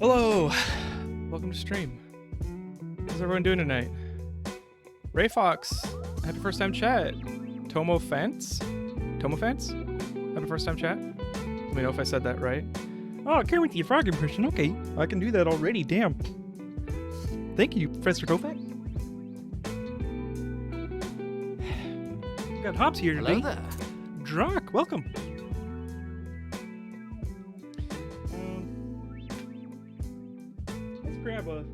Hello, welcome to stream. How's everyone doing tonight? Ray Fox, happy first time chat. Tomo Fence? Happy first time chat. Let me know if I said that right. Oh, I can't wait to your frog impression. Okay, I can do that already. Damn. Thank you, Professor Tofat. Got Hops here today. Hello there. Drock, welcome. Let's grab a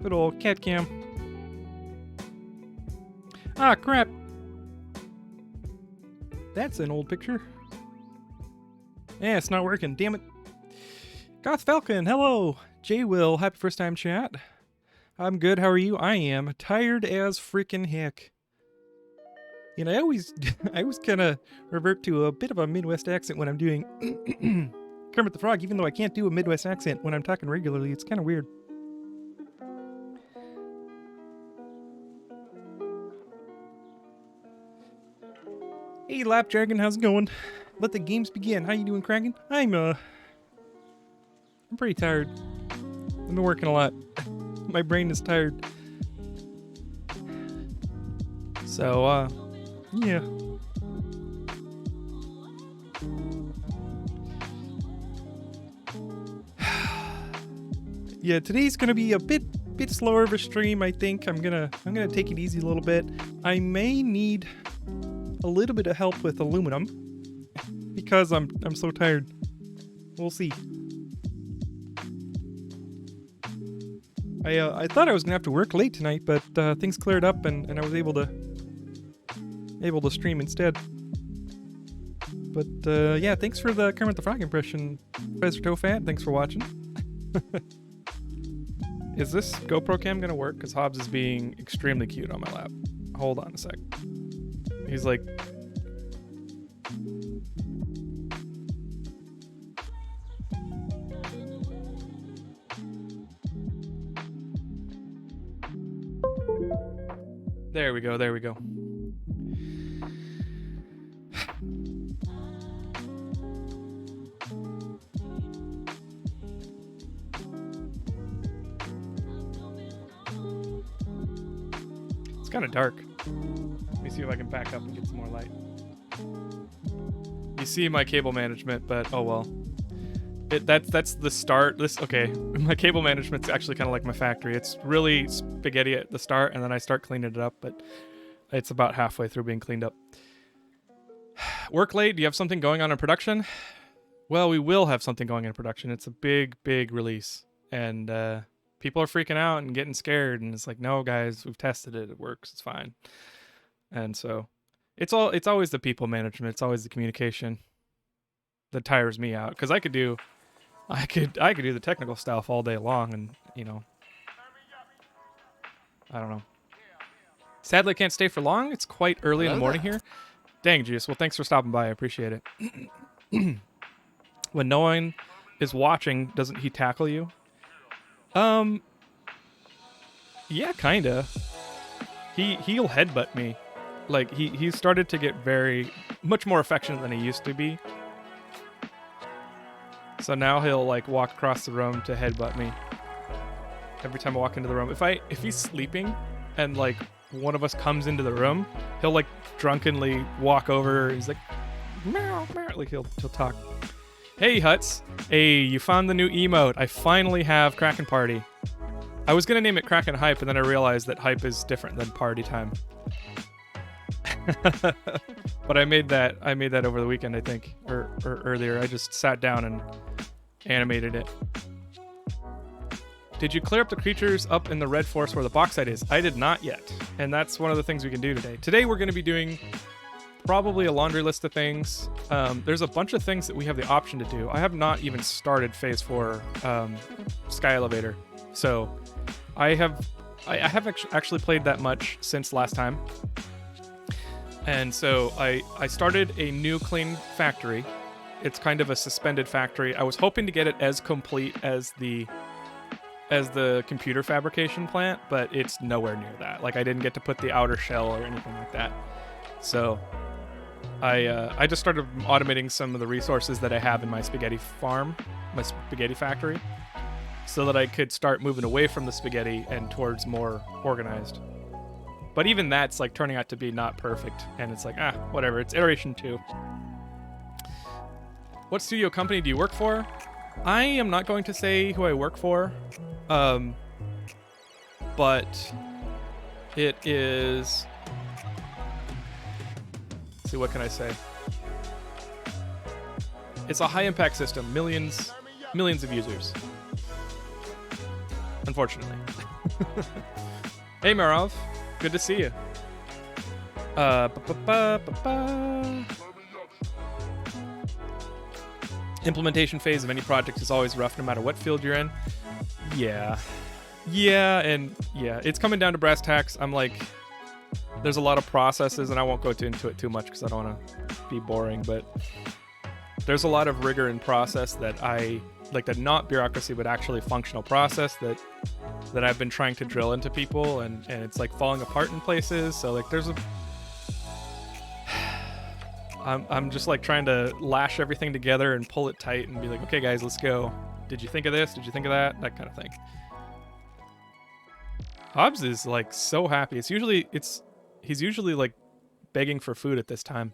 good old cat cam. Ah, crap. That's an old picture. Yeah, it's not working. Damn it. Goth Falcon, hello. J Will, happy first time chat. I'm good. How are you? I am tired as freaking heck. You know, I always kind of revert to a bit of a Midwest accent when I'm doing Kermit the Frog, even though I can't do a Midwest accent when I'm talking regularly. It's kind of weird. Hey, Lap Dragon, how's it going? Let the games begin. How you doing, Kraken? I'm pretty tired. I've been working a lot. My brain is tired. So, yeah. Yeah, today's gonna be a bit slower of a stream. I think I'm gonna take it easy a little bit. I may need a little bit of help with aluminum because I'm so tired. We'll see. I thought I was gonna have to work late tonight, but things cleared up and I was able to stream instead. But yeah, thanks for the Kermit the Frog impression, Professor Tofat. Thanks for watching. Is this GoPro cam gonna work? Because Hobbs is being extremely cute on my lap. Hold on a sec. He's like... There we go, there we go. It's kind of dark. Let me see if I can back up and get some more light. You see my cable management, but oh well. That's the start. Okay, my cable management's actually kind of like my factory. It's really spaghetti at the start, and then I start cleaning it up, but it's about halfway through being cleaned up. Work late? Do you have something going on in production? Well, we will have something going in production. It's a big release, and people are freaking out and getting scared, and it's like, no, guys, we've tested it. It works. It's fine. And so it's always the people management. It's always the communication that tires me out, because I could do the technical stuff all day long, and you know, I don't know. Sadly, I can't stay for long. It's quite early in the morning here. Dang, Juice. Well, thanks for stopping by. I appreciate it. When no one is watching, doesn't he tackle you? Yeah, kinda. He'll headbutt me. Like he started to get much more affectionate than he used to be. So now he'll like walk across the room to headbutt me. Every time I walk into the room. If he's sleeping and like one of us comes into the room, he'll like drunkenly walk over. He's like, meow, meow. Like he'll talk. Hey Huts, hey, you found the new emote. I finally have Kraken Party. I was gonna name it Kraken Hype, and then I realized that Hype is different than Party Time. But I made that over the weekend, I think, or earlier. I just sat down and animated it. Did you clear up the creatures up in the red forest where the bauxite is? I did not yet, and that's one of the things we can do today. Today we're going to be doing probably a laundry list of things. There's a bunch of things that we have the option to do. I have not even started Phase 4 Sky Elevator, so I haven't actually played that much since last time. And so I started a new clean factory. It's kind of a suspended factory. I was hoping to get it as complete as the computer fabrication plant, but it's nowhere near that. Like, I didn't get to put the outer shell or anything like that. So I just started automating some of the resources that I have in my spaghetti farm, my spaghetti factory. so that I could start moving away from the spaghetti and towards more organized. But even that's like turning out to be not perfect, and it's like, whatever, it's iteration 2. What studio company do you work for? I am not going to say who I work for, but it is, let's see, what can I say? It's a high impact system, millions of users. Unfortunately. Hey Marov, good to see you. Implementation phase of any project is always rough no matter what field you're in. Yeah, it's coming down to brass tacks. I'm like, there's a lot of processes, and I won't go into it too much because I don't want to be boring, but there's a lot of rigor and process that I like, that not bureaucracy but actually functional process that I've been trying to drill into people, and it's like falling apart in places. So like there's a I'm just like trying to lash everything together and pull it tight and be like, okay guys, let's go. Did you think of this? Did you think of that? That kind of thing. Hobbs is like so happy. He's usually like begging for food at this time.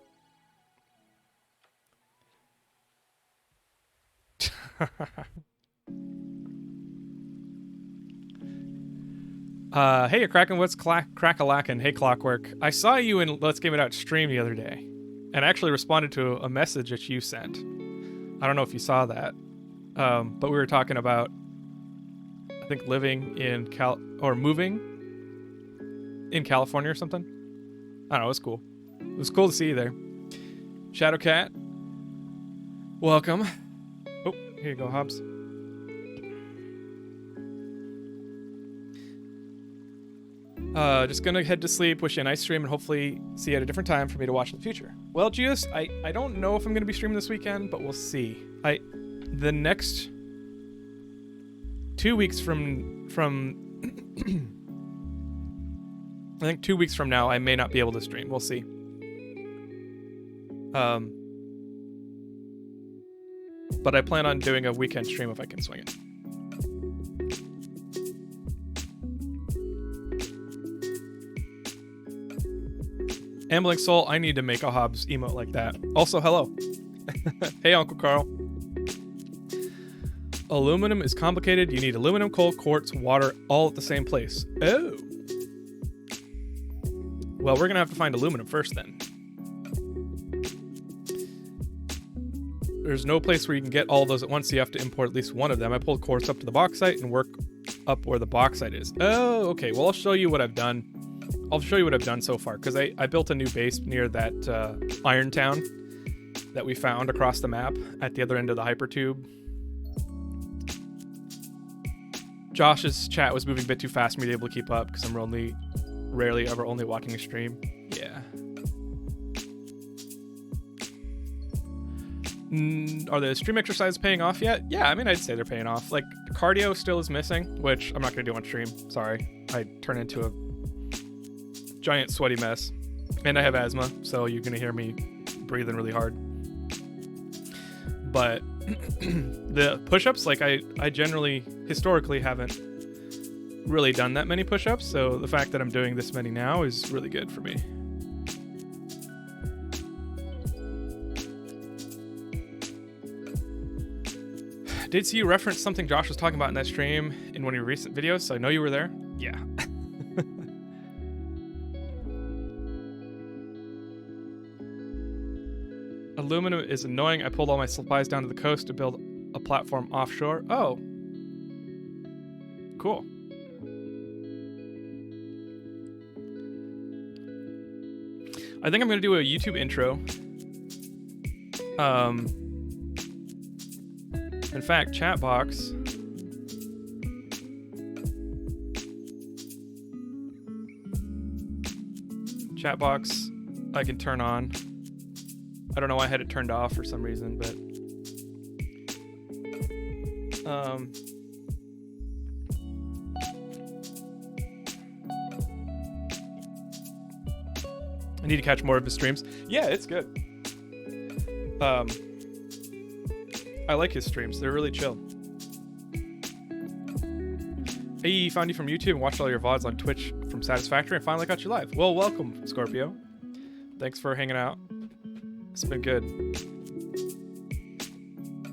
Hey, Kraken, what's crack-a-lackin'? Hey, Clockwork. I saw you in Let's Game It Out stream the other day, and I actually responded to a message that you sent. I don't know if you saw that, but we were talking about, I think, living in moving in California or something. I don't know, it was cool. It was cool to see you there. Shadowcat, welcome. Oh, here you go, Hobbs. Just gonna head to sleep, wish you a nice stream, and hopefully see you at a different time for me to watch in the future. Well, Geos, I don't know if I'm gonna be streaming this weekend, but we'll see. The next 2 weeks from I think 2 weeks from now, I may not be able to stream. We'll see. But I plan on doing a weekend stream if I can swing it. Ambling Soul, I need to make a Hobbs emote like that. Also, hello. Hey, Uncle Carl. Aluminum is complicated. You need aluminum, coal, quartz, water, all at the same place. Oh. Well, we're going to have to find aluminum first, then. There's no place where you can get all those at once, so you have to import at least one of them. I pulled quartz up to the bauxite and work up where the bauxite is. Oh, okay. Well, I'll show you what I've done. I'll show you what I've done so far, because I built a new base near that iron town that we found across the map at the other end of the hypertube. Josh's chat was moving a bit too fast for me to be able to keep up, because I'm rarely ever only watching a stream. Yeah. Are the stream exercises paying off yet? Yeah, I mean, I'd say they're paying off. Like, cardio still is missing, which I'm not going to do on stream. Sorry. I turn into a giant sweaty mess, and I have asthma, so you're gonna hear me breathing really hard. But the push-ups, like I generally historically haven't really done that many push-ups, so the fact that I'm doing this many now is really good for me. Did see you reference something Josh was talking about in that stream in one of your recent videos, so I know you were there. Yeah. Aluminum is annoying. I pulled all my supplies down to the coast to build a platform offshore. Oh. Cool. I think I'm going to do a YouTube intro. In fact, chat box. Chat box I can turn on. I don't know why I had it turned off for some reason, but I need to catch more of his streams. Yeah, it's good. I like his streams. They're really chill. Hey, found you from YouTube and watched all your VODs on Twitch from Satisfactory and finally got you live. Well, welcome, Scorpio. Thanks for hanging out. It's been good.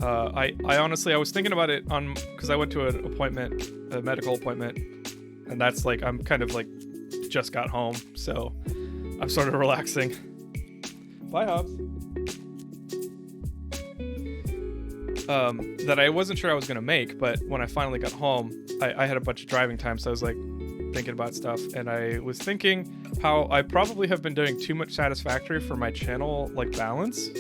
I honestly, I was thinking about it because I went to an appointment, a medical appointment, and that's like, I'm kind of like, just got home, so I'm sort of relaxing. Bye, Hobbs. That I wasn't sure I was gonna make, but when I finally got home, I had a bunch of driving time, so I was like thinking about stuff, and I was thinking how I probably have been doing too much Satisfactory for my channel like balance,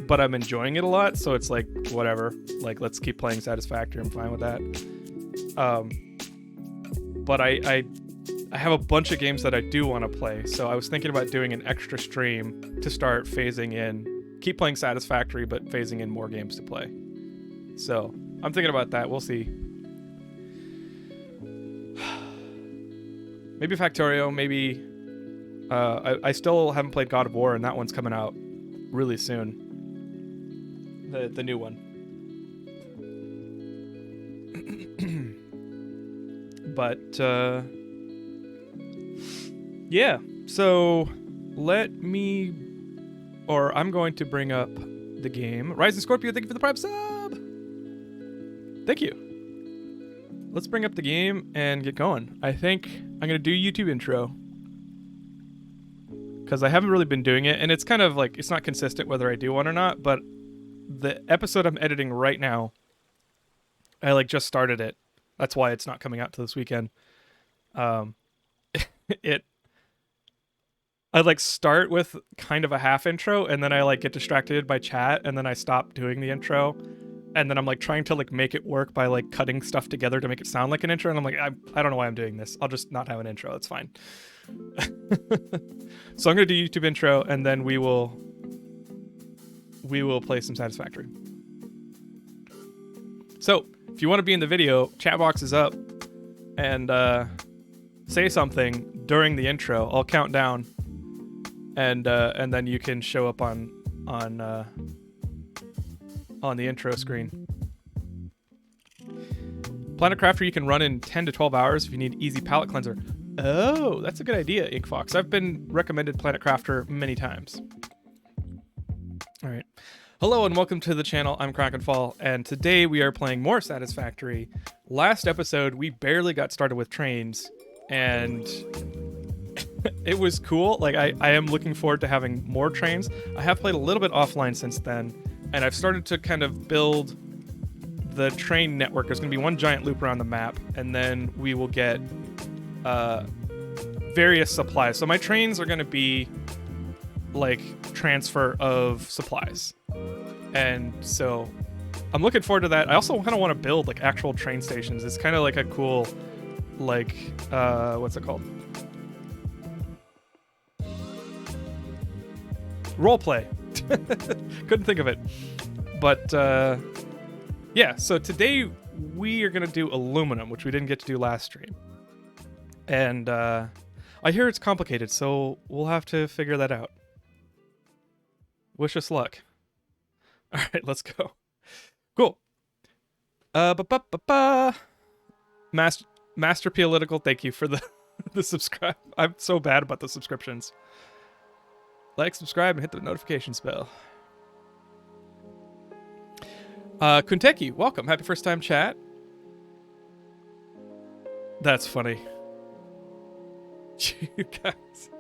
but I'm enjoying it a lot, so it's like whatever, like let's keep playing Satisfactory. I'm fine with that. But I have a bunch of games that I do want to play, so I was thinking about doing an extra stream to start phasing in, keep playing Satisfactory, but phasing in more games to play. So I'm thinking about that. We'll see. Maybe Factorio, maybe... I still haven't played God of War, and that one's coming out really soon. The new one. But, yeah. So, I'm going to bring up the game. Rising Scorpio, thank you for the Prime sub! Thank you. Let's bring up the game and get going. I think I'm going to do YouTube intro, because I haven't really been doing it, and it's kind of like, it's not consistent whether I do one or not, but the episode I'm editing right now, I like just started it. That's why it's not coming out till this weekend. I like start with kind of a half intro, and then I like get distracted by chat, and then I stop doing the intro, and then I'm like trying to like make it work by like cutting stuff together to make it sound like an intro, and I'm like, I don't know why I'm doing this. I'll just not have an intro. It's fine. So I'm gonna do YouTube intro, and then we will play some Satisfactory. So if you want to be in the video, chat box is up, and say something during the intro. I'll count down, and then you can show up on the intro screen. Planet Crafter you can run in 10 to 12 hours if you need easy palette cleanser. Oh, that's a good idea, Ink Fox. I've been recommended Planet Crafter many times. All right. Hello and welcome to the channel. I'm Krakenfall, and today we are playing more Satisfactory. Last episode, we barely got started with trains, and it was cool. Like, I am looking forward to having more trains. I have played a little bit offline since then, and I've started to kind of build the train network. There's going to be one giant loop around the map, and then we will get various supplies. So my trains are going to be like transfer of supplies, and so I'm looking forward to that. I also kind of want to build like actual train stations. It's kind of like a cool, like what's it called? Roleplay. Couldn't think of it. But yeah, so today we are gonna do aluminum, which we didn't get to do last stream. And I hear it's complicated, so we'll have to figure that out. Wish us luck. All right, let's go. Cool. Master Political, thank you for the subscribe. I'm so bad about the subscriptions. Like, subscribe, and hit the notifications bell. Kunteki, welcome. Happy first time chat. That's funny. You guys.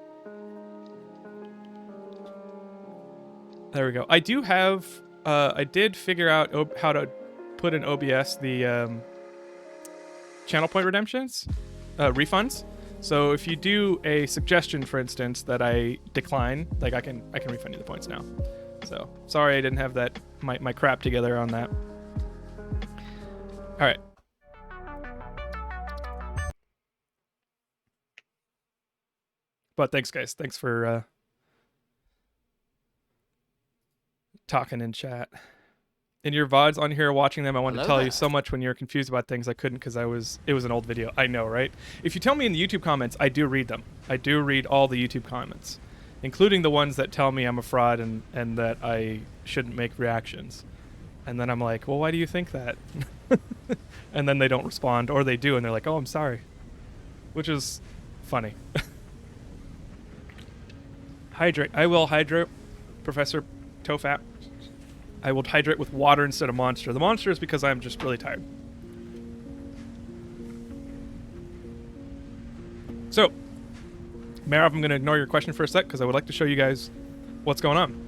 There we go. I do have, I did figure out how to put in OBS the channel point redemptions, refunds. So if you do a suggestion, for instance, that I decline, like I can refund you the points now. So sorry I didn't have that my crap together on that. All right. But thanks, guys. Thanks for talking in chat. In your VODs on here watching them, I wanted to tell you so much when you're confused about things. I couldn't because it was an old video. I know, right? If you tell me in the YouTube comments, I do read them. I do read all the YouTube comments, including the ones that tell me I'm a fraud and that I shouldn't make reactions. And then I'm like, well, why do you think that? and then they don't respond, or they do and they're like, oh, I'm sorry, which is funny. Hydrate. I will hydrate, Professor Tofap. I will hydrate with water instead of Monster. The Monster is because I'm just really tired. So, Marav, I'm going to ignore your question for a sec because I would like to show you guys what's going on.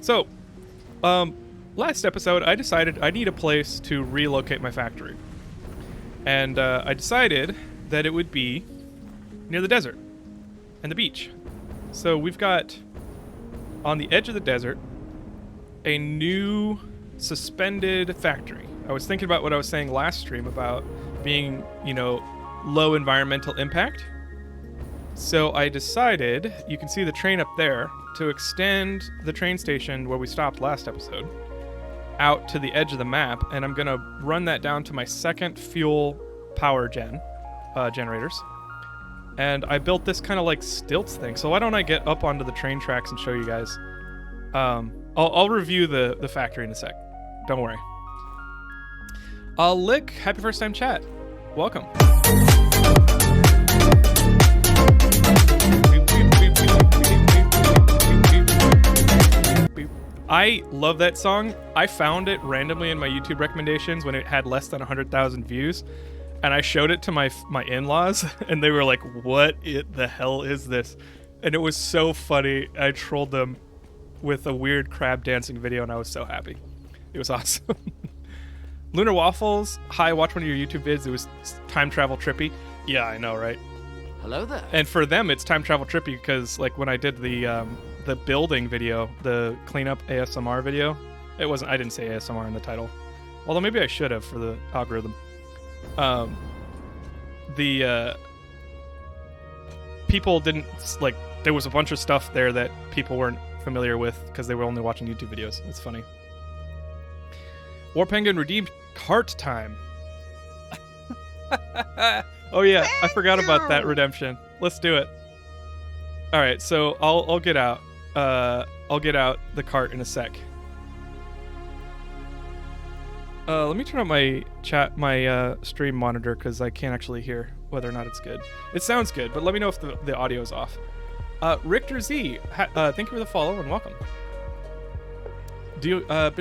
So, last episode, I decided I need a place to relocate my factory. And I decided that it would be near the desert and the beach. So we've got, on the edge of the desert, a new suspended factory. I was thinking about what I was saying last stream about being, low environmental impact. So I decided, you can see the train up there, to extend the train station where we stopped last episode out to the edge of the map, and I'm going to run that down to my second fuel power generators. And I built this kind of like stilts thing. So why don't I get up onto the train tracks and show you guys. I'll review the factory in a sec. Don't worry. Lick, happy first time chat. Welcome. I love that song. I found it randomly in my YouTube recommendations when it had less than 100,000 views. And I showed it to my in-laws, and they were like, what the hell is this? And it was so funny. I trolled them with a weird crab dancing video, and I was so happy. It was awesome. Lunar Waffles, hi, watch one of your YouTube vids. It was time travel trippy. Yeah, I know, right? Hello there. And for them, it's time travel trippy because, like, when I did the building video, the cleanup ASMR video, it wasn't. I didn't say ASMR in the title, although maybe I should have for the algorithm. People didn't, like, there was a bunch of stuff there that people weren't familiar with because they were only watching YouTube videos. It's funny. War Penguin redeemed cart time. Oh yeah, I forgot about that redemption. Let's do it. All right, so I'll get out. I'll get out the cart in a sec. Let me turn up my stream monitor because I can't actually hear whether or not it's good. It sounds good, but let me know if the audio is off. Richter Z, thank you for the follow and welcome. Do you, I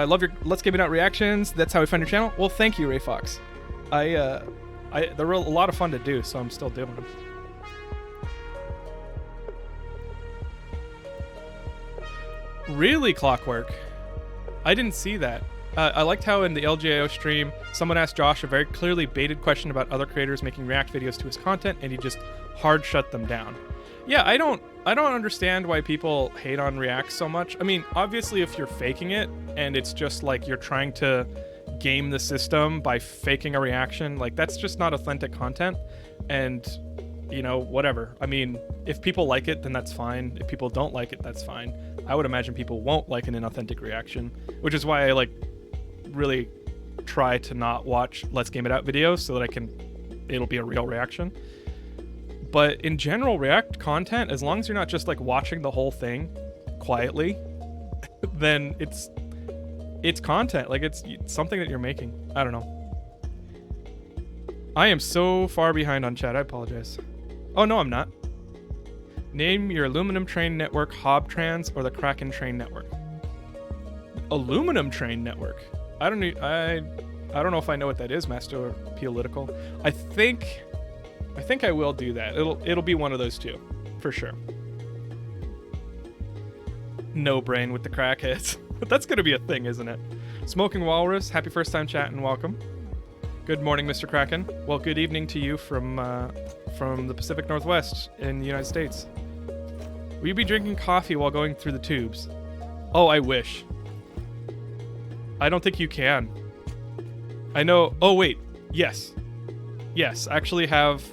love your Let's Game It Out reactions. That's how we find your channel. Well, thank you, Ray Fox. They're a lot of fun to do, so I'm still doing them. Really, Clockwork? I didn't see that. I liked how in the LGIO stream, someone asked Josh a very clearly baited question about other creators making React videos to his content, and he just hard shut them down. Yeah, I don't understand why people hate on React so much. I mean, obviously, if you're faking it, and it's just like you're trying to game the system by faking a reaction, like that's just not authentic content. And whatever. I mean, if people like it, then that's fine. If people don't like it, that's fine. I would imagine people won't like an inauthentic reaction, which is why I really try to not watch Let's Game It Out videos so that it'll be a real reaction. But in general, React content, as long as you're not just watching the whole thing quietly, then it's content. It's something that you're making. I don't know. I am so far behind on chat. I apologize. Oh, no, I'm not. Name your aluminum train network Hob Trans or the Kraken train network. Aluminum train network. I don't know if I know what that is, Master Political. I think I will do that. It'll be one of those two, for sure. No brain with the crackheads. That's gonna be a thing, isn't it? Smoking Walrus, happy first time chat and welcome. Good morning, Mr. Kraken. Well, good evening to you from the Pacific Northwest in the United States. Will you be drinking coffee while going through the tubes? Oh, I wish. I don't think you can. I know. Oh, wait. Yes. Yes, I actually have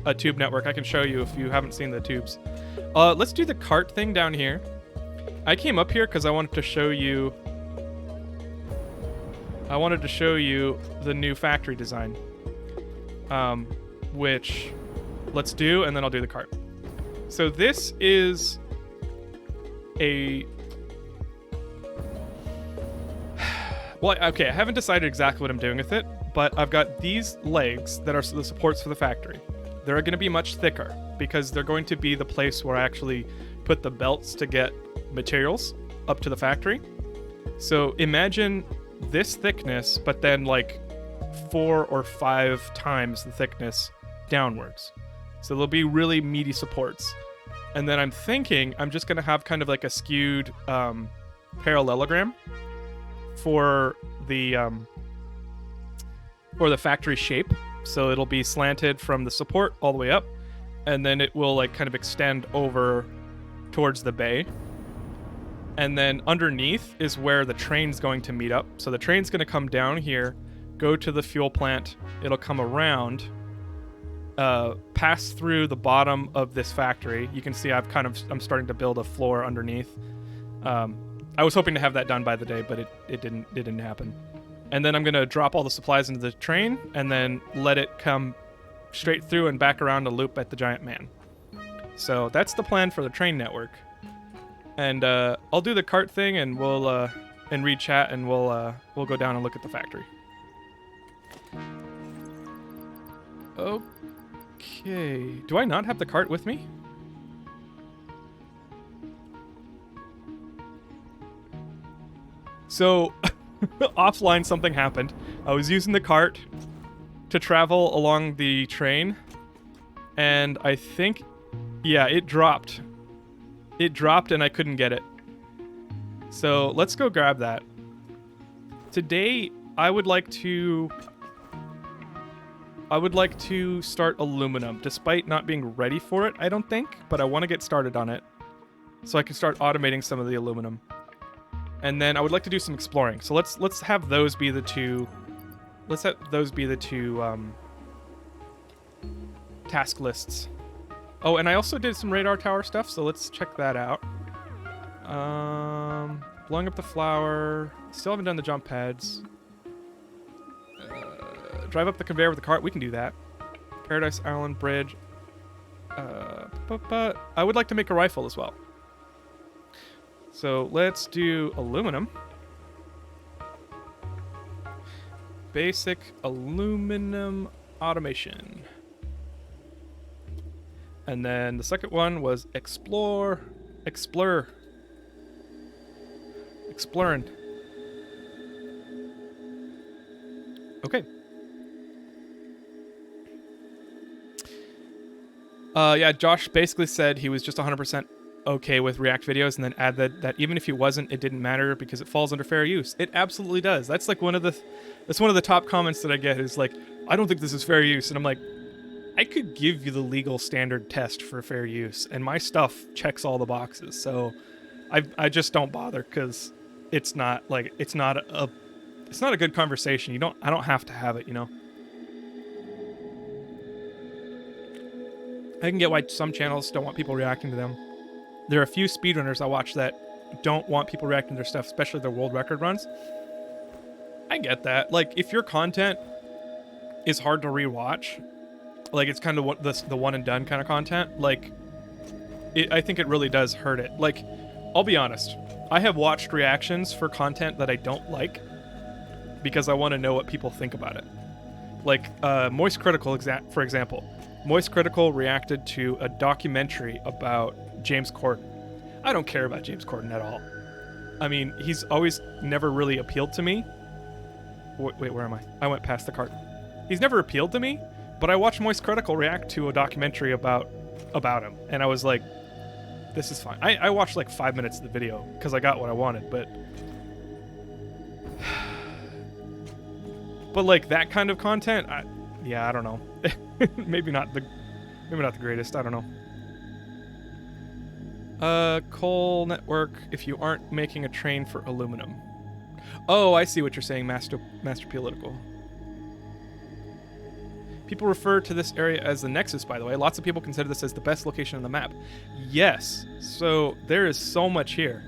a tube network. I can show you if you haven't seen the tubes. Let's do the cart thing down here. I came up here because I wanted to show you the new factory design. Which let's do, and then I'll do the cart. So this is a Well, okay, I haven't decided exactly what I'm doing with it, but I've got these legs that are the supports for the factory. They're going to be much thicker because they're going to be the place where I actually put the belts to get materials up to the factory. So imagine this thickness, but then like 4 or 5 times the thickness downwards. So they'll be really meaty supports. And then I'm thinking I'm just going to have kind of like a skewed parallelogram for the factory shape. So it'll be slanted from the support all the way up, and then it will like kind of extend over towards the bay. And then underneath is where the train's going to meet up. So the train's going to come down here, go to the fuel plant. It'll come around, pass through the bottom of this factory. You can see I'm starting to build a floor underneath. I was hoping to have that done by the day, but it didn't happen. And then I'm going to drop all the supplies into the train and then let it come straight through and back around to loop at the giant man. So that's the plan for the train network. And I'll do the cart thing, and we'll and read chat, and we'll go down and look at the factory. Okay. Do I not have the cart with me? So, offline something happened. I was using the cart to travel along the train, and I think, yeah, it dropped. It dropped and I couldn't get it. So let's go grab that. Today, I would like to start aluminum, despite not being ready for it, I don't think, but I want to get started on it so I can start automating some of the aluminum. And then I would like to do some exploring. So let's have those be the two. Let's have those be the two task lists. Oh, and I also did some radar tower stuff, so let's check that out. Blowing up the flower. Still haven't done the jump pads. Drive up the conveyor with the cart. We can do that. Paradise Island Bridge. I would like to make a rifle as well. So let's do aluminum. Basic aluminum automation. And then the second one was exploring. Okay. Yeah, Josh basically said he was just 100% okay with React videos, and then added that even if he wasn't, it didn't matter because it falls under fair use. It absolutely does. That's like one of the top comments that I get is like, I don't think this is fair use, and I'm like, I could give you the legal standard test for fair use, and my stuff checks all the boxes. So I just don't bother because it's not a good conversation. I don't have to have it, you know. I can get why some channels don't want people reacting to them. There are a few speedrunners I watch that don't want people reacting to their stuff, especially their world record runs. I get that. Like, if your content is hard to rewatch, like it's kind of the one and done kind of content, like I think it really does hurt it. Like, I'll be honest, I have watched reactions for content that I don't like because I want to know what people think about it. Like Moist Critical, for example. Moist Critical reacted to a documentary about James Corden. I don't care about James Corden at all. I mean, he's always never really appealed to me. Wait, where am I? I went past the cart. He's never appealed to me, but I watched Moist Critical react to a documentary about him, and I was like, this is fine. I watched like 5 minutes of the video because I got what I wanted, but like that kind of content, I don't know. maybe not the greatest. I don't know. Coal network. If you aren't making a train for aluminum. Oh, I see what you're saying, Master Political. People refer to this area as the Nexus, by the way. Lots of people consider this as the best location on the map. Yes. So there is so much here.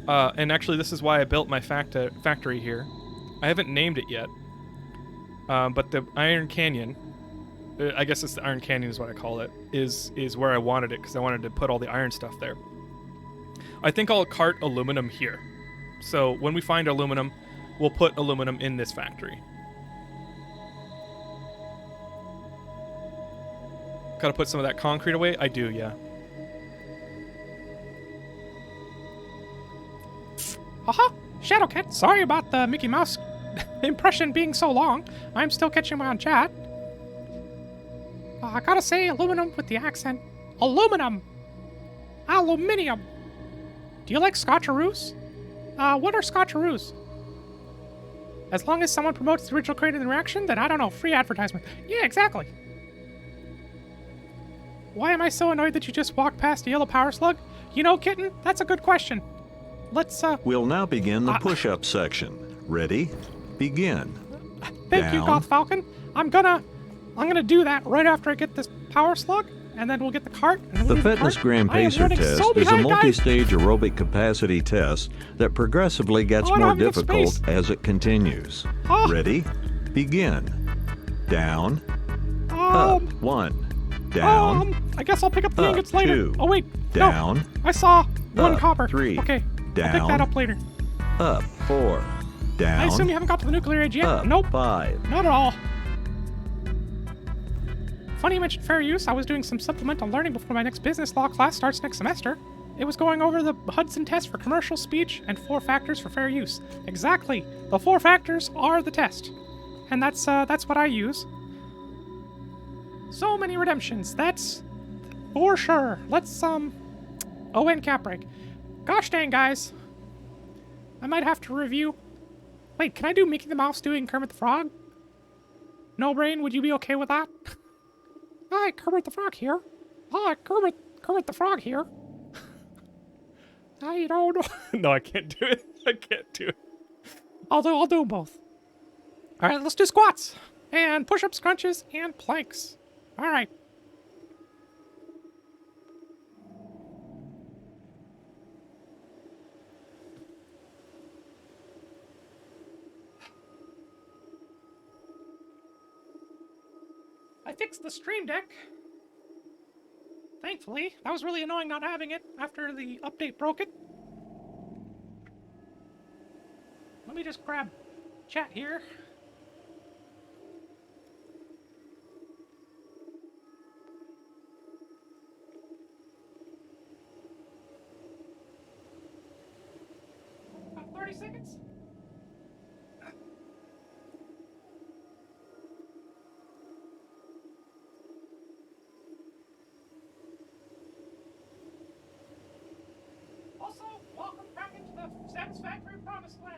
And actually, this is why I built my factory here. I haven't named it yet. But the Iron Canyon, I guess it's the Iron Canyon is what I call it, is where I wanted it because I wanted to put all the iron stuff there. I think I'll cart aluminum here. So when we find aluminum, will put aluminum in this factory. Gotta put some of that concrete away? I do, yeah. Haha! Shadowcat, sorry about the Mickey Mouse impression being so long. I'm still catching my own chat. I gotta say, aluminum with the accent. Aluminum! Aluminium! Do you like Scotcheroos? What are Scotcheroos? As long as someone promotes the original creative reaction, then I don't know, free advertisement. Yeah, exactly. Why am I so annoyed that you just walked past a yellow power slug? You know, Kitten, that's a good question. Let's, We'll now begin the push-up section. Ready? Begin. Thank you, Goth Falcon. I'm gonna do that right after I get this power slug, and then we'll get the cart. And The Fitness Gram Pacer test is a multi-stage aerobic capacity test that progressively gets more difficult as it continues. Ready? Begin. Down. Up. 1. Down. I guess I'll pick up the ingots later. 2. Oh wait, down. No, I saw 1 up, copper. 3. Okay, down. I'll pick that up later. Up. 4. Down. I assume you haven't got to the nuclear age yet? Up. Nope. 5. Not at all. Funny you mentioned fair use. I was doing some supplemental learning before my next business law class starts next semester. It was going over the Hudson test for commercial speech and 4 factors for fair use. Exactly. The 4 factors are the test. And that's what I use. So many redemptions. That's for sure. Let's, Oh, and cap break. Gosh dang, guys. I might have to review. Wait, can I do Mickey the Mouse doing Kermit the Frog? No Brain, would you be okay with that? Hi, Kermit the Frog here. Hi, Kermit the Frog here. I don't know. No, I can't do it. I can't do it. I'll do them both. All right, let's do squats and push-ups, crunches, and planks. All right. I fixed the stream deck. Thankfully. That was really annoying not having it after the update broke it. Let me just grab chat here. About 30 seconds. Also, welcome back into the Satisfactory Promised Land.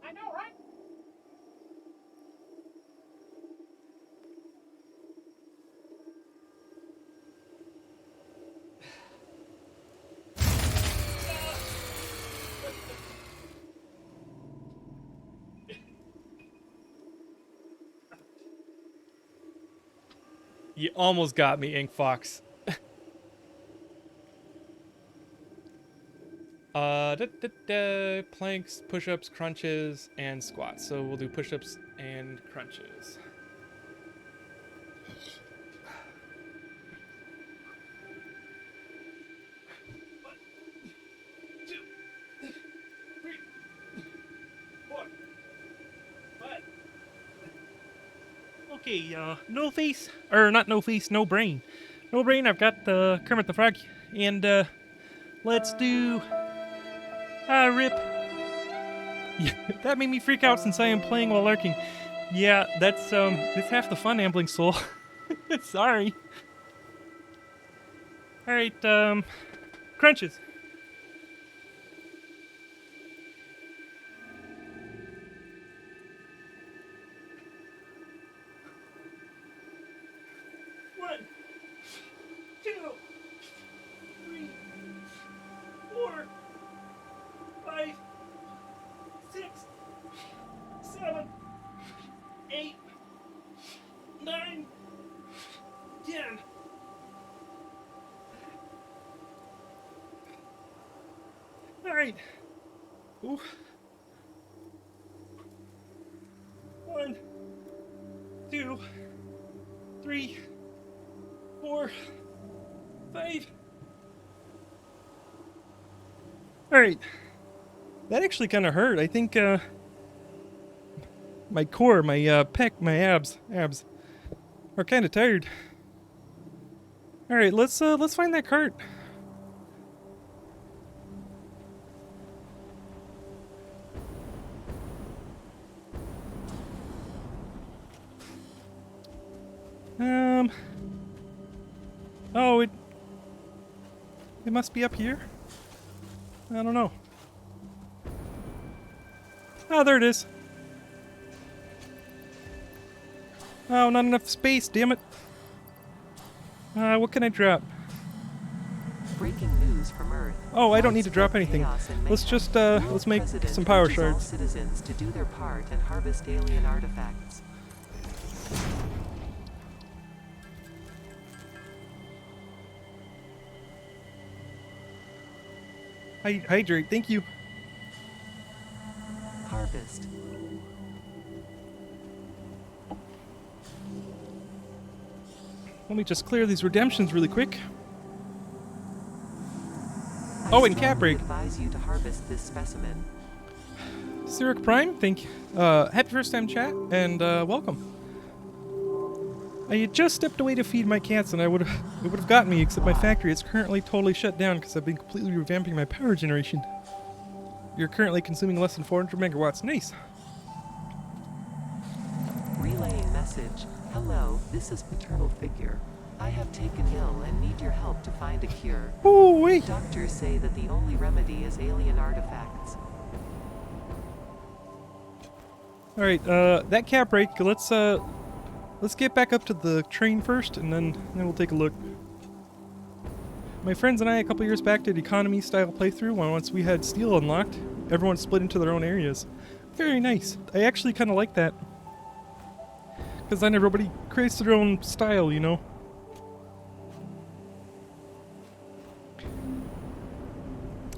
I know, right? You almost got me, Ink Fox. Planks, push-ups, crunches, and squats. So we'll do push-ups and crunches. Okay, no face, or not no face, no brain. No brain, I've got Kermit the Frog, and let's do rip. Yeah, that made me freak out since I am playing while lurking. Yeah, that's half the fun, Ambling Soul. Sorry. Alright, crunches. One, 2, 3, 4, 5, 6, 7, 8, 9, 10. All right. Ooh. 1, 2, 3, 4, 5. All right. That actually kind of hurt. I think my core, my pec, my abs are kind of tired. All right, let's find that cart. Oh, it must be up here. I don't know. Oh, there it is. Oh, not enough space, damn it. What can I drop? Breaking news from Earth. Oh, I don't need to drop anything. Let's just, let's make some power shards. All citizens to do their part and harvest alien artifacts. Hydrate, thank you. Harvest. Let me just clear these redemptions really quick. Oh, and cap break. Advise you to harvest this specimen. Cyric Prime, thank you. Happy first time chat, and welcome. I had just stepped away to feed my cats, and it would have gotten me, except my factory is currently totally shut down because I've been completely revamping my power generation. You're currently consuming less than 400 megawatts. Nice. Relaying message. Hello, this is Paternal Figure. I have taken ill and need your help to find a cure. Oh, wait. Doctors say that the only remedy is alien artifacts. All right, that cap break. Let's get back up to the train first, and then we'll take a look. My friends and I a couple years back did economy style playthrough. Once we had steel unlocked, everyone split into their own areas. Very nice. I actually kind of like that, because then everybody creates their own style, you know.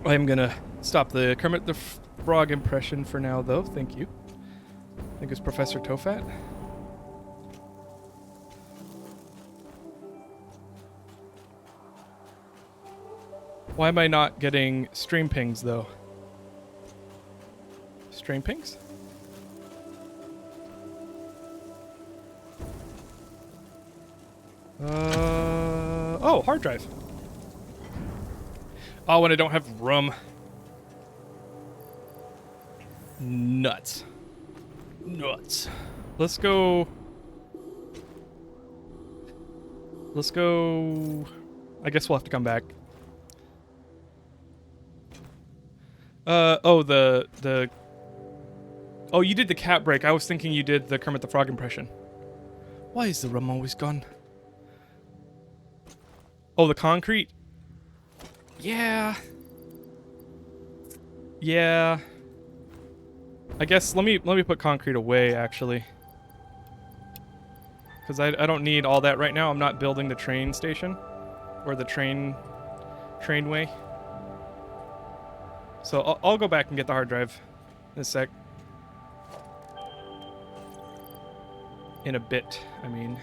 I'm gonna stop the Kermit the Frog impression for now, though. Thank you. I think it's Professor Tofat. Why am I not getting stream pings, though? Stream pings? Oh, hard drive. Oh, when I don't have room. Nuts. Nuts. Let's go... I guess we'll have to come back. Oh, Oh, you did the cat break. I was thinking you did the Kermit the Frog impression. Why is the rum always gone? Oh, the concrete? Yeah. Yeah. I guess let me put concrete away, actually. Because I don't need all that right now. I'm not building the train station. Or the trainway. So I'll go back and get the hard drive in a sec. In a bit, I mean.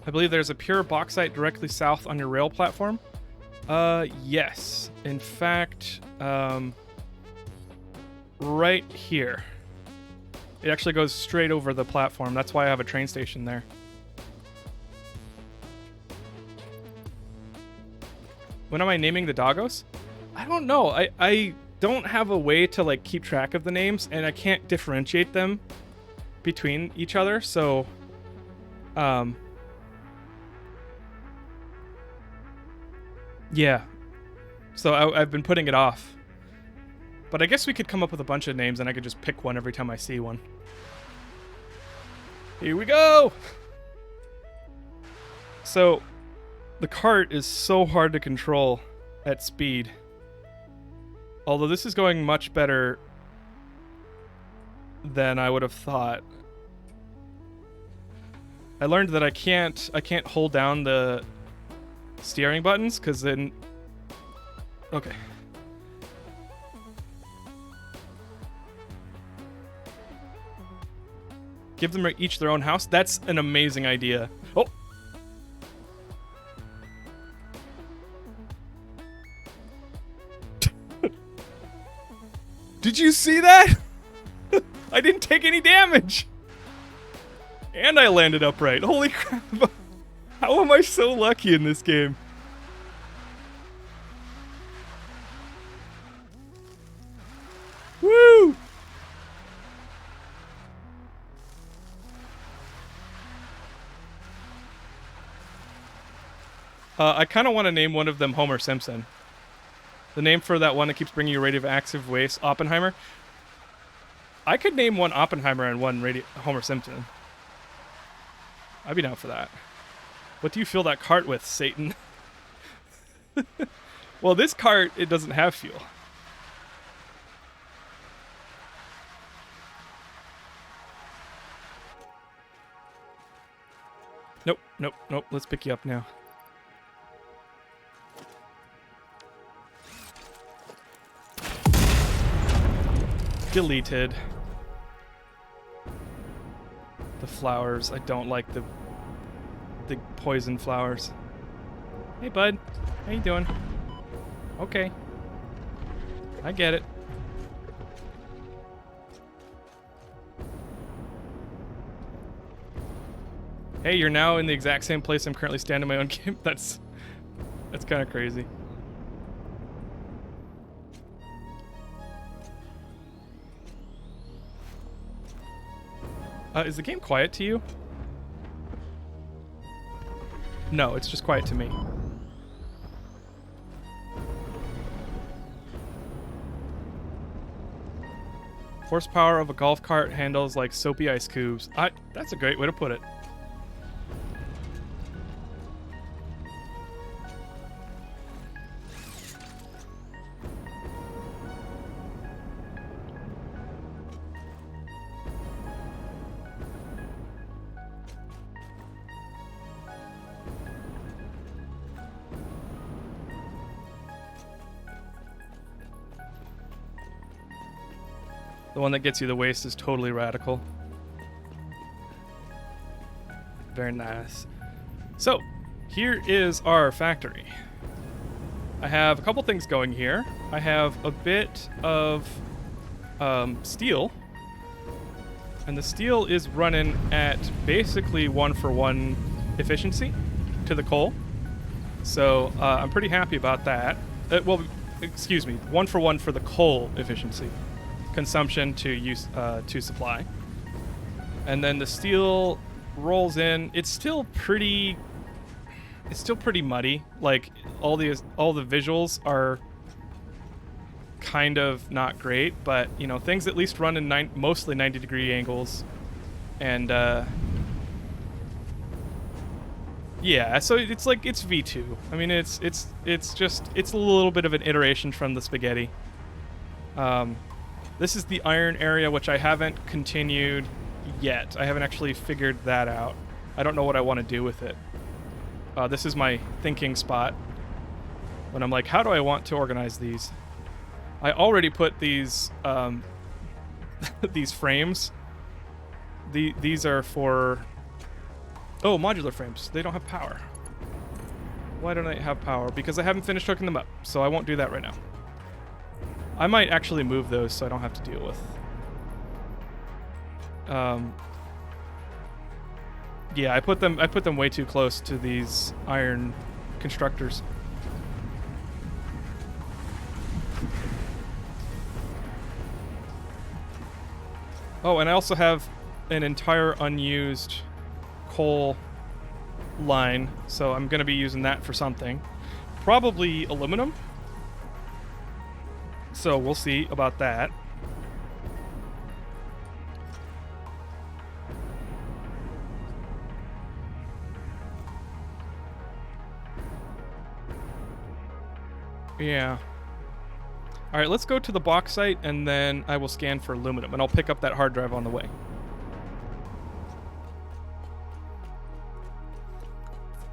I believe there's a pure bauxite directly south on your rail platform. Yes. In fact, right here. It actually goes straight over the platform. That's why I have a train station there. When am I naming the doggos? I don't know. I don't have a way to like keep track of the names, and I can't differentiate them between each other, so yeah. So I've been putting it off. But I guess we could come up with a bunch of names and I could just pick one every time I see one. Here we go! So, the cart is so hard to control at speed. Although this is going much better than I would have thought. I learned that I can't hold down the steering buttons, because then... Okay. Give them each their own house? That's an amazing idea. Oh! Did you see that? I didn't take any damage. And I landed upright. Holy crap. How am I so lucky in this game? Woo! I kind of want to name one of them Homer Simpson. The name for that one that keeps bringing you radioactive waste, Oppenheimer. I could name one Oppenheimer and one Homer Simpson. I'd be down for that. What do you fill that cart with, Satan? Well, this cart, it doesn't have fuel. Nope, nope, nope. Let's pick you up now. Deleted. The flowers. I don't like the poison flowers. Hey, bud. How you doing? Okay. I get it. Hey, you're now in the exact same place I'm currently standing my own game. That's kind of crazy. Is the game quiet to you? No, it's just quiet to me. Horsepower of a golf cart handles like soapy ice cubes. That's a great way to put it. The one that gets you the waste is totally radical. Very nice. So, here is our factory. I have a couple things going here. I have a bit of steel. And the steel is running at basically 1-for-1 efficiency to the coal. So, I'm pretty happy about that. Well, excuse me, 1-for-1 for the coal efficiency. Consumption to use to supply, and then the steel rolls in. It's still pretty muddy. Like all the visuals are kind of not great, but you know, things at least run in mostly 90-degree angles, and yeah. So it's like it's V2. I mean, it's a little bit of an iteration from the spaghetti. This is the iron area, which I haven't continued yet. I haven't actually figured that out. I don't know what I want to do with it. This is my thinking spot when I'm like, how do I want to organize these? I already put these these frames. These are for modular frames. They don't have power. Why don't they have power? Because I haven't finished hooking them up, so I won't do that right now. I might actually move those so I don't have to deal with. Yeah, I put them way too close to these iron constructors. Oh, and I also have an entire unused coal line, so I'm going to be using that for something. Probably aluminum. So we'll see about that. Yeah. All right, let's go to the bauxite, and then I will scan for aluminum, and I'll pick up that hard drive on the way.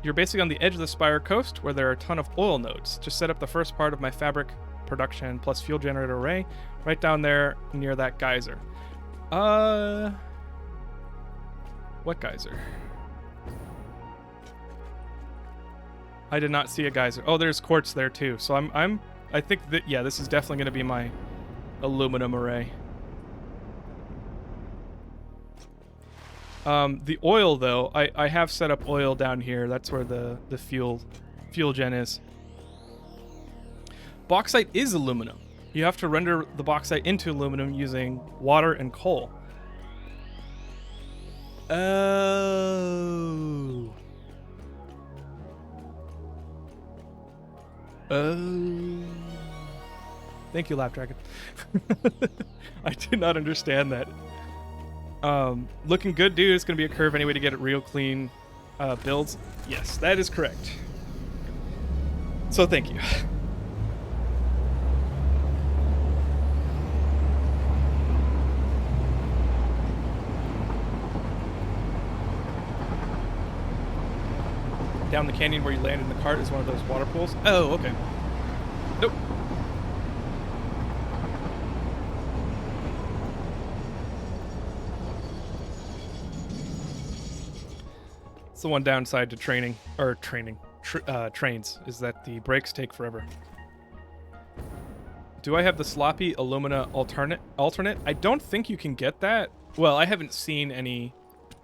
You're basically on the edge of the Spire Coast, where there are a ton of oil nodes. Just set up the first part of my fabric production plus fuel generator array right down there near that geyser. What geyser? I did not see a geyser. Oh, there's quartz there too. So I think that, yeah, this is definitely going to be my aluminum array. The oil, though, I have set up oil down here. That's where the fuel gen is. Bauxite is aluminum. You have to render the bauxite into aluminum using water and coal. Oh. Oh. Thank you, Lap Dragon. I did not understand that. Looking good, dude. It's going to be a curve anyway to get it real clean builds. Yes, that is correct. So thank you. Down the canyon where you land in the cart is one of those water pools. Oh, okay. Nope. It's the one downside to trains, is that the brakes take forever. Do I have the sloppy alumina alternate? I don't think you can get that. Well, I haven't seen any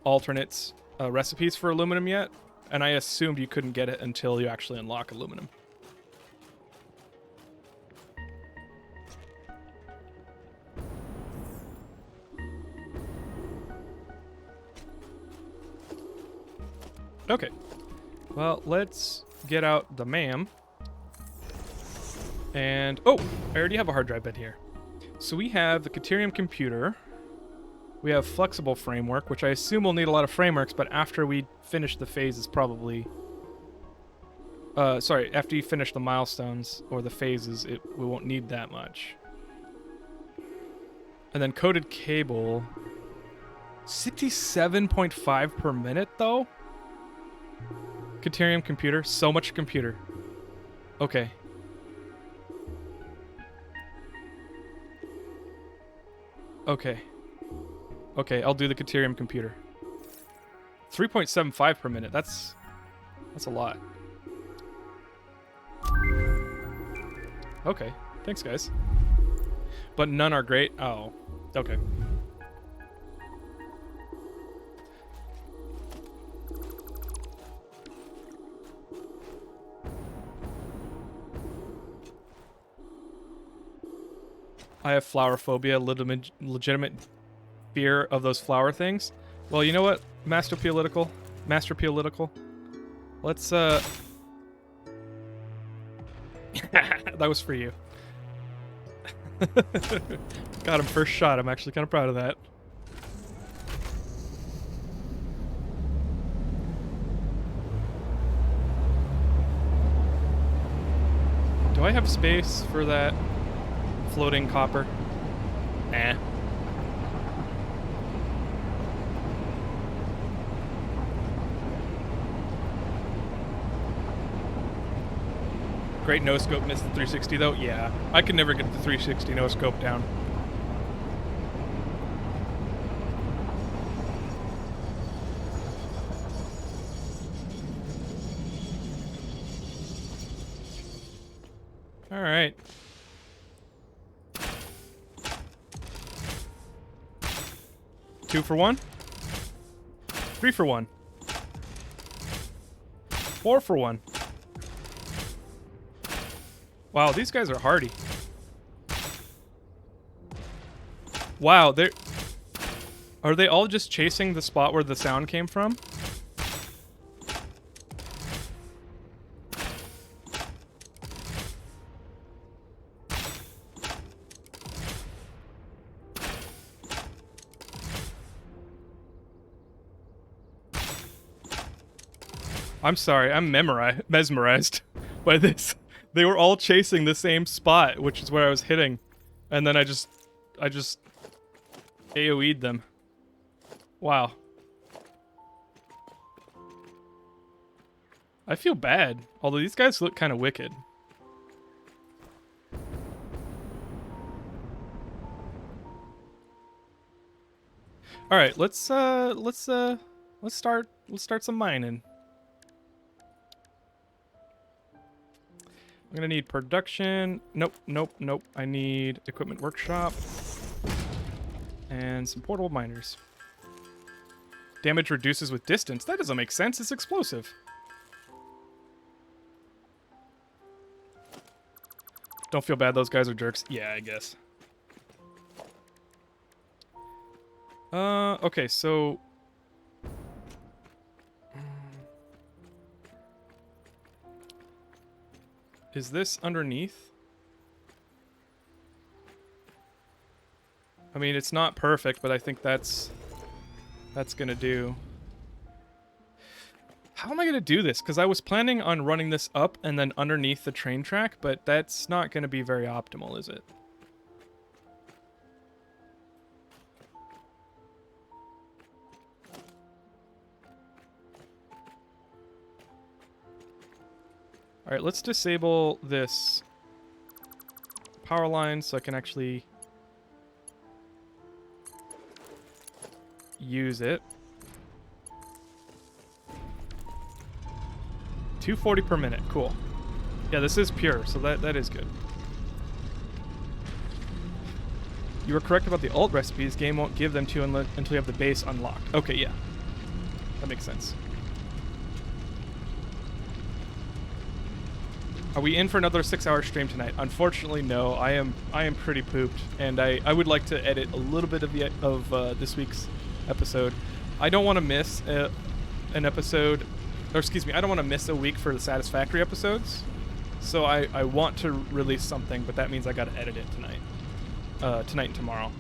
alternates recipes for aluminum yet, and I assumed you couldn't get it until you actually unlock aluminum. Okay. Well, let's get out the MAM. And, oh, I already have a hard drive bed here. So we have the Caterium computer. We have flexible framework, which I assume will need a lot of frameworks, but after we finish the phases, probably... after you finish the milestones or the phases, we won't need that much. And then coded cable... 67.5 per minute, though? Caterium computer, so much computer. Okay. Okay. Okay, I'll do the Caterium computer. 3.75 per minute. That's a lot. Okay. Thanks, guys. But none are great. Oh. Okay. I have flower phobia, legitimate fear of those flower things. Well, you know what, Master Political? Let's, that was for you. Got him first shot. I'm actually kind of proud of that. Do I have space for that floating copper? Nah. Great no scope, missed the 360 though. Yeah, I could never get the 360 no scope down. All right. Two for one. 3 for 1. 4 for 1. Wow, these guys are hardy. Wow, are they all just chasing the spot where the sound came from? I'm sorry, I'm mesmerized by this. They were all chasing the same spot, which is where I was hitting. And then I just AoE'd them. Wow. I feel bad, although these guys look kind of wicked. All right, let's start some mining. I'm gonna need production. Nope, nope, nope. I need equipment workshop. And some portable miners. Damage reduces with distance. That doesn't make sense. It's explosive. Don't feel bad. Those guys are jerks. Yeah, I guess. Okay, so... Is this underneath? I mean, it's not perfect, but I think that's gonna do. How am I gonna do this? Because I was planning on running this up and then underneath the train track, but that's not gonna be very optimal, is it? All right, let's disable this power line so I can actually use it. 240 per minute, cool. Yeah, this is pure, so that is good. You were correct about the alt recipes. Game won't give them to you until you have the base unlocked. Okay, yeah. That makes sense. Are we in for another 6-hour stream tonight? Unfortunately, no. I am pretty pooped, and I would like to edit a little bit of this week's episode. I don't want to miss an episode, or excuse me, I don't want to miss a week for the Satisfactory episodes. So I want to release something, but that means I got to edit it tonight, tonight and tomorrow.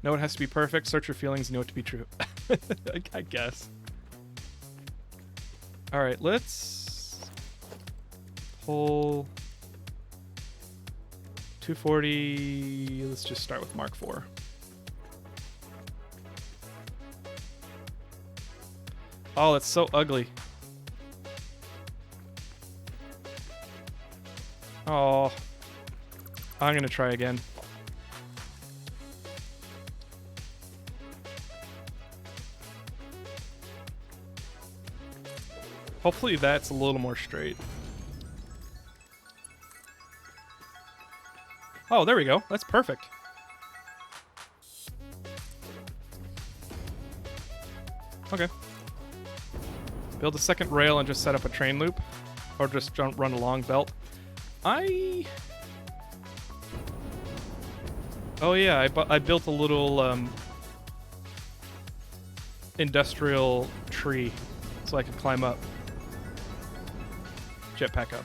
No, it has to be perfect. Search your feelings and know it to be true. I guess. All right, let's pull 240. Let's just start with Mark IV. Oh, it's so ugly. Oh, I'm gonna try again. Hopefully that's a little more straight. Oh, there we go. That's perfect. Okay. Build a second rail and just set up a train loop. Or just run a long belt. Oh yeah, I built a little industrial tree so I could climb up. Jetpack up.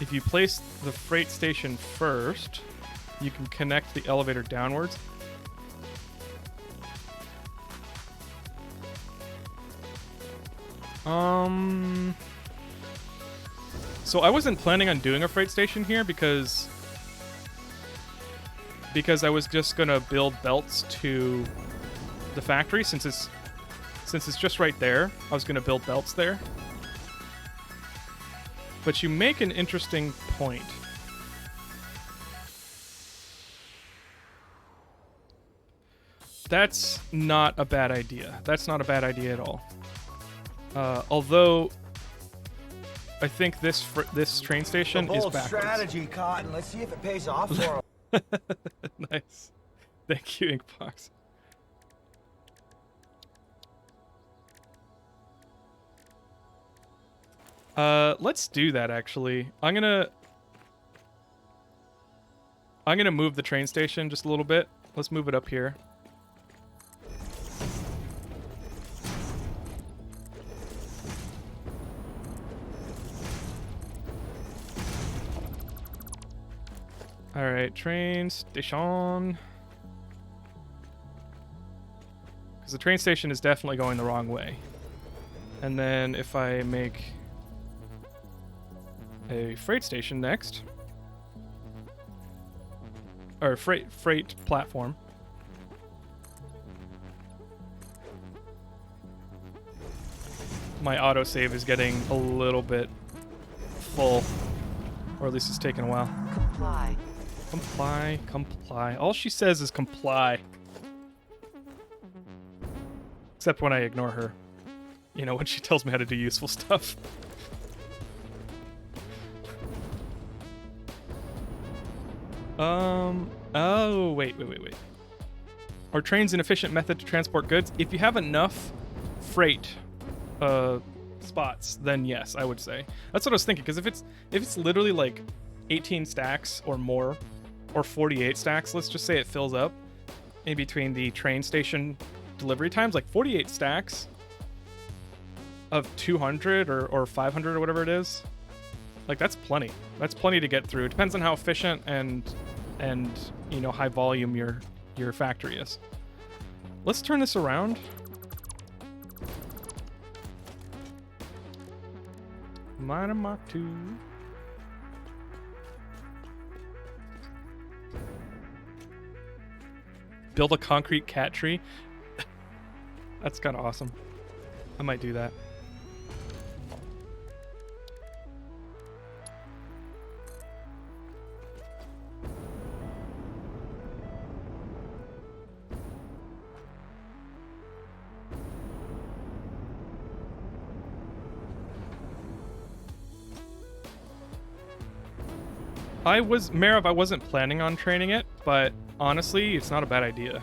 If you place the freight station first, you can connect the elevator downwards. So I wasn't planning on doing a freight station here because I was just gonna build belts to the factory since it's just right there. I was gonna build belts there. But you make an interesting point. That's not a bad idea. That's not a bad idea at all. Although I think this train station is backwards. Strategy, Cotton. Let's see if it pays off for him. Nice. Thank you, Inkbox. Let's do that actually. I'm gonna move the train station just a little bit. Let's move it up here. Alright, train station. Because the train station is definitely going the wrong way. And then if I make a freight station next, or freight platform. My autosave is getting a little bit full, or at least it's taking a while. Comply. Comply, comply. All she says is comply. Except when I ignore her. You know, when she tells me how to do useful stuff. Oh, wait. Are trains an efficient method to transport goods? If you have enough freight spots, then yes, I would say. That's what I was thinking, because if it's literally like 18 stacks or more, or 48 stacks, let's just say it fills up in between the train station delivery times, like 48 stacks of 200 or 500 or whatever it is. Like, that's plenty. That's plenty to get through. It depends on how efficient and you know, high volume your factory is. Let's turn this around. Mine and Mach 2. Build a concrete cat tree. That's kind of awesome. I might do that. Marav, I wasn't planning on training it, but honestly, it's not a bad idea.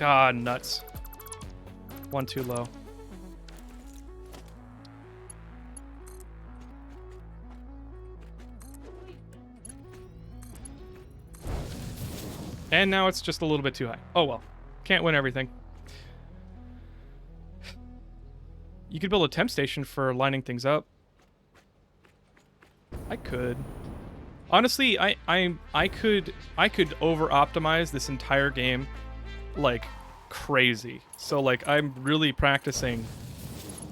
Ah, nuts. One too low. And now it's just a little bit too high. Oh well. Can't win everything. You could build a temp station for lining things up. I could. Honestly, I could over optimize this entire game like crazy. So like I'm really practicing,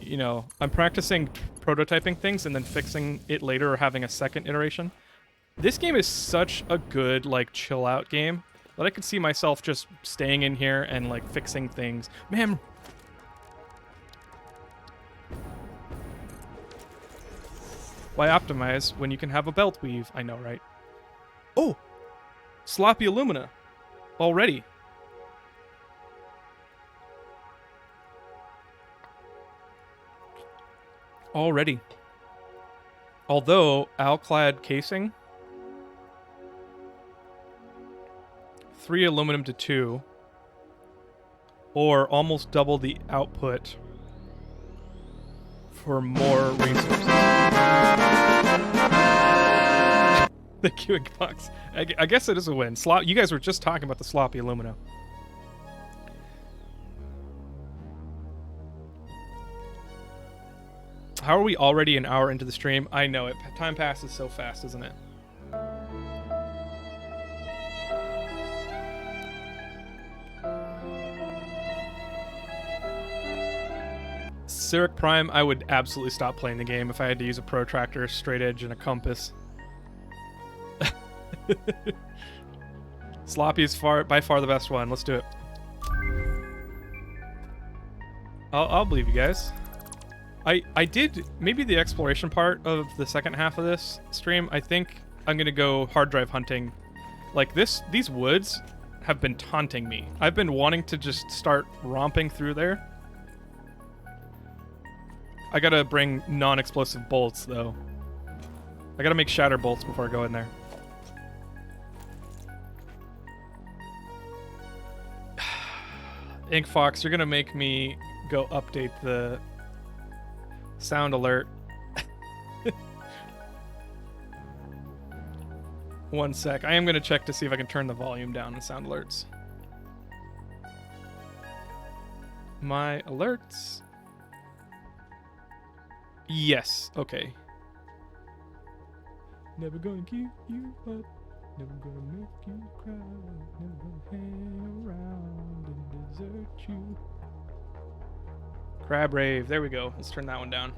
you know, I'm practicing prototyping things and then fixing it later or having a second iteration. This game is such a good like chill out game that I could see myself just staying in here and like fixing things. Man. Why optimize when you can have a belt weave? I know, right? Oh! Sloppy alumina. Already. Although, alclad casing. 3 aluminum to 2. Or almost double the output for more resources. The queuing box. I guess it is a win. You guys were just talking about the sloppy alumina. How are we already an hour into the stream? I know it. Time passes so fast, isn't it? Cyric Prime, I would absolutely stop playing the game if I had to use a protractor, straight edge, and a compass. Sloppy is by far the best one. Let's do it. I'll believe you guys. I did maybe the exploration part of the second half of this stream. I think I'm gonna go hard drive hunting. Like these woods have been taunting me. I've been wanting to just start romping through there. I gotta bring non-explosive bolts though. I gotta make shatter bolts before I go in there. Ink Fox, you're gonna make me go update the sound alert. One sec. I am gonna check to see if I can turn the volume down in sound alerts. My alerts. Yes. Okay. Never gonna keep you up. Never gonna make you cry. Never gonna hang around and desert you. Crab Rave. There we go. Let's turn that one down.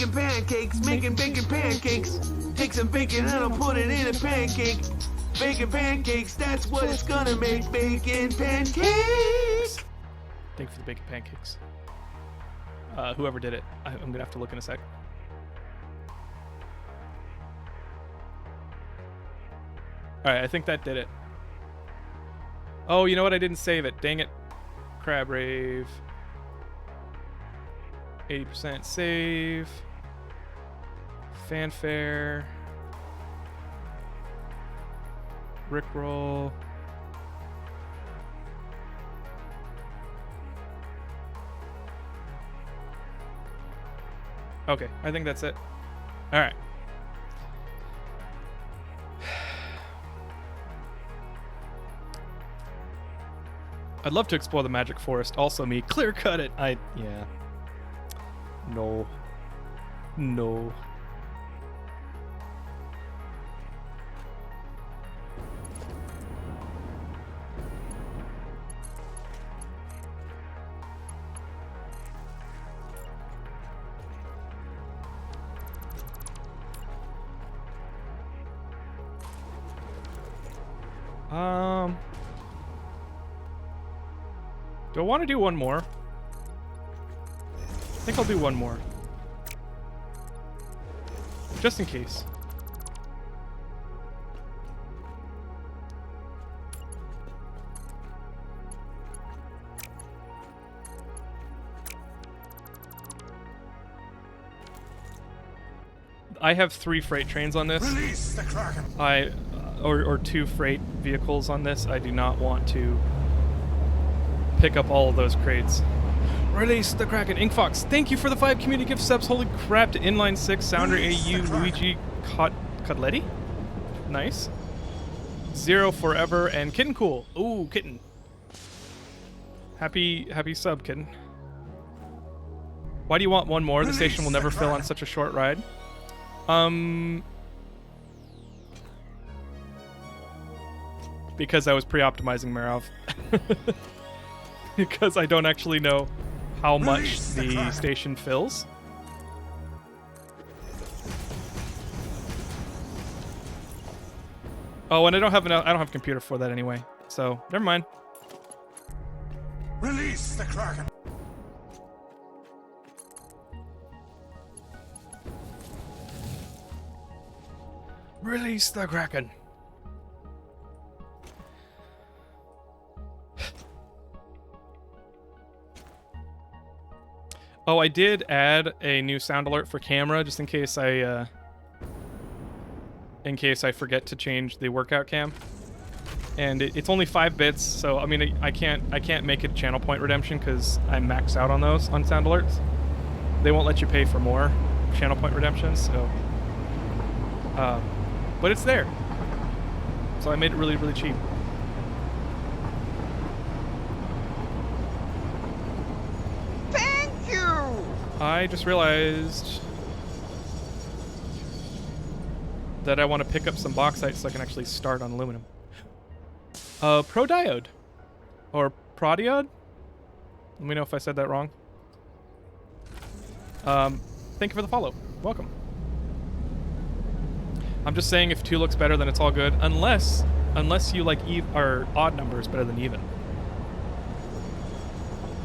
Making pancakes, making bacon pancakes. Take some bacon and I'll put it in a pancake. Bacon pancakes, that's what it's gonna make. Bacon pancakes. Thank you for the bacon pancakes. Whoever did it, I'm gonna have to look in a sec. Alright, I think that did it. Oh, you know what? I didn't save it. Dang it. Crab Rave. 80% save. Fanfare. Rickroll. Okay, I think that's it. Alright. I'd love to explore the magic forest. Also me. Clear cut it. Yeah. No. No. Do I want to do one more? I think I'll do one more. Just in case. I have 3 freight trains on this. Release the Kraken. Or 2 freight vehicles on this. I do not want to pick up all of those crates. Release the Kraken. Inkfox, thank you for the 5 community gift subs. Holy crap to Inline 6, Sounder AU, Luigi Cutletti. Nice. 0 Forever, and Kitten Cool. Ooh, Kitten. Happy sub, Kitten. Why do you want one more? The station will never fill on such a short ride. Because I was pre-optimizing Marov. Because I don't actually know how much the station fills. Oh, and I don't have a computer for that anyway. So, never mind. Release the Kraken. Release the Kraken. Oh, I did add a new sound alert for camera just in case I forget to change the workout cam. And it's only 5 bits, so I mean I can't make it channel point redemption because I'm maxed out on those on sound alerts. They won't let you pay for more channel point redemptions, so but it's there. So I made it really, really cheap. I just realized that I want to pick up some bauxite so I can actually start on aluminum. Prodiode. Or prodiode? Let me know if I said that wrong. Thank you for the follow. Welcome. I'm just saying if 2 looks better, then it's all good. Unless you like or odd numbers better than even.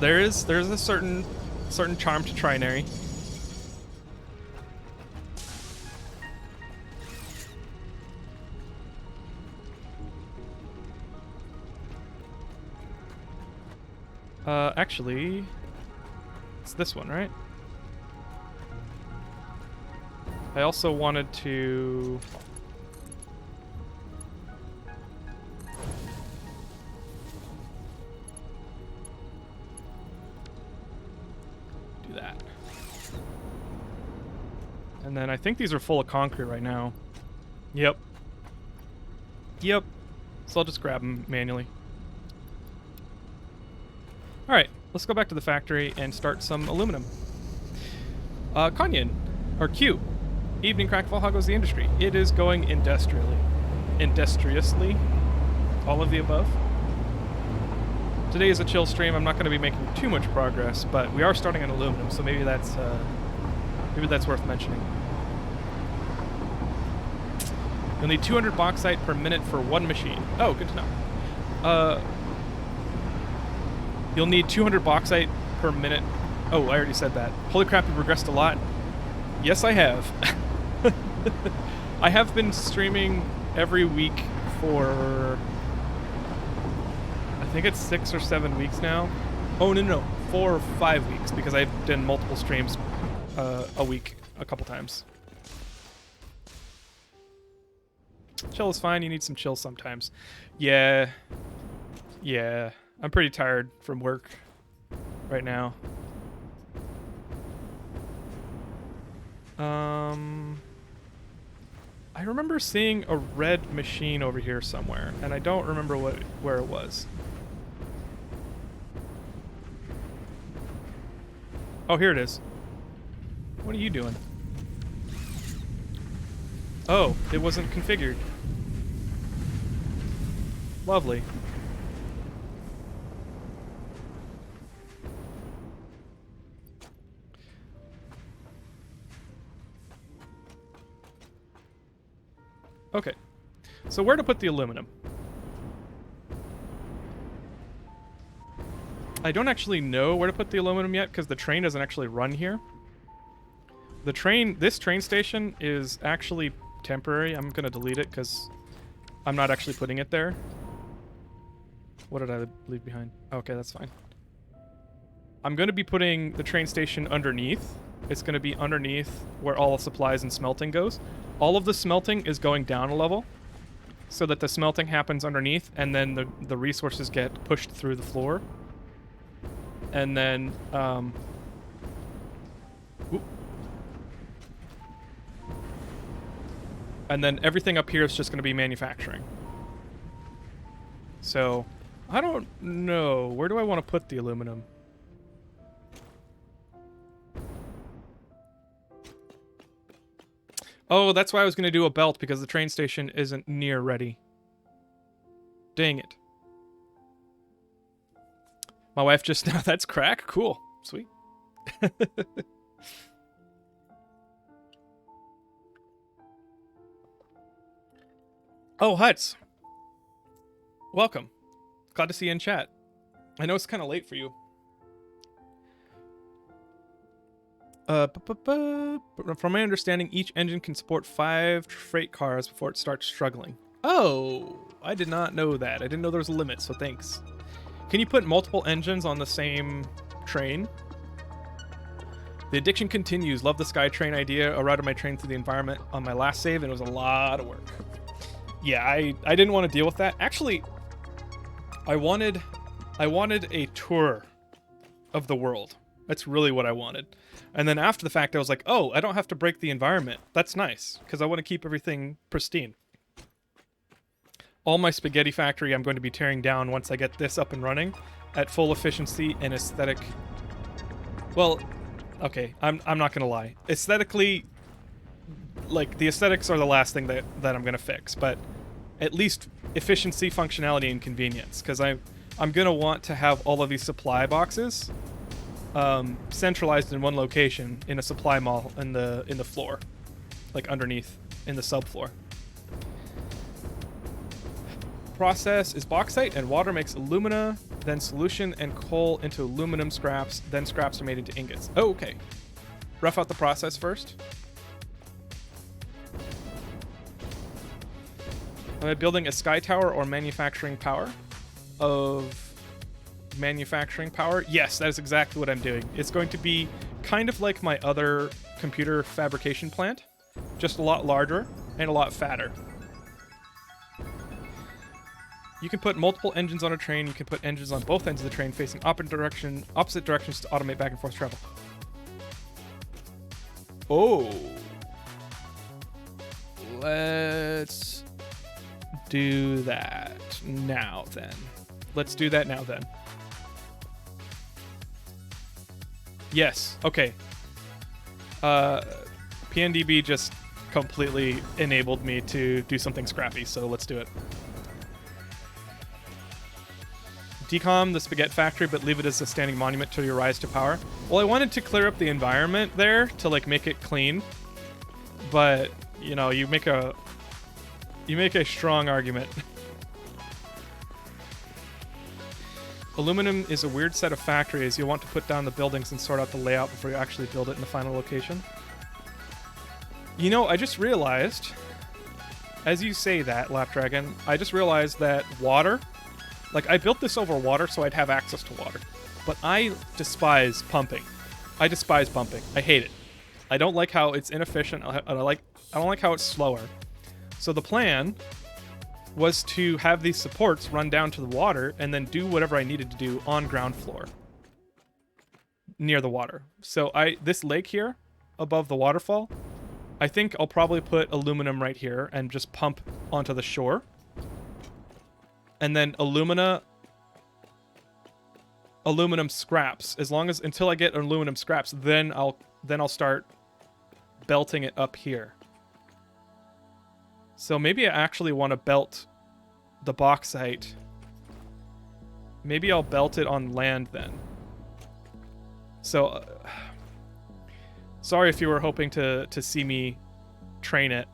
There's a certain charm to trinary. Actually, it's this one, right? I also wanted to that. And then I think these are full of concrete right now. Yep. So I'll just grab them manually. Alright, let's go back to the factory and start some aluminum. Kanyan, or Q. Evening Krakenfall, how goes the industry? It is going industriously. All of the above. Today is a chill stream. I'm not going to be making too much progress, but we are starting on aluminum, so maybe that's Maybe that's worth mentioning. You'll need 200 bauxite per minute for one machine. Oh, good to know. You'll need 200 bauxite per minute. Oh, I already said that. Holy crap, you progressed a lot. Yes, I have. I have been streaming every week for... I think it's 6 or 7 weeks now. Oh, no. 4 or 5 weeks, because I've done multiple streams a week a couple times. Chill is fine. You need some chill sometimes. Yeah. I'm pretty tired from work right now. I remember seeing a red machine over here somewhere, and I don't remember where it was. Oh, here it is. What are you doing? Oh, it wasn't configured. Lovely. Okay. So where to put the aluminum? I don't actually know where to put the aluminum yet because the train doesn't actually run here. This train station is actually temporary. I'm going to delete it because I'm not actually putting it there. What did I leave behind? Okay, that's fine. I'm going to be putting the train station underneath. It's going to be underneath where all the supplies and smelting goes. All of the smelting is going down a level so that the smelting happens underneath and then the resources get pushed through the floor. And then, and then everything up here is just going to be manufacturing. So, I don't know. Where do I want to put the aluminum? Oh, that's why I was going to do a belt, because the train station isn't near ready. Dang it. My wife just... That's crack? Cool. Sweet. Oh, Huts. Welcome. Glad to see you in chat. I know it's kind of late for you. From my understanding, each engine can support 5 freight cars before it starts struggling. Oh, I did not know that. I didn't know there was a limit, so thanks. Can you put multiple engines on the same train? The addiction continues. Love the SkyTrain idea. I routed my train through the environment on my last save, and it was a lot of work. Yeah, I didn't want to deal with that. Actually, I wanted a tour of the world. That's really what I wanted. And then after the fact, I was like, oh, I don't have to break the environment. That's nice, because I want to keep everything pristine. All my spaghetti factory I'm going to be tearing down once I get this up and running at full efficiency and aesthetic. Well, okay, I'm not going to lie. Aesthetically, like, the aesthetics are the last thing that I'm going to fix, but at least efficiency, functionality, and convenience, because I'm going to want to have all of these supply boxes centralized in one location in a supply mall in the floor, like underneath in the subfloor. Process is bauxite and water makes alumina, then solution and coal into aluminum scraps, then scraps are made into ingots. Oh, okay. Rough out the process first. Am I building a sky tower or manufacturing power? Manufacturing power? Yes, that is exactly what I'm doing. It's going to be kind of like my other computer fabrication plant, just a lot larger and a lot fatter. You can put multiple engines on a train. You can put engines on both ends of the train facing opposite directions to automate back and forth travel. Oh. Let's do that now then. Yes, okay. PNDB just completely enabled me to do something scrappy, so let's do it. decom the spaghetti factory, but leave it as a standing monument till you rise to power. Well, I wanted to clear up the environment there to like make it clean, but you know, you make a strong argument. Aluminum is a weird set of factories. You'll want to put down the buildings and sort out the layout before you actually build it in the final location. You know, I just realized, as you say that, Lapdragon, I just realized that water, like I built this over water so I'd have access to water, but I despise pumping. I despise pumping. I hate it. I don't like how it's inefficient. I don't like how it's slower. So the plan was to have these supports run down to the water and then do whatever I needed to do on ground floor near the water. So this lake here above the waterfall, I think I'll probably put aluminum right here and just pump onto the shore. And then aluminum scraps. Until I get aluminum scraps, then I'll start belting it up here. So maybe I actually want to belt the bauxite. Maybe I'll belt it on land then. So, sorry if you were hoping to see me train it,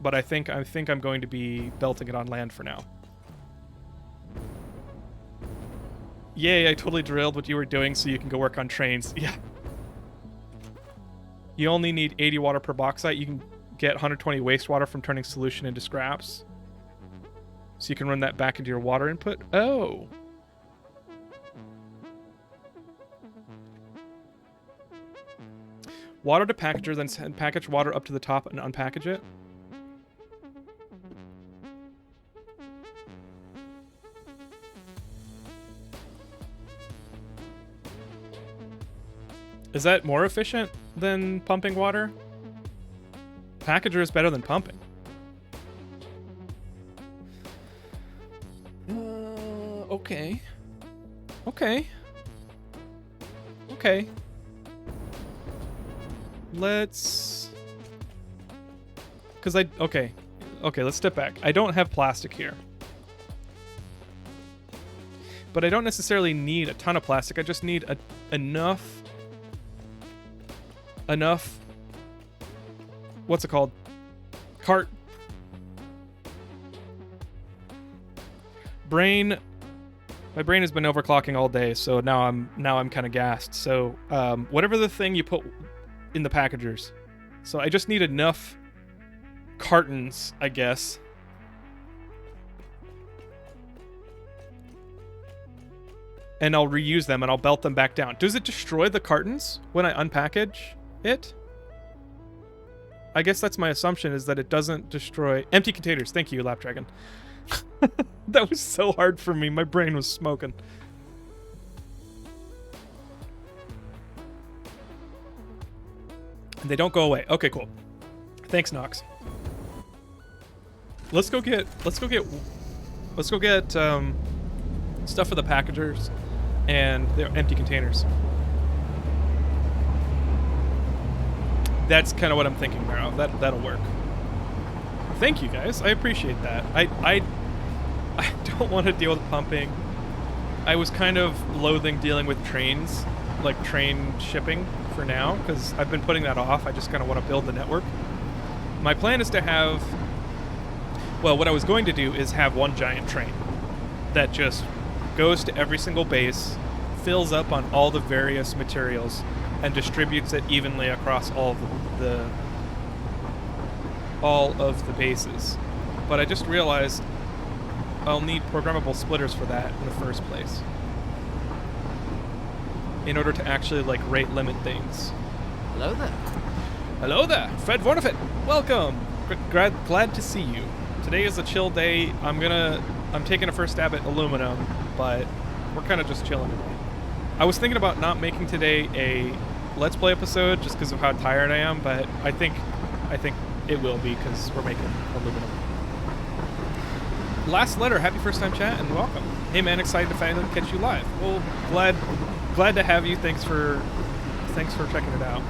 but I think I'm going to be belting it on land for now. Yay, I totally drilled what you were doing so you can go work on trains. Yeah. You only need 80 water per bauxite. You can get 120 wastewater from turning solution into scraps. So you can run that back into your water input. Oh. Water to packager, then send package water up to the top and unpackage it. Is that more efficient than pumping water? Packager is better than pumping. Okay. Let's... Okay, let's step back. I don't have plastic here. But I don't necessarily need a ton of plastic. I just need enough... What's it called? My brain has been overclocking all day, so now I'm kind of gassed. So whatever the thing you put in the packagers. So I just need enough cartons, I guess. And I'll reuse them and I'll belt them back down. Does it destroy the cartons when I unpackage it? I guess that's my assumption, is that it doesn't destroy... Empty containers. Thank you, Lapdragon. That was so hard for me. My brain was smoking. And they don't go away. Okay, cool. Thanks, Nox. Let's go get stuff for the packagers and the empty containers. That's kind of what I'm thinking, Maro. That'll work. Thank you, guys. I appreciate that. I don't want to deal with pumping. I was kind of loathing dealing with trains, like train shipping for now, because I've been putting that off. I just kind of want to build the network. My plan is to have... Well, what I was going to do is have one giant train that just goes to every single base, fills up on all the various materials, and distributes it evenly across all of the bases. But I just realized I'll need programmable splitters for that in the first place, in order to actually like rate limit things. Hello there. Hello there, Fred Vornefit. Welcome. Glad to see you. Today is a chill day. I'm taking a first stab at aluminum, but we're kind of just chilling today. I was thinking about not making today a Let's Play episode just because of how tired I am, but I think it will be because we're making aluminum. Last letter, happy first time chat and welcome. Hey man, excited to finally catch you live. Well, glad to have you. Thanks for checking it out.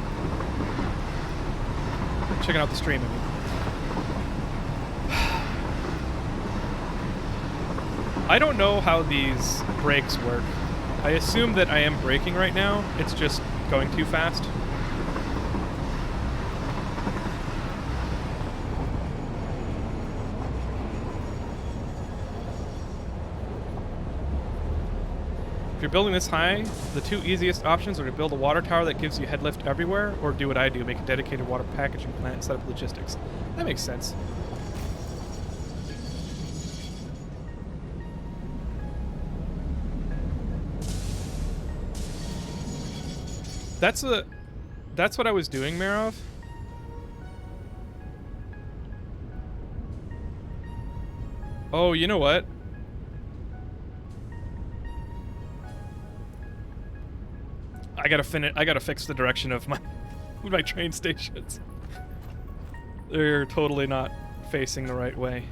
Checking out the stream, I mean. I don't know how these brakes work. I assume that I am braking right now. It's just going too fast. If you're building this high, the two easiest options are to build a water tower that gives you headlift everywhere, or do what I do, make a dedicated water packaging plant and set up logistics. That makes sense. That's what I was doing, Marov. Oh, you know what? I gotta fix the direction of my train stations. They're totally not facing the right way.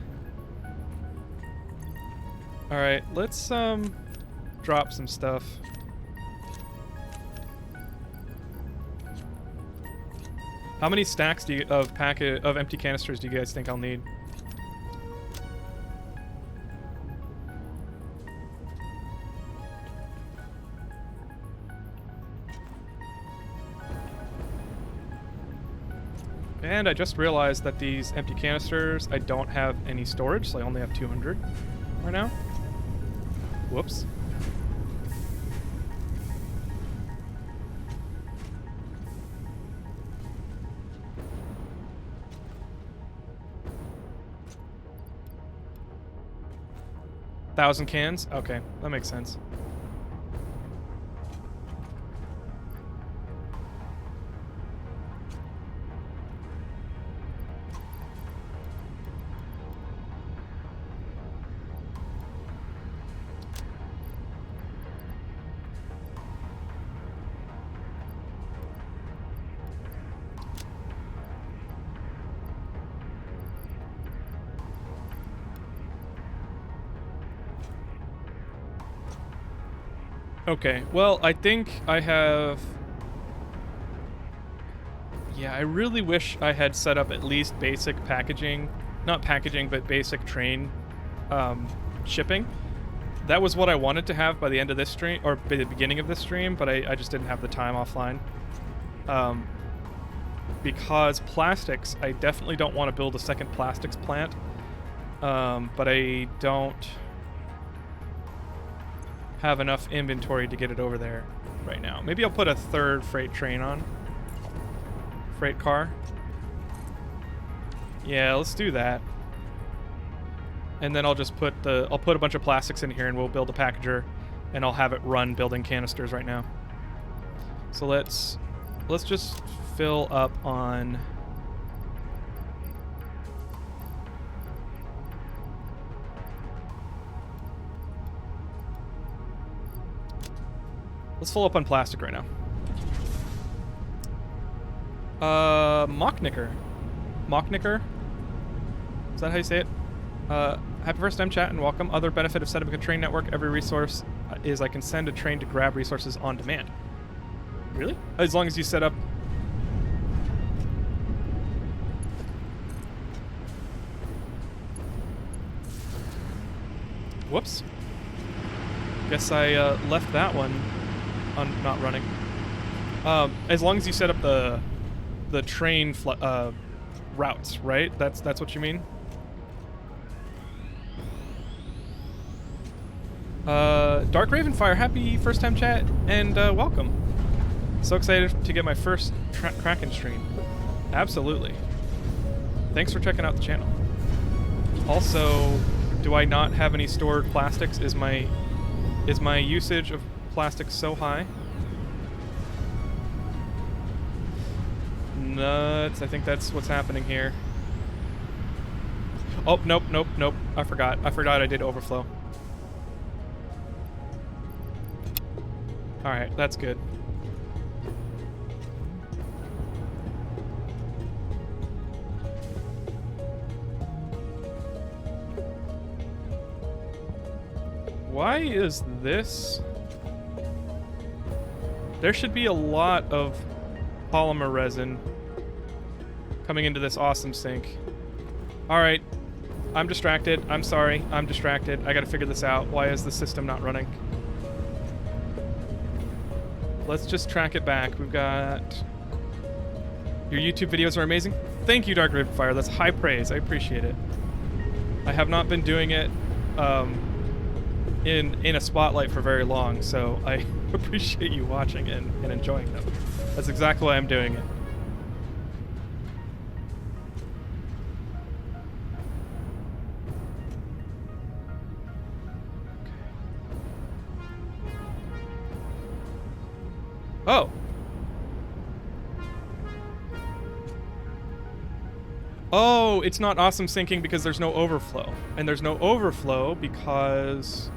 Alright, let's drop some stuff. How many stacks of empty canisters do you guys think I'll need? And I just realized that these empty canisters, I don't have any storage, so I only have 200 right now. Whoops. Thousand cans? Okay, that makes sense. Okay, well, I think I have... Yeah, I really wish I had set up at least basic packaging. Not packaging, but basic train shipping. That was what I wanted to have by the end of this stream, or by the beginning of this stream, but I just didn't have the time offline. Because plastics, I definitely don't want to build a second plastics plant. But I don't have enough inventory to get it over there right now. Maybe I'll put a third freight train on. Freight car. Yeah, let's do that. And then I'll just put I'll put a bunch of plastics in here and we'll build a packager and I'll have it run building canisters right now. So let's just fill up on Let's fill up on plastic right now. Mocknicker. Mocknicker? Is that how you say it? Happy first time chat and welcome. Other benefit of setting up a train network, every resource is I can send a train to grab resources on demand. Really? As long as you set up... Whoops. Guess I left that one not running. As long as you set up the train routes, right? That's what you mean? Dark Ravenfire, happy first time chat and welcome. So excited to get my first Kraken stream. Absolutely. Thanks for checking out the channel. Also, do I not have any stored plastics? Is my usage of plastics so high? Nuts. I think that's what's happening here. Oh, nope. I forgot I did overflow. Alright, that's good. Why is this? There should be a lot of polymer resin coming into this awesome sink. Alright. I'm distracted. I'm sorry. I'm distracted. I gotta figure this out. Why is the system not running? Let's just track it back. We've got... Your YouTube videos are amazing. Thank you, Dark Riverfire. That's high praise. I appreciate it. I have not been doing it in a spotlight for very long, so I appreciate you watching and enjoying them. That's exactly why I'm doing it. Oh. Oh, it's not awesome syncing because there's no overflow. And there's no overflow because...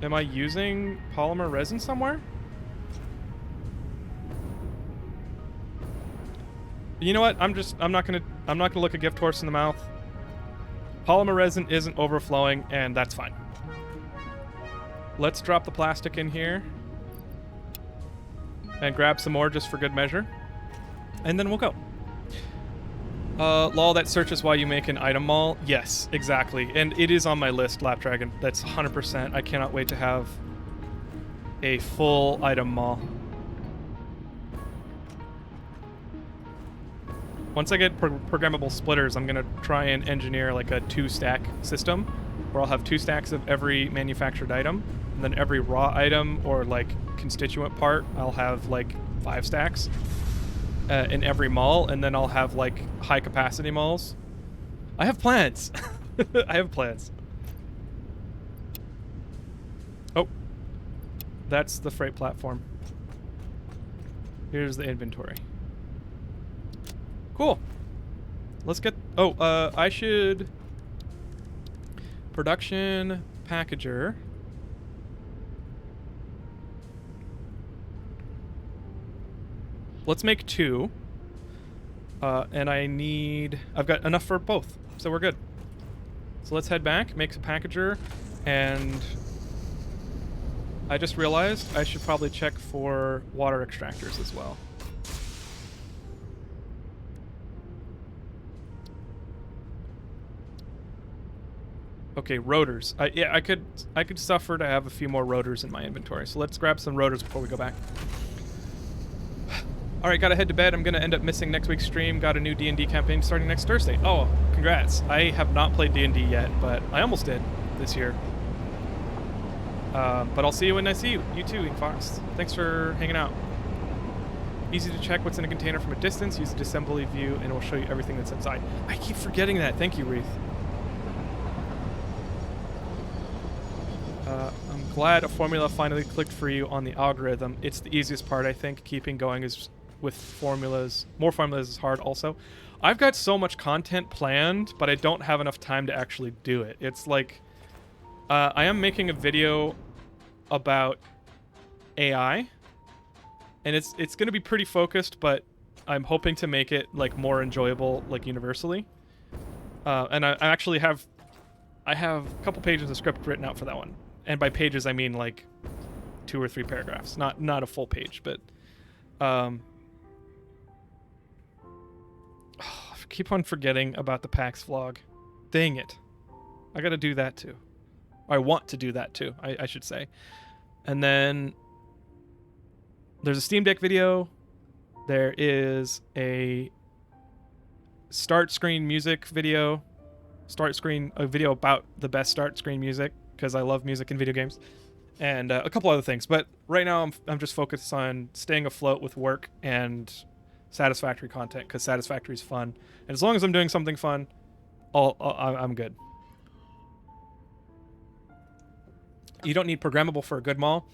Am I using polymer resin somewhere? You know what? I'm not gonna look a gift horse in the mouth. Polymer resin isn't overflowing, and that's fine. Let's drop the plastic in here and grab some more just for good measure, and then we'll go. Lol, that search is why you make an item mall. Yes, exactly, and it is on my list, Lapdragon. That's 100%. I cannot wait to have a full item mall. Once I get programmable splitters, I'm gonna try and engineer like a 2-stack system where I'll have 2 stacks of every manufactured item, and then every raw item or like constituent part, I'll have like 5 stacks in every mall, and then I'll have like high capacity malls. I have plans. I have plans. Oh, that's the freight platform. Here's the inventory. Cool. Let's get... Oh, I should... Production packager. Let's make 2. And I need... I've got enough for both, so we're good. So let's head back, make a packager, and... I just realized I should probably check for water extractors as well. Okay, rotors. Yeah, I could suffer to have a few more rotors in my inventory. So let's grab some rotors before we go back. All right, gotta head to bed. I'm gonna end up missing next week's stream. Got a new D&D campaign starting next Thursday. Oh, congrats. I have not played D&D yet, but I almost did this year. But I'll see you when I see you. You too, Ink Fox. Thanks for hanging out. Easy to check what's in a container from a distance. Use the disassembly view and it will show you everything that's inside. I keep forgetting that. Thank you, Wreath. I'm glad a formula finally clicked for you on the algorithm. It's the easiest part, I think. Keeping going is with formulas. More formulas is hard also. I've got so much content planned, but I don't have enough time to actually do it. It's like... I am making a video about AI. And it's going to be pretty focused, but I'm hoping to make it like more enjoyable, like universally. And I actually have... I have a couple pages of script written out for that one. And by pages, I mean like 2 or 3 paragraphs. Not a full page, but... I keep on forgetting about the PAX vlog. Dang it. I gotta do that too. I want to do that too, I should say. And then... There's a Steam Deck video. There is a start screen music video. A video about the best start screen music, because I love music in video games, and a couple other things. But right now I'm just focused on staying afloat with work and Satisfactory content, because Satisfactory is fun, and as long as I'm doing something fun, I'm good. You don't need programmable for a good mall.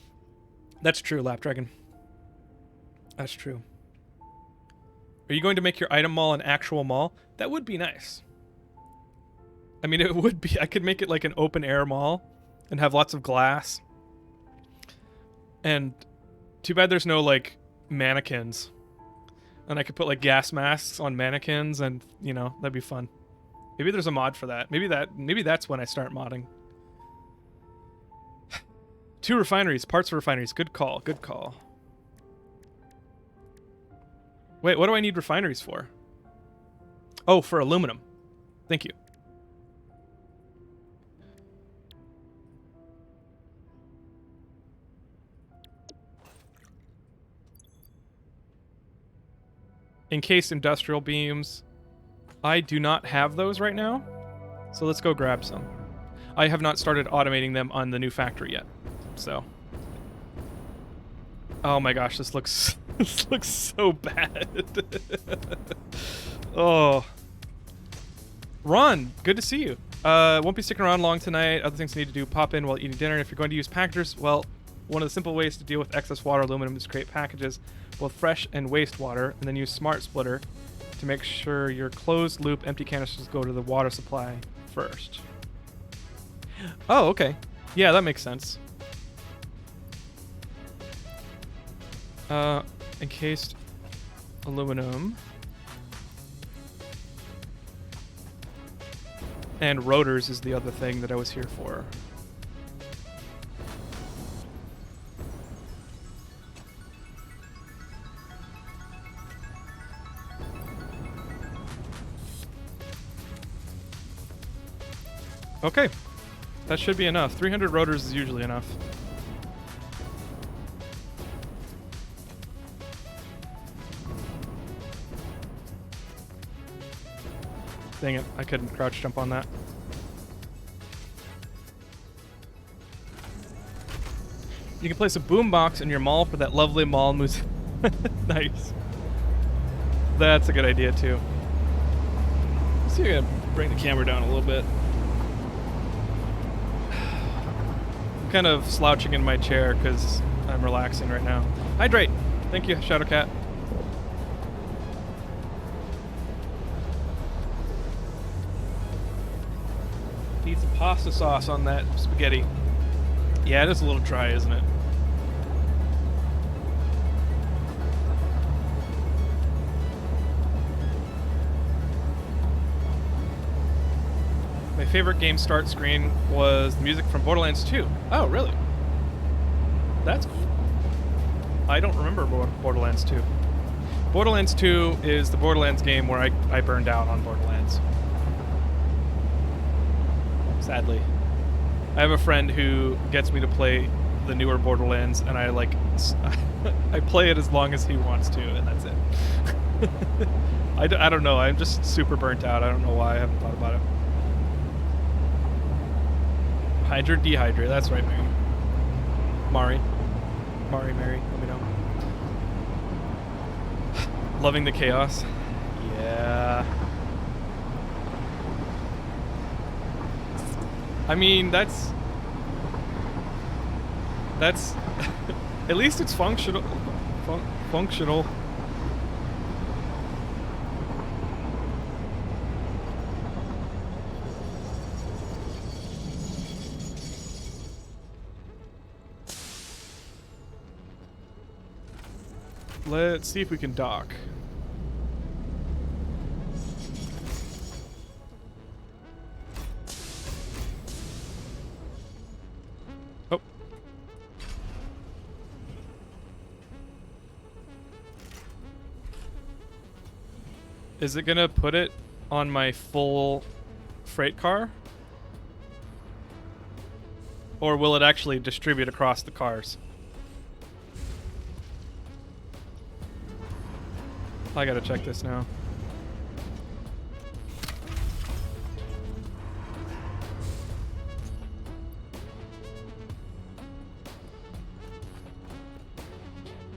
That's true, Lapdragon. That's true. Are you going to make your item mall an actual mall? That would be nice. I mean, it would be. I could make it like an open air mall and have lots of glass. And too bad there's no like mannequins. And I could put like gas masks on mannequins, and you know, that'd be fun. Maybe there's a mod for that. Maybe that's when I start modding. 2 refineries, parts of refineries. Good call. Good call. Wait, what do I need refineries for? Oh, for aluminum. Thank you. Encased industrial beams. I do not have those right now, so let's go grab some. I have not started automating them on the new factory yet, so. Oh my gosh, this looks this looks so bad. Oh. Ron, good to see you. Won't be sticking around long tonight. Other things I need to do, pop in while eating dinner. If you're going to use packagers, well, one of the simple ways to deal with excess water aluminum is create packages, both fresh and wastewater, and then use Smart Splitter to make sure your closed loop empty canisters go to the water supply first. Oh, okay. Yeah, that makes sense. Encased aluminum. And rotors is the other thing that I was here for. Okay. That should be enough. 300 rotors is usually enough. Dang it, I couldn't crouch jump on that. You can place a boombox in your mall for that lovely mall music. Nice. That's a good idea too. Let's see if I can bring the camera down a little bit. I'm kind of slouching in my chair because I'm relaxing right now. Hydrate! Thank you, Shadowcat. Need some pasta sauce on that spaghetti. Yeah, it is a little dry, isn't it? My favorite game start screen was the music from Borderlands 2. Oh, really? That's cool. I don't remember Borderlands 2. Borderlands 2 is the Borderlands game where I burned out on Borderlands. Sadly. I have a friend who gets me to play the newer Borderlands, and I play it as long as he wants to, and that's it. I don't know. I'm just super burnt out. I don't know why. I haven't thought about it. Hydrate, dehydrate. That's right, Mary. Mary, let me know. Loving the chaos. Yeah. I mean, that's at least it's functional. Functional. Let's see if we can dock. Oh. Is it gonna put it on my full freight car? Or will it actually distribute across the cars? I gotta check this now.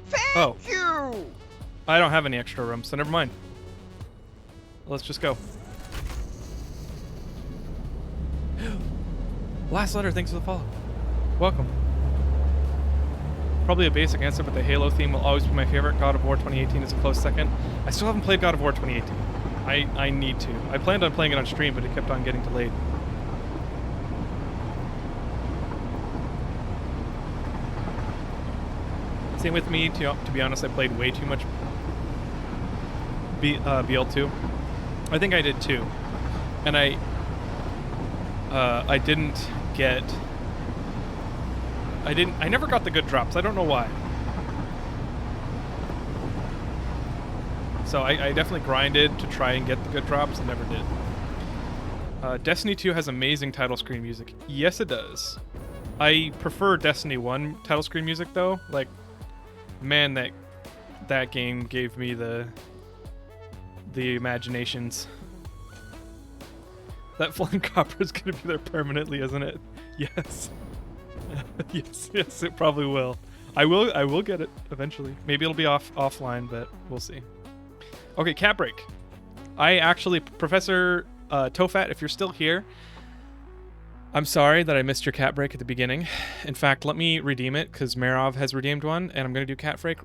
Thank you! I don't have any extra room, so never mind. Let's just go. Last letter, thanks for the follow. Welcome. Probably a basic answer, but the Halo theme will always be my favorite. God of War 2018 is a close second. I still haven't played God of War 2018. I need to. I planned on playing it on stream, but it kept on getting delayed. Same with me, to be honest, I played way too much BL2. I think I did too. And I didn't get... I never got the good drops. I don't know why. So I definitely grinded to try and get the good drops and never did. Destiny 2 has amazing title screen music. Yes, it does. I prefer Destiny 1 title screen music though. Like, man, that game gave me the imaginations. That flying copper is gonna be there permanently, isn't it? Yes. yes, it probably will. I will get it eventually. Maybe it'll be offline, but we'll see. Okay, cat break. I actually, Professor Tofat, if you're still here, I'm sorry that I missed your cat break at the beginning. In fact, let me redeem it because Marov has redeemed one, and I'm gonna do cat break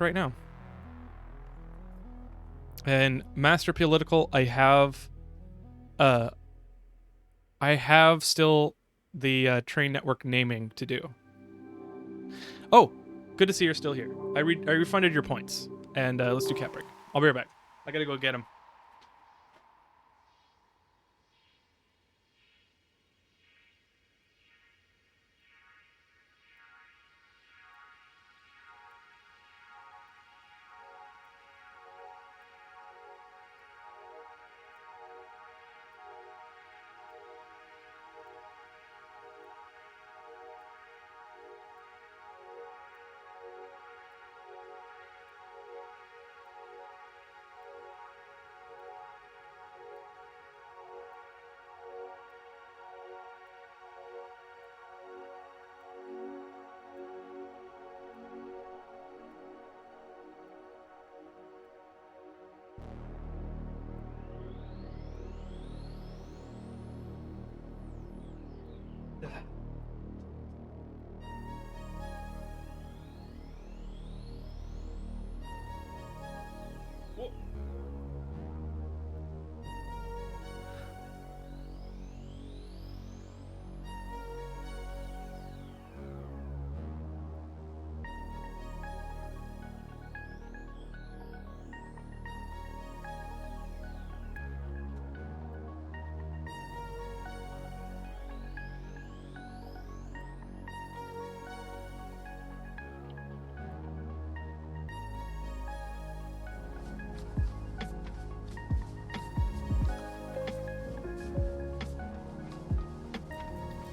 right now. And Master Political, I have still the train network naming to do. Oh, good to see you're still here. I refunded your points, and let's do cat break. I'll be right back. I gotta go get him.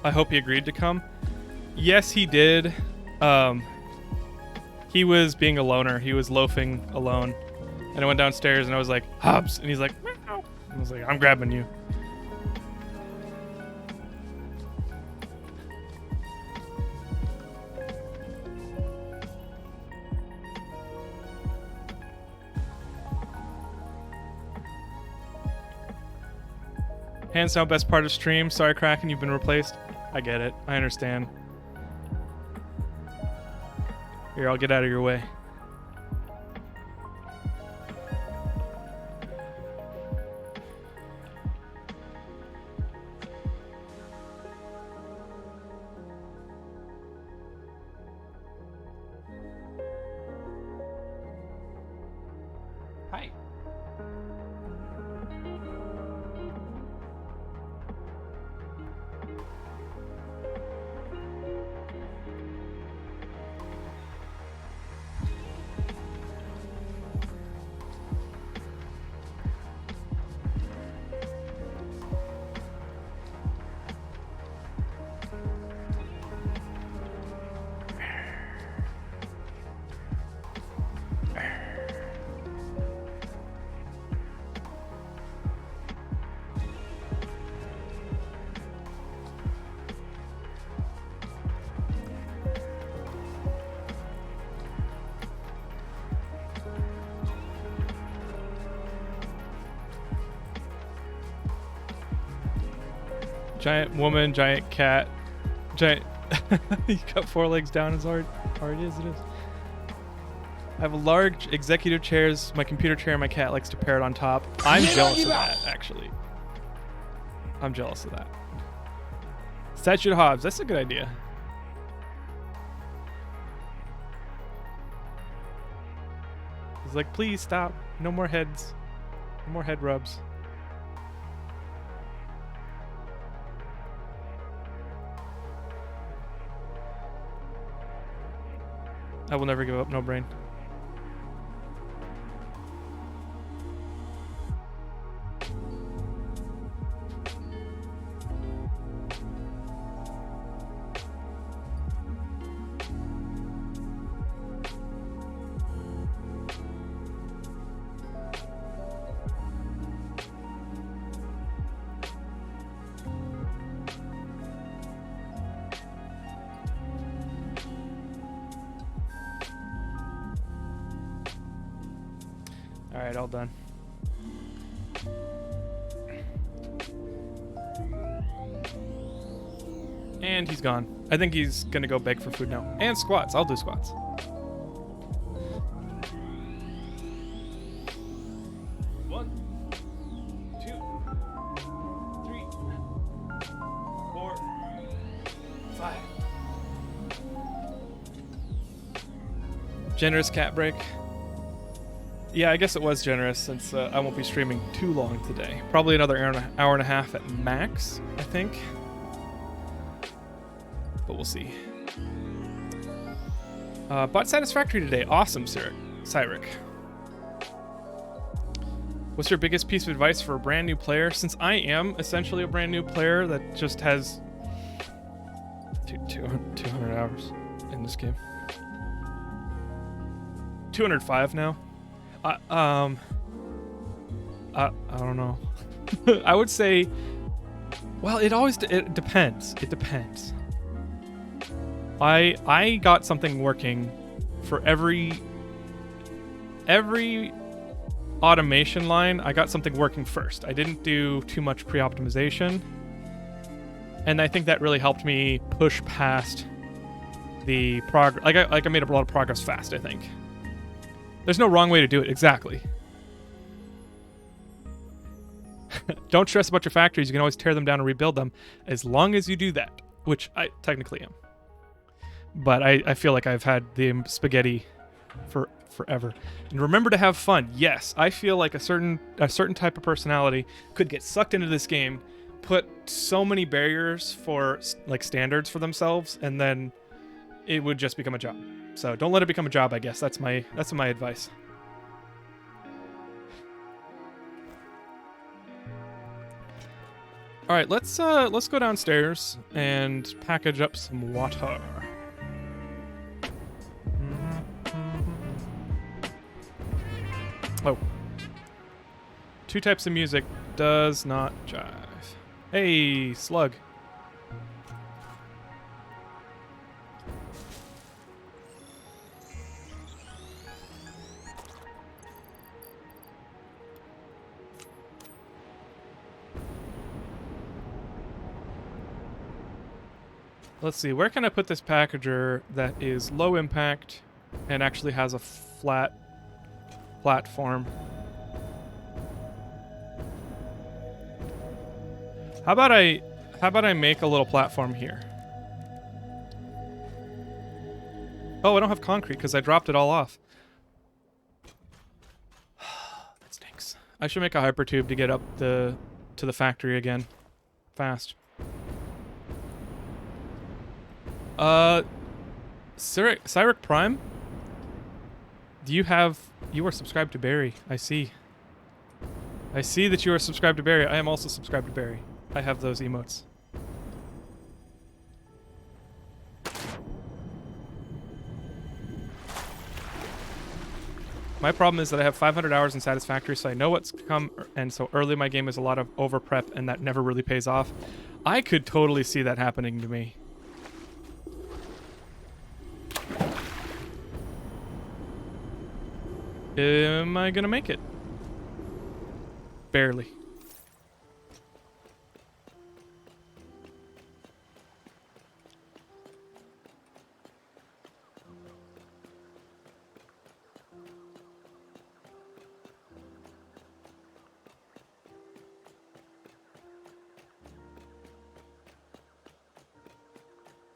I hope he agreed to come. Yes, he did. He was being a loner. He was loafing alone. And I went downstairs and I was like, Hobbs. And he's like, meow. I was like, I'm grabbing you. Hands down, best part of stream. Sorry, Kraken, you've been replaced. I get it. I understand. Here, I'll get out of your way. Hi. Giant woman, giant cat, giant. You got 4 legs down as hard as it is. I have a large executive chairs, my computer chair, and my cat likes to pair it on top. I'm jealous of that, actually. I'm jealous of that. Statue of Hobbs, that's a good idea. He's like, please stop. No more heads. No more head rubs. I will never give up, no brain. Alright, all done. And he's gone. I think he's gonna go beg for food now. And squats. I'll do squats. One, 2, 3, 4, 5. Generous cat break. Yeah, I guess it was generous since I won't be streaming too long today. Probably another hour and a half at max, I think. But we'll see. Bought Satisfactory today. Awesome, Cyric. What's your biggest piece of advice for a brand new player? Since I am essentially a brand new player that just has 200 hours in this game. 205 now. I don't know. I would say, well, it depends. It depends. I got something working for every automation line. I got something working first. I didn't do too much pre-optimization, and I think that really helped me push past the progress. Like I made a lot of progress fast, I think. There's no wrong way to do it, exactly. Don't stress about your factories. You can always tear them down and rebuild them as long as you do that, which I technically am. But I feel like I've had the spaghetti for forever. And remember to have fun. Yes, I feel like a certain type of personality could get sucked into this game, put so many barriers for like standards for themselves, and then it would just become a job. So don't let it become a job, I guess. That's my advice. All right, let's go downstairs and package up some water. Oh. 2 types of music does not jive. Hey, slug. Let's see, where can I put this packager that is low impact and actually has a flat platform? How about I make a little platform here? Oh, I don't have concrete because I dropped it all off. That stinks. I should make a hypertube to get up to the factory again. Fast. Cyric Prime? You are subscribed to Barry. I see that you are subscribed to Barry. I am also subscribed to Barry. I have those emotes. My problem is that I have 500 hours in Satisfactory, so I know what's to come, and so early in my game is a lot of over prep, and that never really pays off. I could totally see that happening to me. Am I gonna make it? Barely.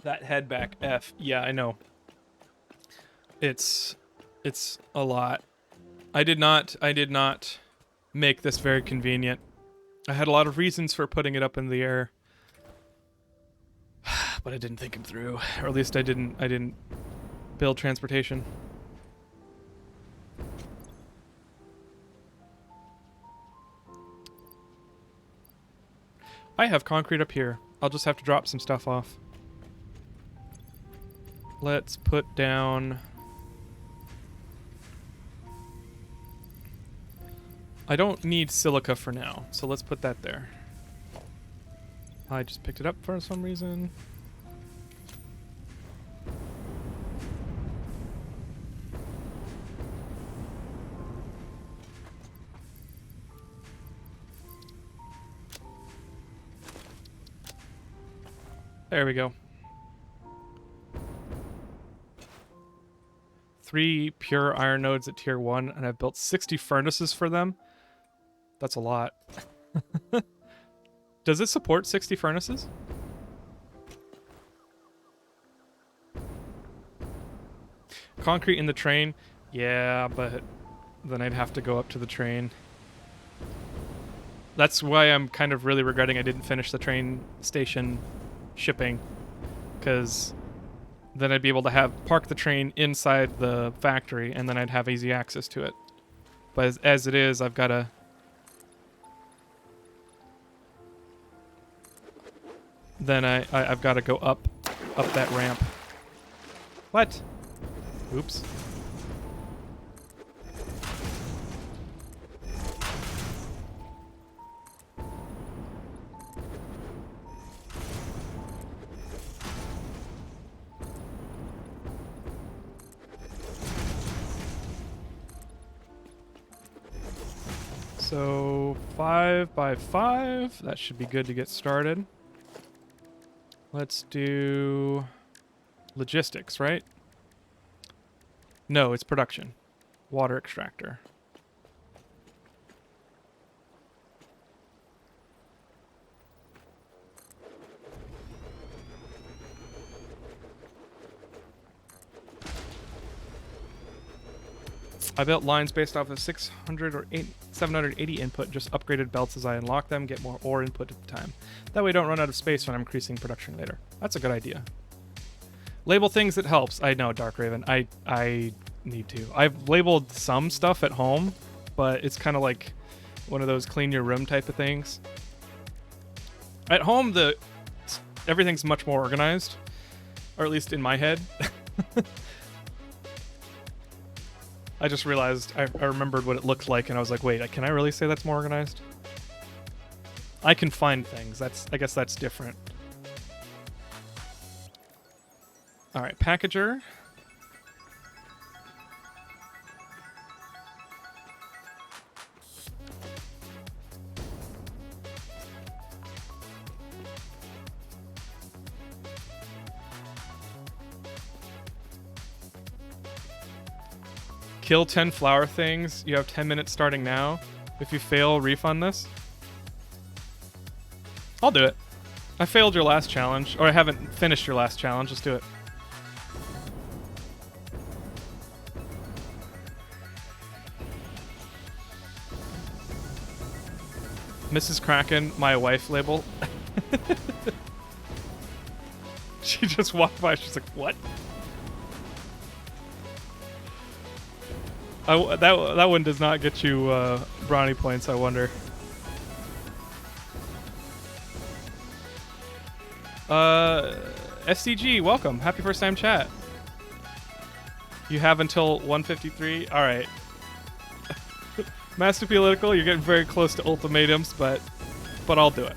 That head back F. Yeah, I know. It's a lot. I did not make this very convenient. I had a lot of reasons for putting it up in the air, but I didn't think them through, or at least I didn't build transportation. I have concrete up here. I'll just have to drop some stuff off. Let's put down... I don't need silica for now, so let's put that there. I just picked it up for some reason. There we go. 3 pure iron nodes at tier 1, and I've built 60 furnaces for them. That's a lot. Does it support 60 furnaces? Concrete in the train? Yeah, but then I'd have to go up to the train. That's why I'm kind of really regretting I didn't finish the train station shipping, because then I'd be able to park the train inside the factory, and then I'd have easy access to it. But as it is, I've got to... Then I've got to go up that ramp. What? Oops. So 5 by 5, that should be good to get started. Let's do logistics, right? No, it's production. Water extractor. I built lines based off of 600 or 780 input, just upgraded belts as I unlock them, get more ore input at the time. That way I don't run out of space when I'm increasing production later. That's a good idea. Label things, it helps. I know, Dark Raven. I need to. I've labeled some stuff at home, but it's kind of like one of those clean your room type of things. At home, everything's much more organized, or at least in my head. I just realized I remembered what it looked like, and I was like, wait, can I really say that's more organized? I can find things. I guess that's different. All right, packager. Kill 10 flower things. You have 10 minutes starting now. If you fail, refund this. I'll do it. I failed your last challenge, or I haven't finished your last challenge. Let's do it. Mrs. Kraken, my wife label. She just walked by. She's like, what? That one does not get you brownie points, I wonder. SDG, welcome. Happy first time chat. You have until 1:53. All right. Master Political, you're getting very close to ultimatums, but I'll do it.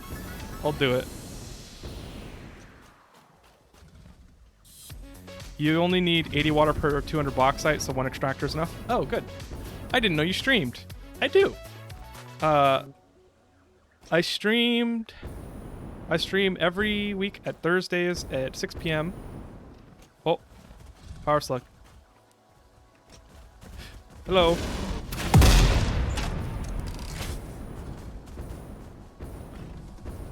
I'll do it. You only need 80 water per 200 bauxite, so 1 extractor is enough. Oh, good. I didn't know you streamed. I do. I stream every week at Thursdays at 6 p.m. Oh, power slug. Hello.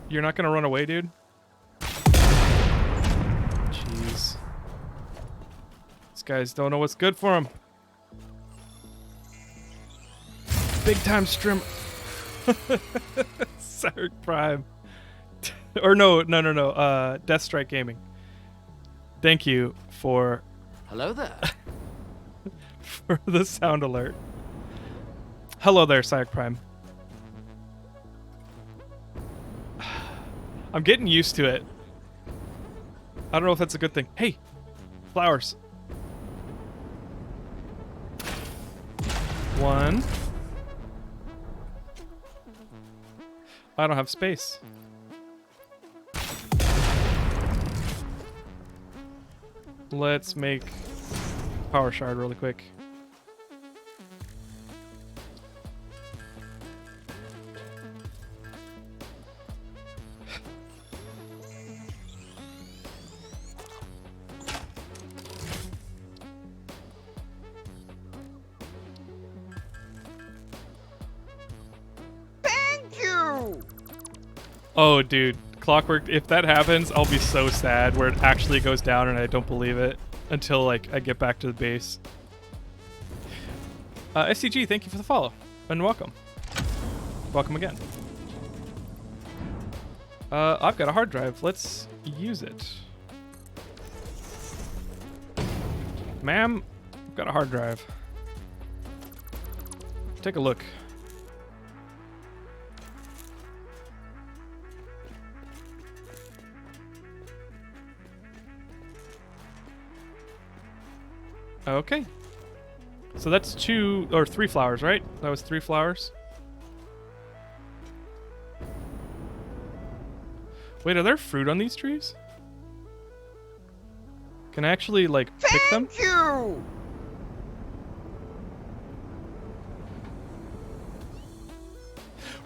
You're not gonna run away, dude? Jeez. These guys don't know what's good for them. Big time stream. Sark Prime. Or no. Death Strike Gaming. Thank you for... Hello there. for the sound alert. Hello there, Sark Prime. I'm getting used to it. I don't know if that's a good thing. Hey, flowers. 1. I don't have space. Let's make power shard really quick. Oh, dude. Clockwork, if that happens, I'll be so sad where it actually goes down and I don't believe it until, like, I get back to the base. SCG, thank you for the follow. And welcome. Welcome again. I've got a hard drive. Let's use it. Ma'am, I've got a hard drive. Take a look. Okay. So that's 2 or 3 flowers, right? That was 3 flowers. Wait, are there fruit on these trees? Can I actually, like, pick them? Thank you!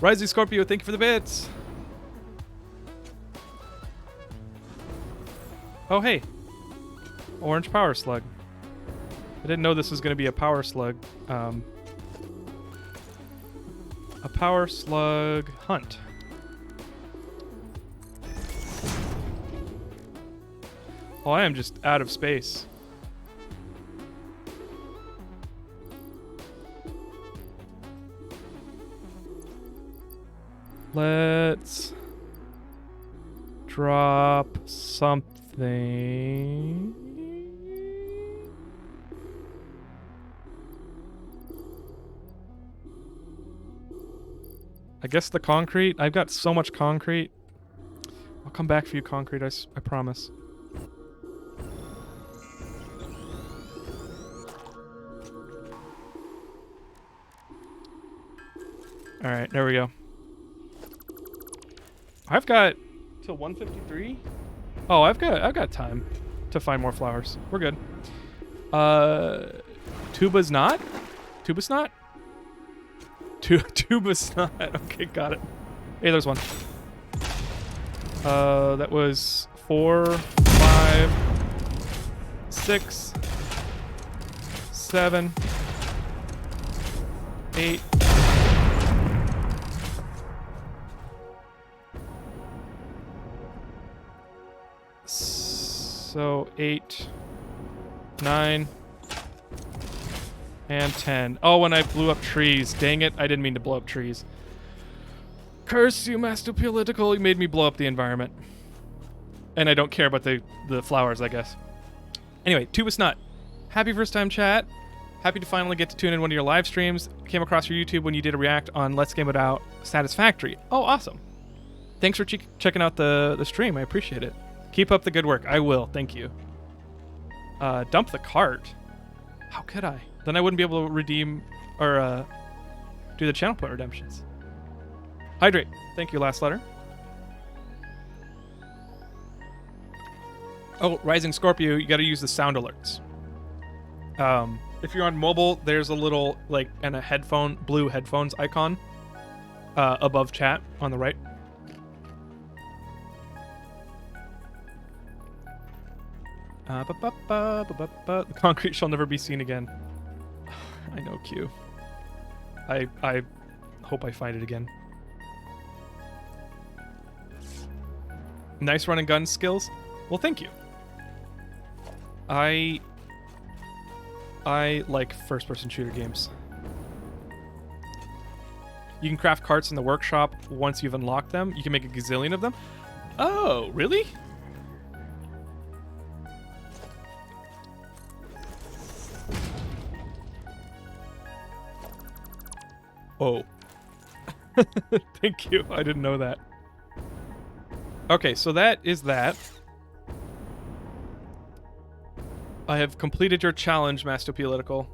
Rising Scorpio, thank you for the bits. Oh, hey. Orange power slug. I didn't know this was going to be a power slug. A power slug hunt. Oh, I am just out of space. Let's drop something. I guess the concrete. I've got so much concrete. I'll come back for you, concrete. I promise. All right, there we go. I've got till 1:53. Oh, I've got time to find more flowers. We're good. Tuba's not? Tuba's not? Tuba's not. Okay, got it. Hey, there's one. That was 4, 5, 6, 7, 8. So 8, 9, and 10. Oh, and I blew up trees. Dang it, I didn't mean to blow up trees. Curse you, Master Political. You made me blow up the environment. And I don't care about the flowers, I guess. Anyway, Tubus Nut. Happy first time chat. Happy to finally get to tune in one of your live streams. Came across your YouTube when you did a react on Let's Game It Out Satisfactory. Oh, awesome. Thanks for checking out the stream. I appreciate it. Keep up the good work. I will. Thank you. Dump the cart. How could I? Then I wouldn't be able to redeem or do the channel point redemptions. Hydrate. Thank you, last letter. Oh, Rising Scorpio, you got to use the sound alerts. If you're on mobile, there's a little like and a blue headphones icon above chat on the right. The concrete shall never be seen again. I know, Q. I hope I find it again. Nice run and gun skills. Well, thank you. I like first-person shooter games. You can craft carts in the workshop once you've unlocked them. You can make a gazillion of them. Oh, really? Oh. Thank you. I didn't know that. Okay, so that is that. I have completed your challenge, Master Political.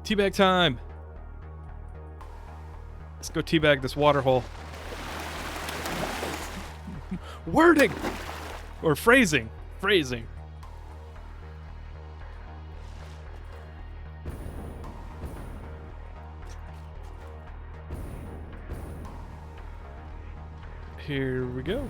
Teabag time. Let's go teabag this water hole. Wording! Or phrasing. Phrasing. Here we go.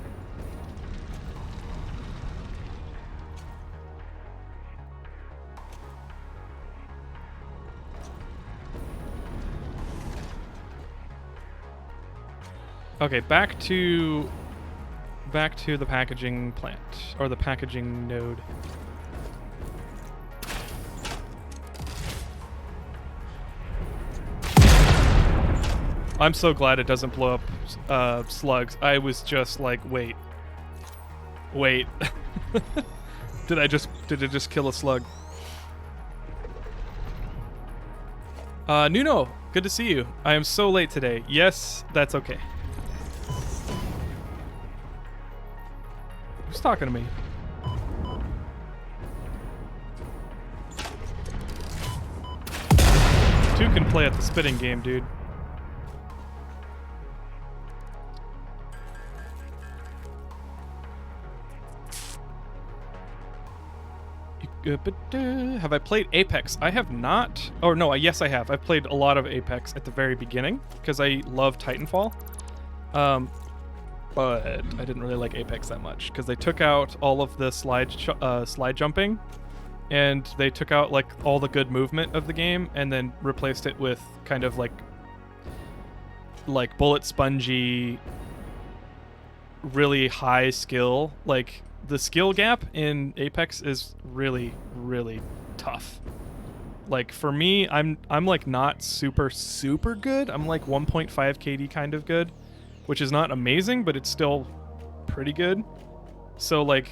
Okay, back to the packaging plant, or the packaging node. I'm so glad it doesn't blow up slugs. I was just like, wait. Did it just kill a slug? Nuno, good to see you. I am so late today. Yes, that's okay. Who's talking to me? Two can play at the spitting game, dude. Have I played Apex? I have not. Oh, no, yes, I have. I've played a lot of Apex at the very beginning because I love Titanfall. But I didn't really like Apex that much because they took out all of the slide jumping, and they took out like all the good movement of the game and then replaced it with kind of like bullet spongy, really high skill. Like, the skill gap in Apex is really, really tough. Like, for me, I'm like not super good. I'm like 1.5 KD kind of good, which is not amazing, but it's still pretty good. So like,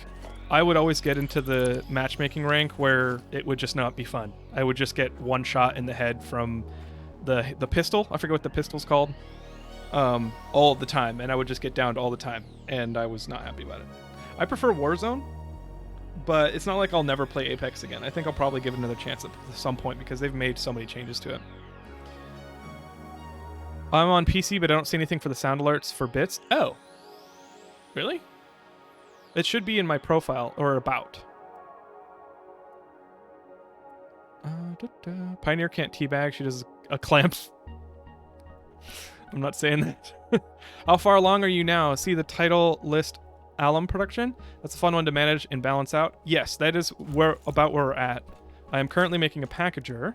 I would always get into the matchmaking rank where it would just not be fun. I would just get one shot in the head from the pistol. I forget what the pistol's called. All the time, and I would just get downed all the time, and I was not happy about it. I prefer Warzone, but it's not like I'll never play Apex again. I think I'll probably give it another chance at some point because they've made so many changes to it. I'm on PC, but I don't see anything for the sound alerts for bits. Oh. Really? It should be in my profile or about. Pioneer can't teabag. She does a clamp. I'm not saying that. How far along are you now? See the title list alum production? That's a fun one to manage and balance out. Yes, that is about where we're at. I am currently making a packager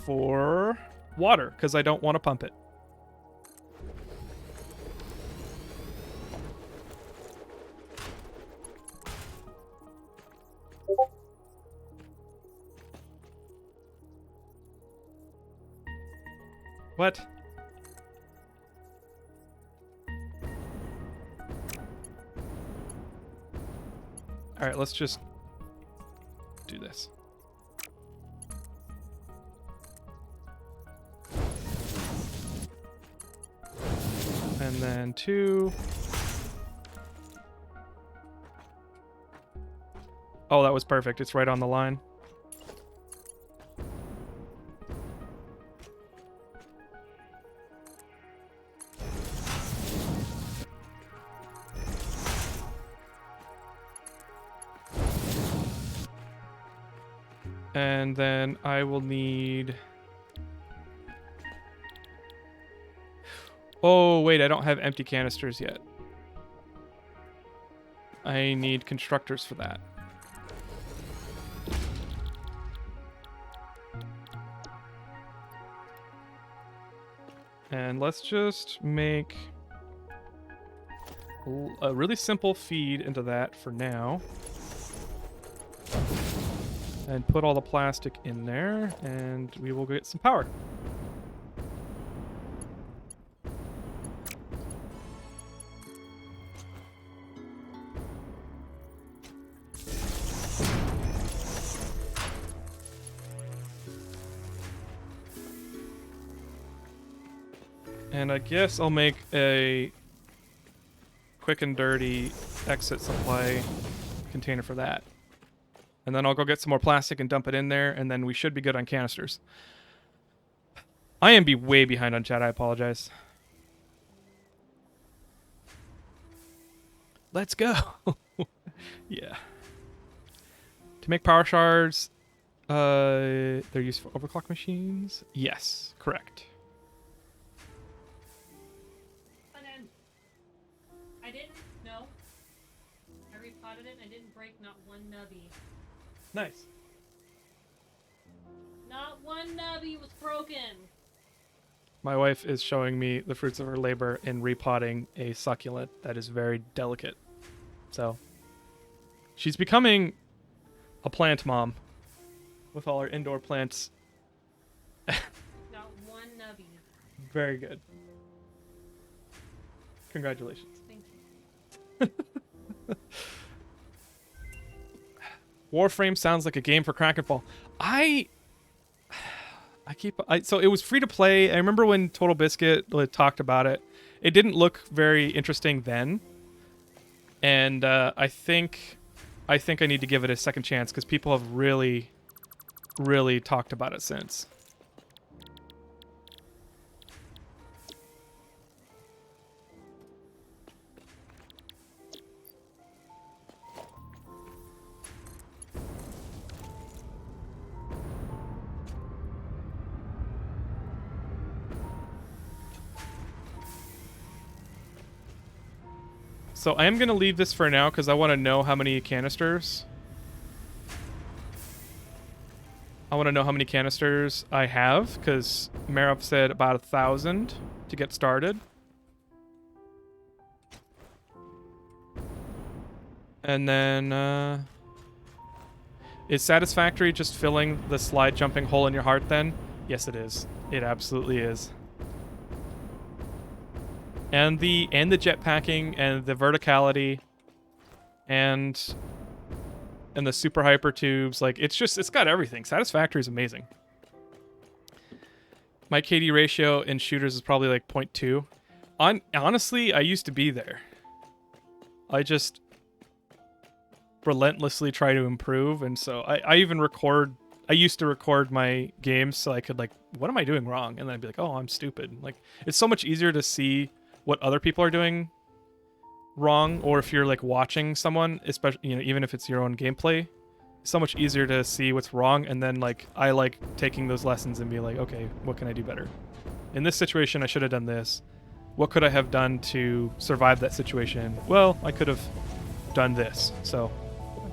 for water because I don't want to pump it. What? All right, let's just do this. And then 2. Oh, that was perfect. It's right on the line. And then I will need... Oh, wait, I don't have empty canisters yet. I need constructors for that. And let's just make a really simple feed into that for now. And put all the plastic in there, and we will get some power. And I guess I'll make a quick and dirty exit supply container for that. And then I'll go get some more plastic and dump it in there, and then we should be good on canisters. I am way behind on chat, I apologize. Let's go. Yeah. To make power shards, they're used for overclock machines? Yes, correct. But then, I didn't know. I repotted it and I didn't break not one nubby. Nice. Not one nubby was broken. My wife is showing me the fruits of her labor in repotting a succulent that is very delicate. So she's becoming a plant mom with all her indoor plants. Not one nubby. Very good. Congratulations. Thank you. Warframe sounds like a game for Krakenfall. So it was free to play. I remember when Total Biscuit talked about it. It didn't look very interesting then, and I think I need to give it a second chance because people have really, really talked about it since. So I am going to leave this for now because I want to know how many canisters. I want to know how many canisters I have because Marov said about 1,000 to get started. And then, is Satisfactory just filling the slide jumping hole in your heart then? Yes, it is. It absolutely is. And the jetpacking and the verticality and the super hyper tubes, like it's got everything. Satisfactory is amazing. My KD ratio in shooters is probably like 0.2. Honestly, I used to be there. I just relentlessly try to improve, and so I even record. I used to record my games so I could like, what am I doing wrong? And then I'd be like, oh, I'm stupid. Like it's so much easier to see what other people are doing wrong, or if you're like watching someone, especially, you know, even if it's your own gameplay, it's so much easier to see what's wrong. And then like I like taking those lessons and be like, okay, what can I do better? In this situation, I should have done this. What could I have done to survive that situation? Well, I could have done this. So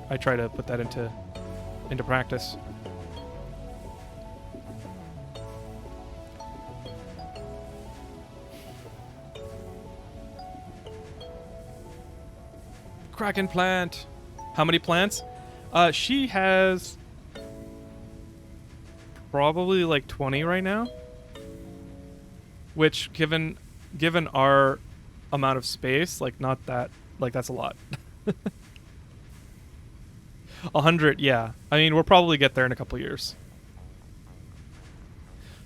I try to put that into practice. Kraken plant. How many plants? She has probably like 20 right now. Which, given our amount of space, like not that, like that's a lot. 100, yeah. I mean, we'll probably get there in a couple years.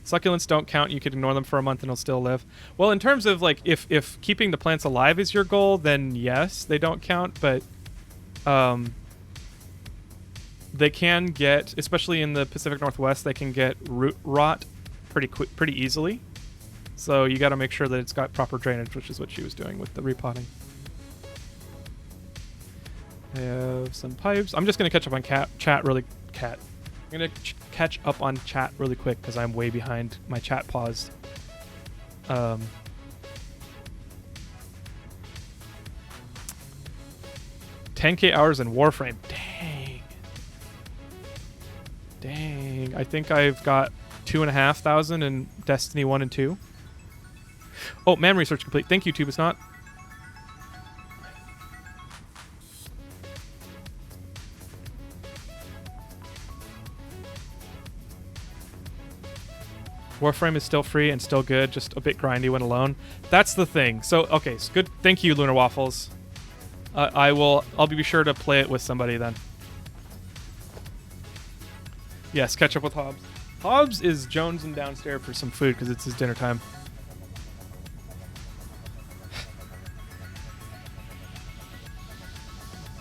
Succulents don't count. You could ignore them for a month and they'll still live. Well, in terms of like, if keeping the plants alive is your goal, then yes, they don't count. But they can get, especially in the Pacific Northwest, they can get root rot pretty easily. So you got to make sure that it's got proper drainage, which is what she was doing with the repotting. I have some pipes. I'm just gonna catch up on chat really. I'm gonna catch up on chat really quick because I'm way behind. My chat paused. 10K hours in Warframe. Dang. I think I've got 2,500 in Destiny 1 and 2. Oh, man, research complete. Thank you, Tubisnot. Warframe is still free and still good, just a bit grindy when alone. That's the thing. So, okay, so good. Thank you, Lunar Waffles. I'll be sure to play it with somebody then. Yes, catch up with Hobbs. Hobbs is jonesing downstairs for some food because it's his dinner time.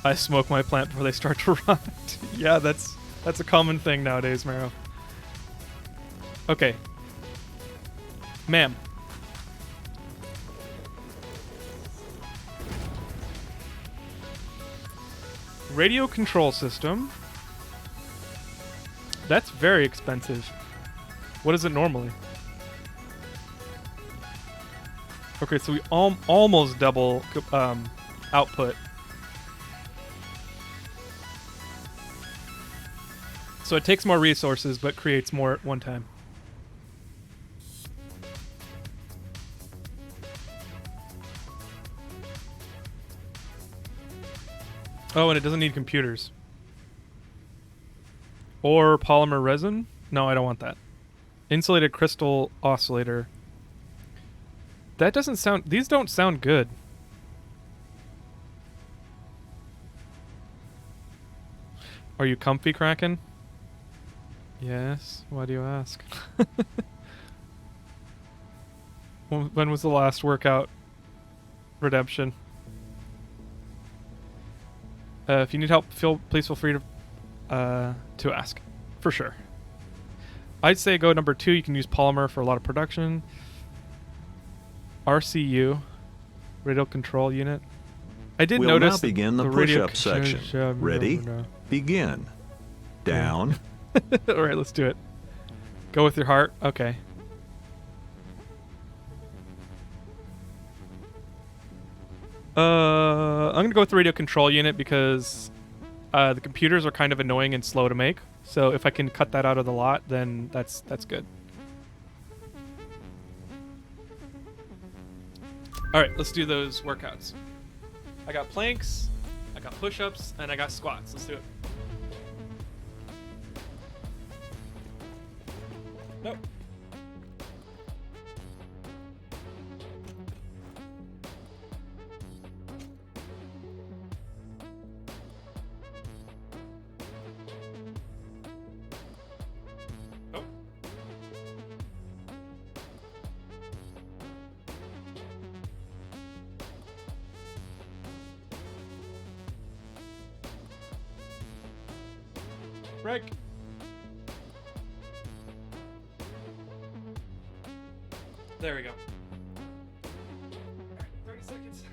I smoke my plant before they start to rot. Yeah, that's a common thing nowadays, Maro. Okay. Ma'am. Radio control system. That's very expensive. What is it normally? Okay, so we almost double output. So it takes more resources, but creates more at one time. Oh, and it doesn't need computers. Or polymer resin? No, I don't want that. Insulated crystal oscillator. That doesn't sound... These don't sound good. Are you comfy, Kraken? Yes. Why do you ask? When was the last workout? Redemption. If you need help, please feel free to ask. For sure. I'd say go number 2. You can use polymer for a lot of production. RCU. Radio Control Unit. I did We'll notice now begin the push-up section. Ready? Begin. Down. All right, let's do it. Go with your heart. Okay. I'm gonna go with the radio control unit because the computers are kind of annoying and slow to make. So if I can cut that out of the lot, then that's good. All right, let's do those workouts. I got planks, I got push-ups, and I got squats. Let's do it. Nope. Nope. Break. There we go. Alright, 30 seconds.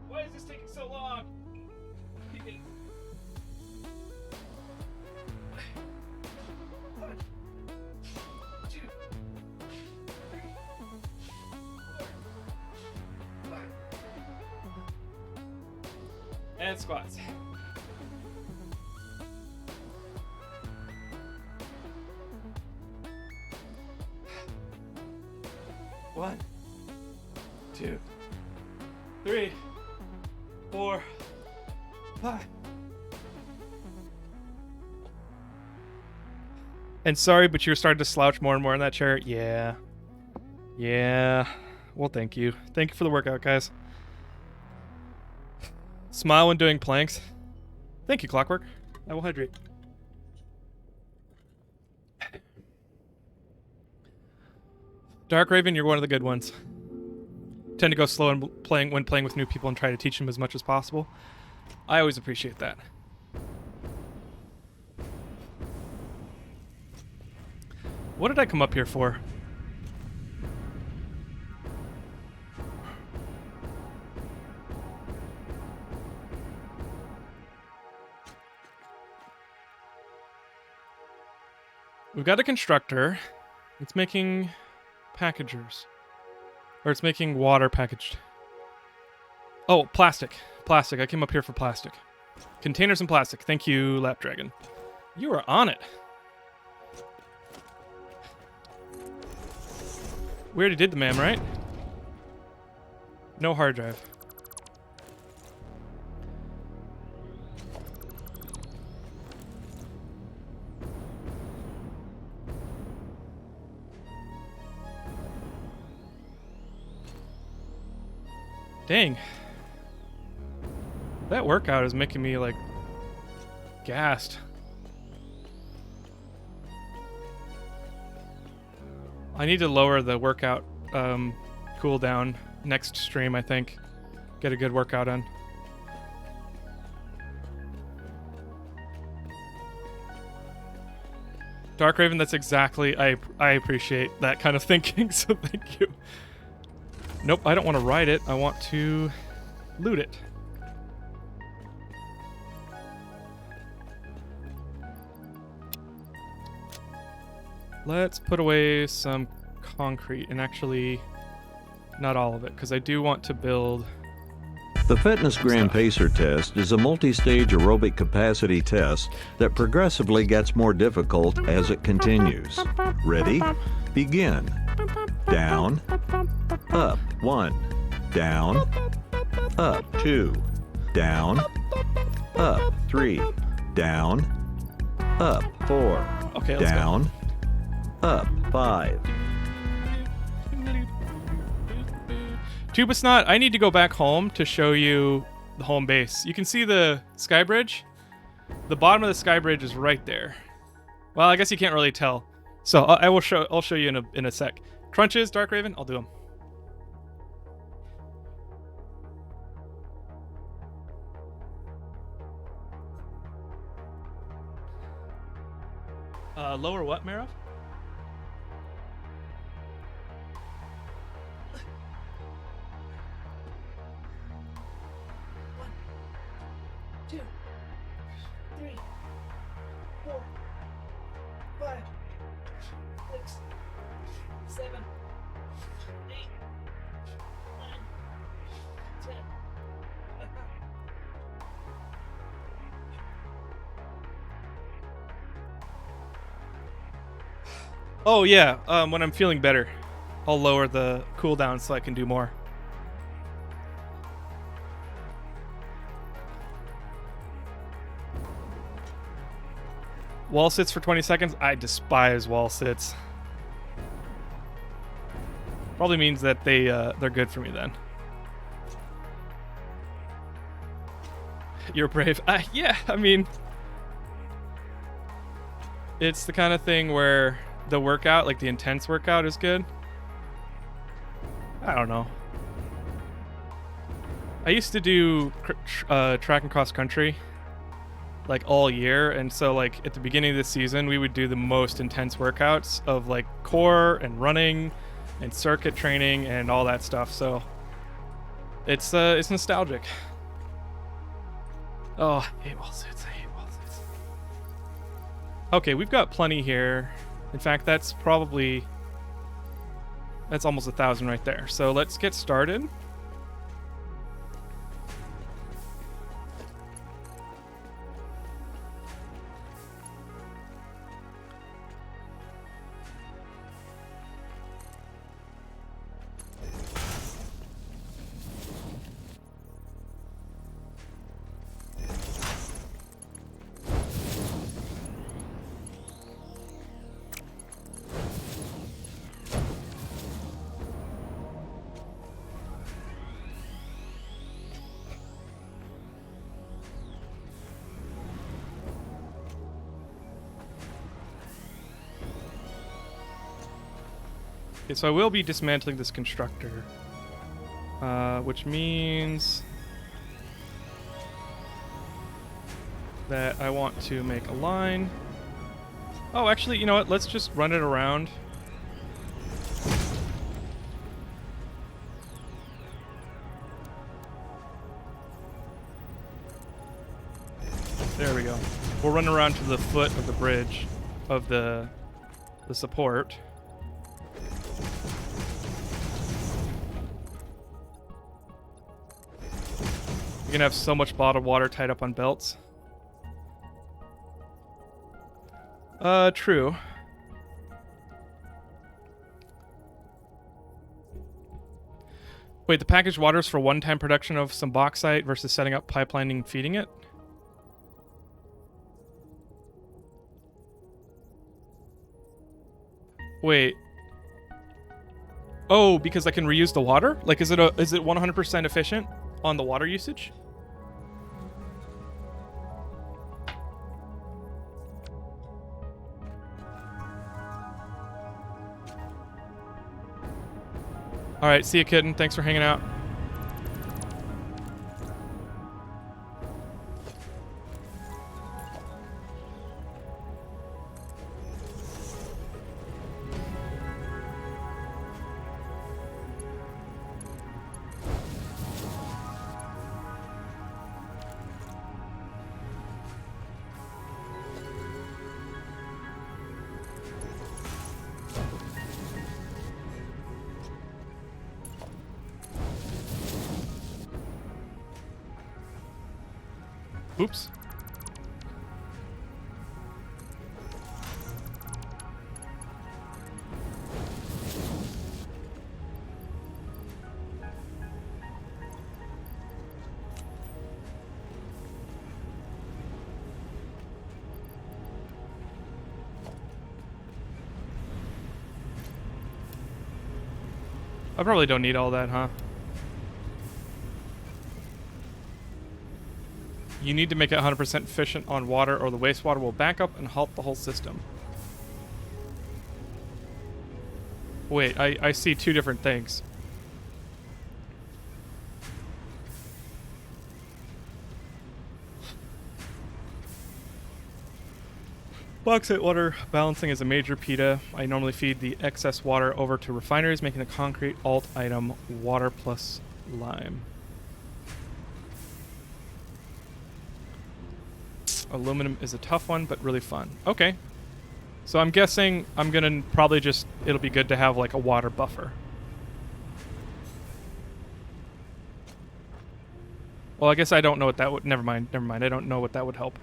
Why is this taking so long? One, two, three, 4, 5. And squats. One, 2, 3, 4, 5. And sorry, but you're starting to slouch more and more in that chair. Yeah. Yeah. Well, thank you. Thank you for the workout, guys. Smile when doing planks. Thank you, Clockwork. I will hydrate. Dark Raven, you're one of the good ones. Tend to go slow when playing with new people and try to teach them as much as possible. I always appreciate that. What did I come up here for? We've got a constructor. It's making packagers. Or it's making water packaged. Oh, plastic. Plastic. I came up here for plastic. Containers and plastic. Thank you, Lap Dragon. You are on it. We already did the MAM, right? No hard drive. Dang. That workout is making me, like, gassed. I need to lower the workout cooldown next stream, I think. Get a good workout in. Dark Raven, that's exactly... I appreciate that kind of thinking, so thank you. Nope, I don't want to ride it. I want to loot it. Let's put away some concrete, and actually not all of it, because I do want to build... The Fitness Grand Pacer test is a multi-stage aerobic capacity test that progressively gets more difficult as it continues. Ready? Begin. Down, up, 1, down, up, 2, down, up, 3, down, up, 4, Okay, let's down, up, 5. Tubasnot, I need to go back home to show you the home base. You can see the sky bridge. The bottom of the sky bridge is right there. Well, I guess you can't really tell. So I'll show you in a sec. Crunches, Dark Raven, I'll do them. Lower what, Marov? Oh yeah, when I'm feeling better, I'll lower the cooldown so I can do more. Wall sits for 20 seconds? I despise wall sits. Probably means that they're good for me then. You're brave. Yeah, I mean, it's the kind of thing where the workout, like the intense workout, is good. I don't know. I used to do track and cross country like all year, and so like at the beginning of the season we would do the most intense workouts of like core and running and circuit training and all that stuff. So it's nostalgic. Oh, I hate wall sits. I hate wall sits. Okay, we've got plenty here. In fact, that's almost 1,000 right there. So let's get started. Okay, so I will be dismantling this constructor, which means that I want to make a line. Oh, actually, you know what? Let's just run it around. There we go. We'll run around to the foot of the bridge of the support. You're gonna have so much bottled water tied up on belts. True. Wait, the packaged water is for one-time production of some bauxite versus setting up pipelining and feeding it? Wait. Oh, because I can reuse the water? Like, is it 100% efficient on the water usage? All right, see you, kitten. Thanks for hanging out. Oops. I probably don't need all that, huh? You need to make it 100% efficient on water or the wastewater will back up and halt the whole system. Wait, I see two different things. Bauxite water balancing is a major PETA. I normally feed the excess water over to refineries, making the concrete alt item water plus lime. Aluminum is a tough one, but really fun. Okay. So I'm guessing I'm gonna probably just, it'll be good to have like a water buffer. Well, I guess I don't know what that would, never mind. I don't know what that would help.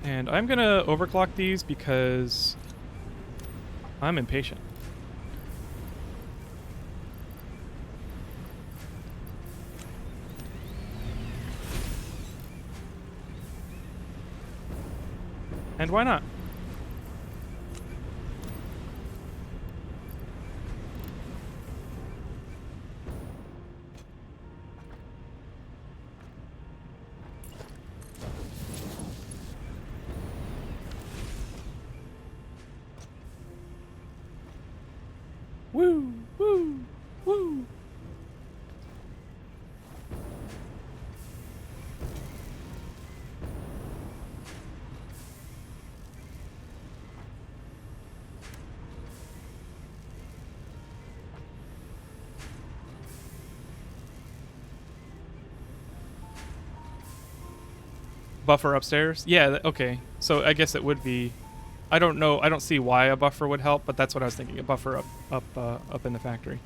And I'm gonna overclock these because I'm impatient. And why not? Woo, woo, woo. Buffer upstairs? Yeah, okay. So I guess it would be, I don't know, I don't see why a buffer would help, but that's what I was thinking, a buffer up in the factory.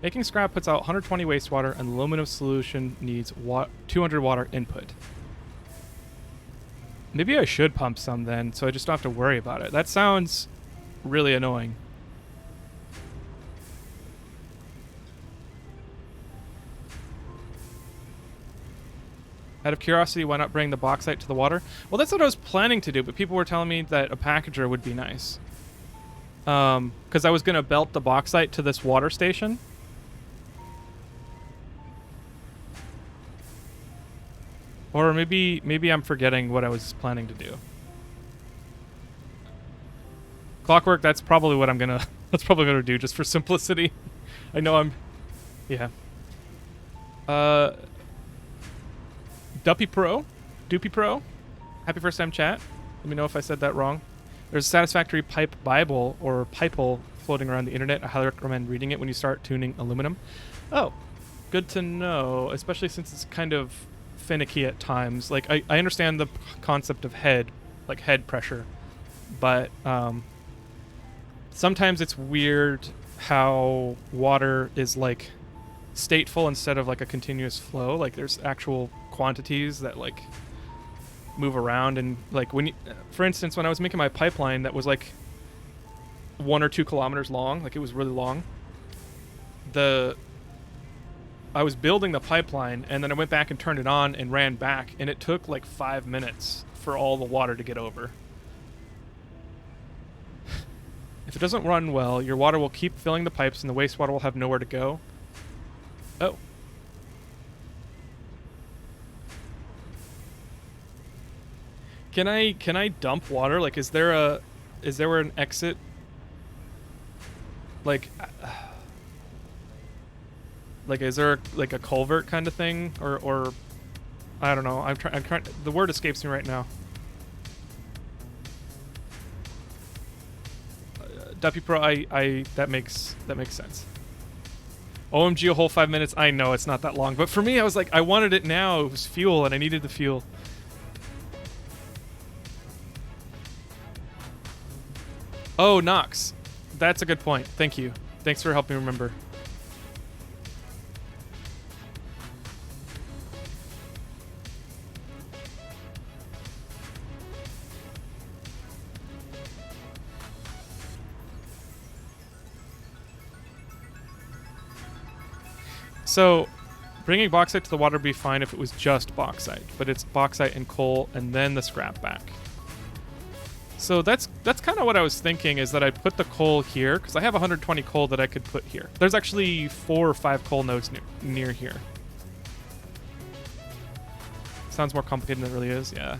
Making scrap puts out 120 wastewater and aluminum solution needs 200 water input. Maybe I should pump some then, so I just don't have to worry about it. That sounds really annoying. Out of curiosity, why not bring the bauxite to the water? Well, that's what I was planning to do, but people were telling me that a packager would be nice. Because I was going to belt the bauxite to this water station. Or maybe I'm forgetting what I was planning to do. Clockwork, that's probably what I'm going to... That's probably going to do, just for simplicity. I know I'm... Yeah. Doopy Pro, happy first time chat. Let me know if I said that wrong. There's a Satisfactory pipe Bible or Piple floating around the internet. I highly recommend reading it when you start tuning aluminum. Oh, good to know, especially since it's kind of finicky at times. Like I understand the concept of head pressure, but sometimes it's weird how water is like stateful instead of like a continuous flow. Like there's actual quantities that like move around, and like when you, for instance, when I was making my pipeline that was like 1 or 2 kilometers long, like it was really long, I was building the pipeline and then I went back and turned it on and ran back, and it took like 5 minutes for all the water to get over. If it doesn't run well, your water will keep filling the pipes and the wastewater will have nowhere to go. Oh. Can I dump water? Like, is there an exit? Like is there like a culvert kind of thing, or I don't know. I'm trying. The word escapes me right now. Duppy Pro, that makes sense. OMG, a whole 5 minutes. I know it's not that long, but for me, I was like, I wanted it now. It was fuel, and I needed the fuel. Oh, Nox. That's a good point. Thank you. Thanks for helping me remember. So, bringing bauxite to the water would be fine if it was just bauxite, but it's bauxite and coal and then the scrap back. So that's kind of what I was thinking, is that I'd put the coal here, because I have 120 coal that I could put here. There's actually 4 or 5 coal nodes near here. Sounds more complicated than it really is, yeah.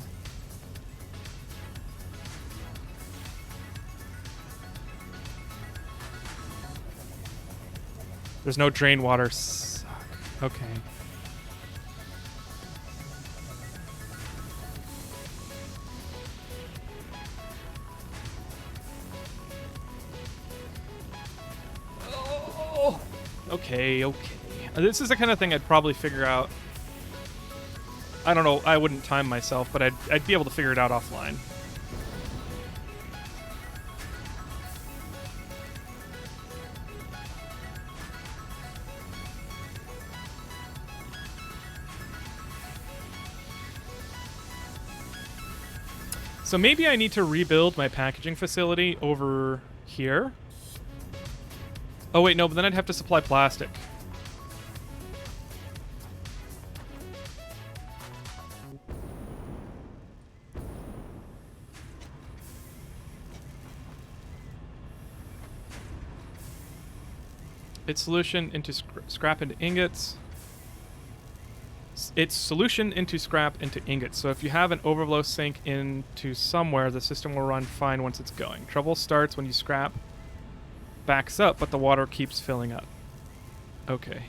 There's no drain water. Suck. Okay. Oh. Okay. This is the kind of thing I'd probably figure out. I don't know. I wouldn't time myself, but I'd be able to figure it out offline. So maybe I need to rebuild my packaging facility over here. Oh wait, no, but then I'd have to supply plastic. Its solution into scrap into ingots. It's solution into scrap into ingots. So if you have an overflow sink into somewhere, the system will run fine once it's going. Trouble starts when you scrap backs up, but the water keeps filling up. Okay.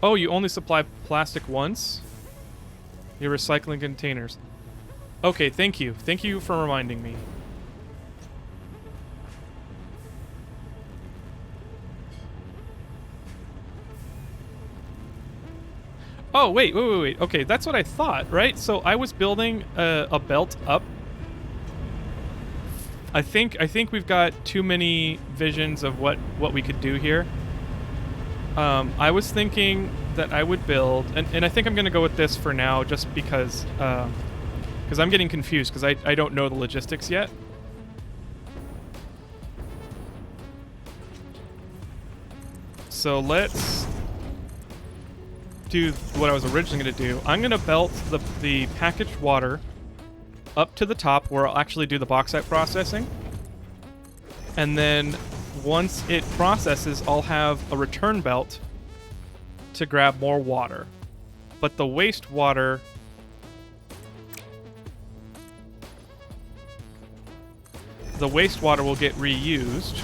Oh, you only supply plastic once? Your recycling containers. Okay, thank you. Thank you for reminding me. Oh, wait. Okay, that's what I thought, right? So I was building a belt up. I think we've got too many visions of what we could do here. I was thinking that I would build, and I think I'm going to go with this for now just because I'm getting confused because I don't know the logistics yet. So let's do what I was originally going to do. I'm going to belt the packaged water up to the top where I'll actually do the bauxite processing. And then once it processes, I'll have a return belt to grab more water. But the wastewater... the wastewater will get reused.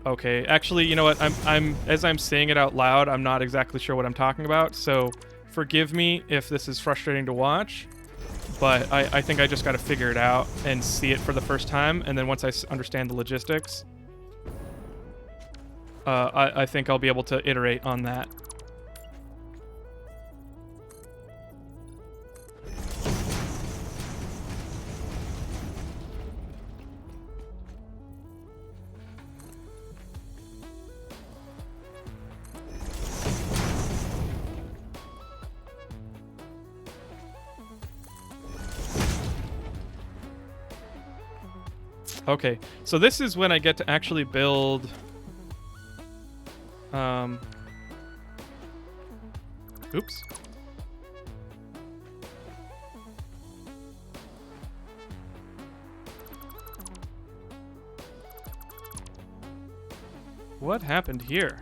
Okay, actually, you know what? As I'm saying it out loud, I'm not exactly sure what I'm talking about, so forgive me if this is frustrating to watch. But I think I just got to figure it out and see it for the first time, and then once I understand the logistics, I think I'll be able to iterate on that. Okay, so this is when I get to actually build... Oops. What happened here?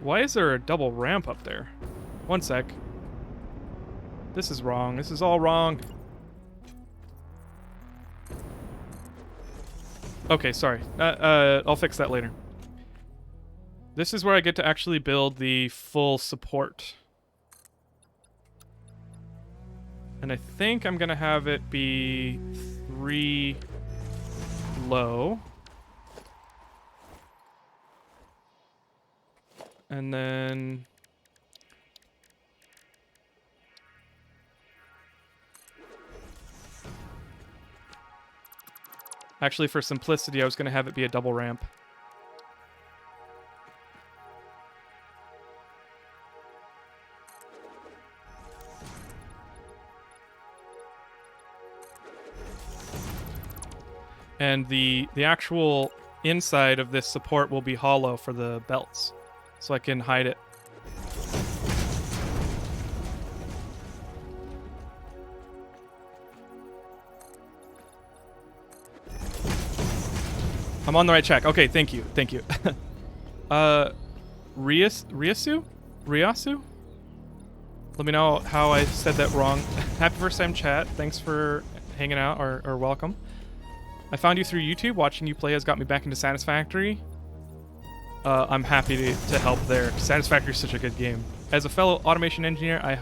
Why is there a double ramp up there? One sec. This is wrong. This is all wrong. Okay, sorry. I'll fix that later. This is where I get to actually build the full support. And I think I'm going to have it be 3 low. And then... Actually, for simplicity, I was going to have it be a double ramp. And the actual inside of this support will be hollow for the belts, so I can hide it. I'm on the right track. Okay, thank you. Thank you. Ryasu? Let me know how I said that wrong. Happy first time chat. Thanks for hanging out or welcome. I found you through YouTube. Watching you play has got me back into Satisfactory. I'm happy to help there. Satisfactory is such a good game. As a fellow automation engineer, I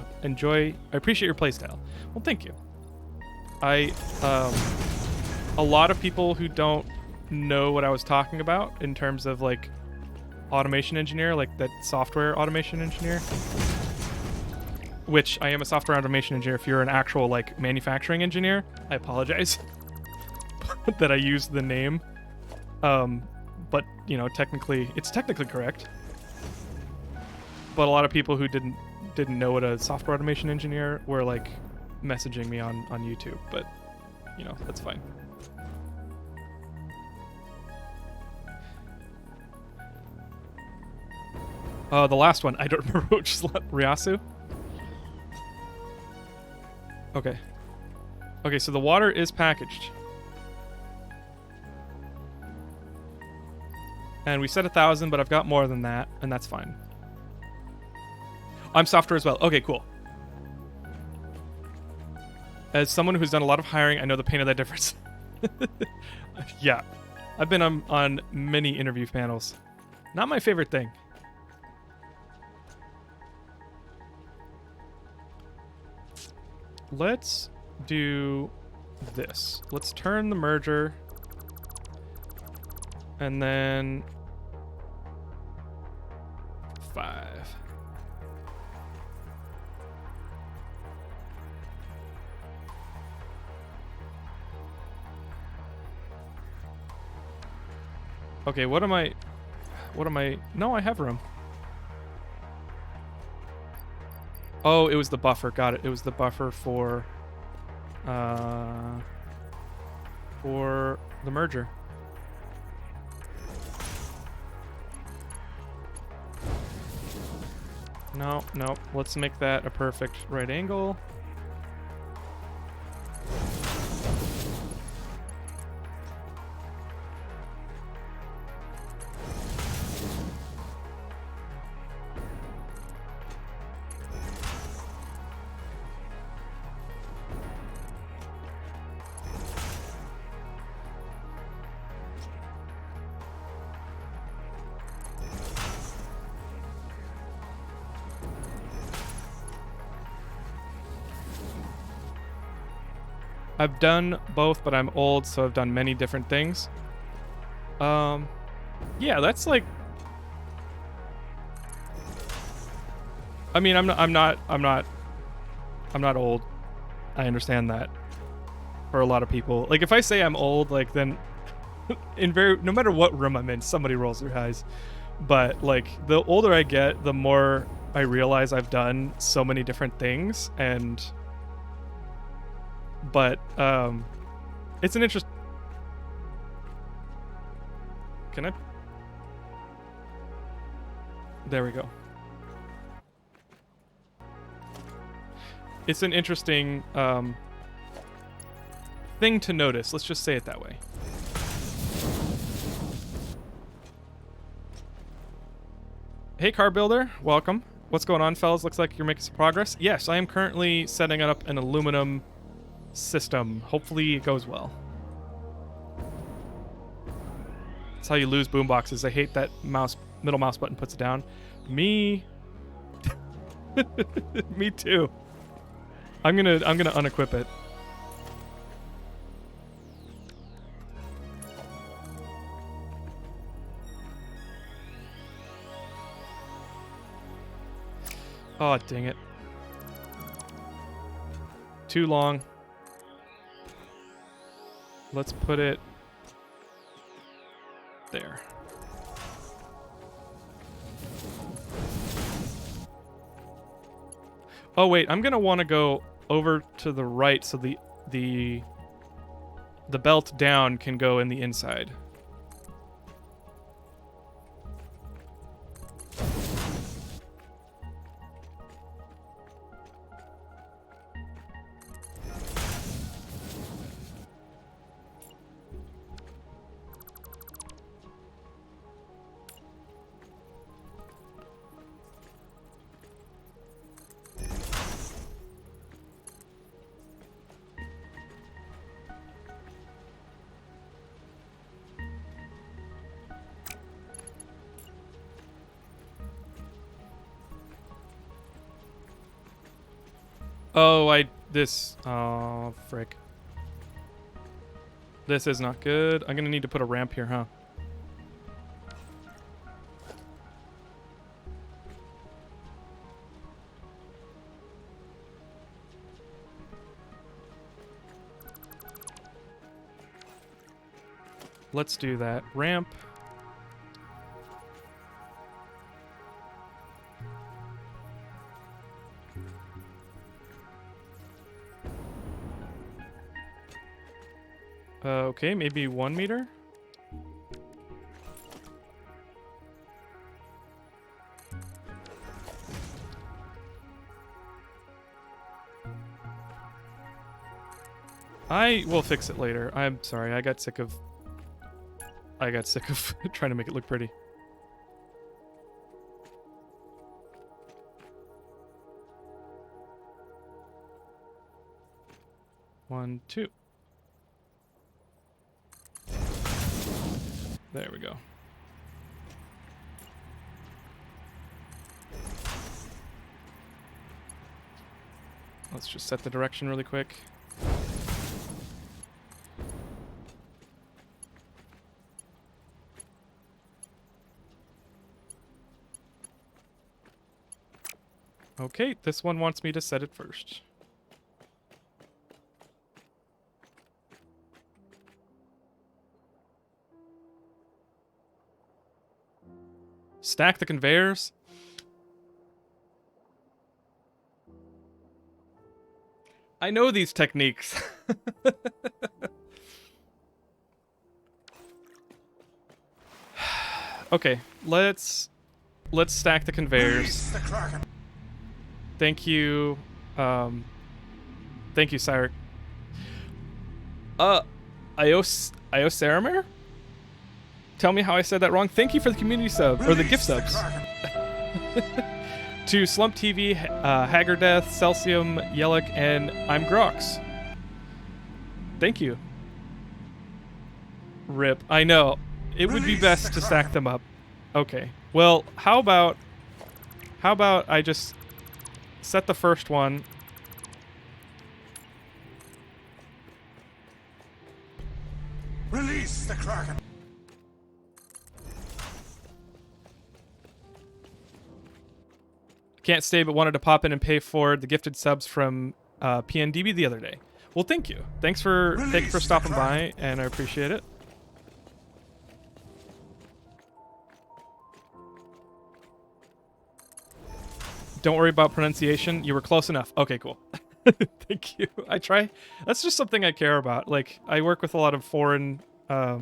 appreciate your playstyle. Well, thank you. A lot of people who don't know what I was talking about in terms of like automation engineer, like that software automation engineer, which I am a software automation engineer. If you're an actual like manufacturing engineer, I apologize that I used the name. But you know, it's technically correct. But a lot of people who didn't know what a software automation engineer were like messaging me on YouTube, but you know, that's fine. The last one, I don't remember which is Ryasu. Okay. Okay, so the water is packaged. And we said 1,000, but I've got more than that, and that's fine. I'm software as well. Okay, cool. As someone who's done a lot of hiring, I know the pain of that difference. Yeah. I've been on many interview panels. Not my favorite thing. Let's do this. Let's turn the merger. And then 5. Okay, what am I... No, I have room. Oh, it was the buffer. Got it. It was the buffer for the merger. No. Let's make that a perfect right angle. I've done both, but I'm old, so I've done many different things. Yeah, that's like... I mean, I'm not old. I understand that. For a lot of people. Like, if I say I'm old, like, then... no matter what room I'm in, somebody rolls their eyes. But, like, the older I get, the more I realize I've done so many different things, and... But, it's an interest... Can I... There we go. It's an interesting, thing to notice. Let's just say it that way. Hey, car builder. Welcome. What's going on, fellas? Looks like you're making some progress. Yes, I am currently setting up an aluminum system. Hopefully it goes well. That's how you lose boomboxes. I hate that middle mouse button puts it down. Me too. I'm gonna unequip it. Oh, dang it. Too long. Let's put it there. Oh wait, I'm gonna want to go over to the right so the belt down can go in the inside. Oh, oh, frick. This is not good. I'm gonna need to put a ramp here, huh? Let's do that. Ramp. Okay, maybe 1 meter? I will fix it later. I'm sorry, I got sick of trying to make it look pretty. One, two. There we go. Let's just set the direction really quick. Okay, this one wants me to set it first. Stack the conveyors. I know these techniques. Okay, let's stack the conveyors. Thank you. Thank you, Cyric. Iosaramir? Tell me how I said that wrong. Thank you for the community sub, or the gift subs. To Slump TV, Haggardeth, Celsium, Yellick, and I'm Grox. Thank you. Rip. I know. It would be best to stack them up. Okay. Well, how about I just set the first one. Release the Kraken. Can't stay, but wanted to pop in and pay for the gifted subs from PNDB the other day. Well, thank you. Thanks for stopping by, and I appreciate it. Don't worry about pronunciation. You were close enough. Okay, cool. Thank you. I try. That's just something I care about. Like, I work with a lot of foreign or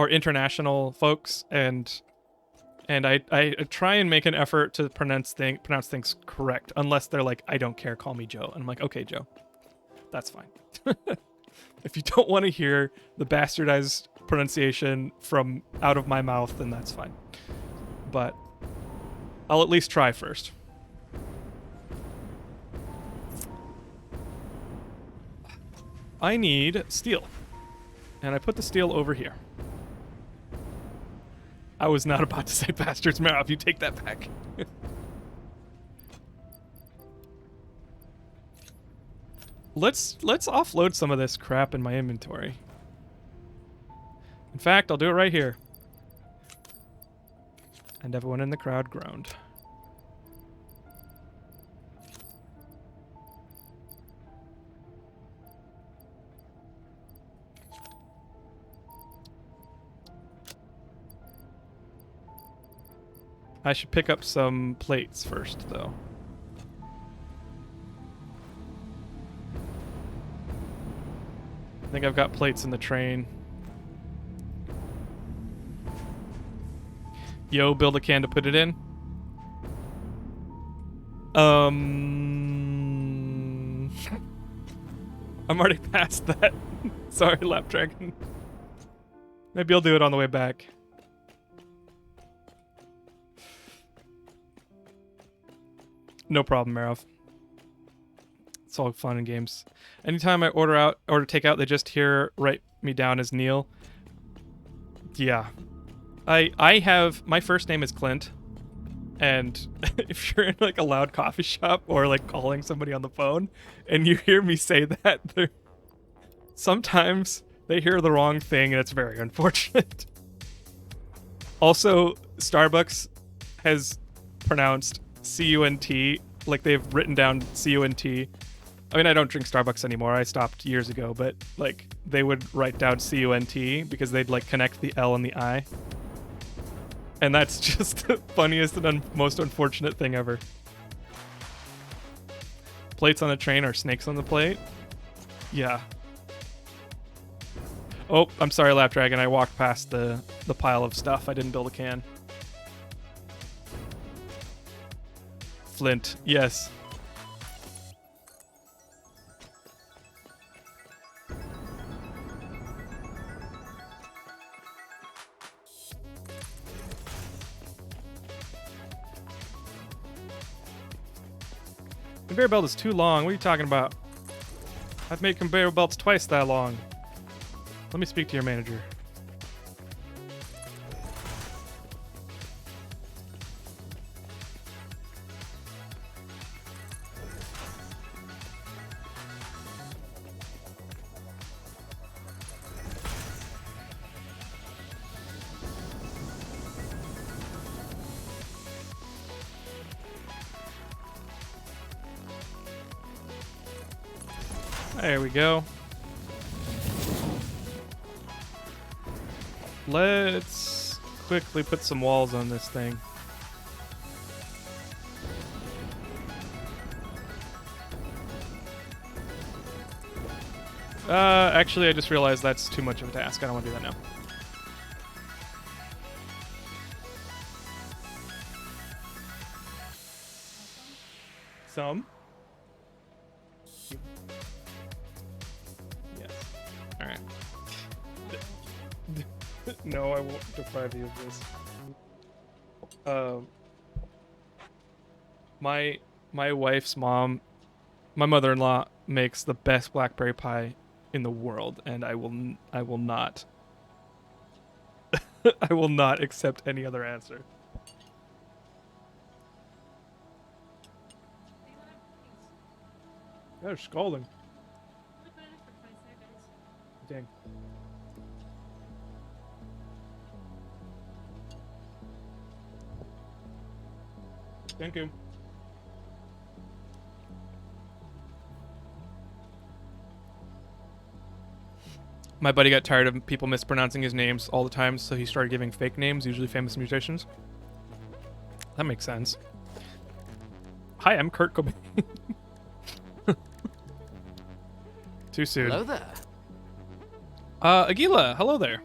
international folks, and I try and make an effort to pronounce things correct, unless they're like, I don't care, call me Joe. And I'm like, okay, Joe. That's fine. If you don't want to hear the bastardized pronunciation from out of my mouth, then that's fine. But I'll at least try first. I need steel. And I put the steel over here. I was not about to say bastard's mouth. You take that back. Let's offload some of this crap in my inventory. In fact, I'll do it right here. And everyone in the crowd groaned. I should pick up some plates first, though. I think I've got plates in the train. Yo, build a can to put it in. I'm already past that. Sorry, Lap Dragon. Maybe I'll do it on the way back. No problem, Marov. It's all fun and games. Anytime I order take out, they just write me down as Neil. Yeah. I have, my first name is Clint. And if you're in like a loud coffee shop or like calling somebody on the phone and you hear me say that, sometimes they hear the wrong thing and it's very unfortunate. Also, Starbucks has pronounced C-U-N-T, like they've written down C-U-N-T. I mean, I don't drink Starbucks anymore. I stopped years ago, but like they would write down C-U-N-T because they'd like connect the L and the I. And that's just the funniest and most unfortunate thing ever. Plates on the train are snakes on the plate? Yeah. Oh, I'm sorry, Lap Dragon. I walked past the pile of stuff. I didn't build a can. Flint, yes. Conveyor belt is too long. What are you talking about? I've made conveyor belts twice that long. Let me speak to your manager. There we go. Let's quickly put some walls on this thing. Actually, I just realized that's too much of a task. I don't want to do that now. Some? Yes. Alright. No, I won't deprive you of this. My wife's mom, my mother-in-law, makes the best blackberry pie in the world, and I will not I will not accept any other answer. They're scalding. Dang. Thank you. My buddy got tired of people mispronouncing his names all the time, so he started giving fake names, usually famous musicians. That makes sense. Hi, I'm Kurt Cobain. Too soon. Hello there. Aguila, hello there.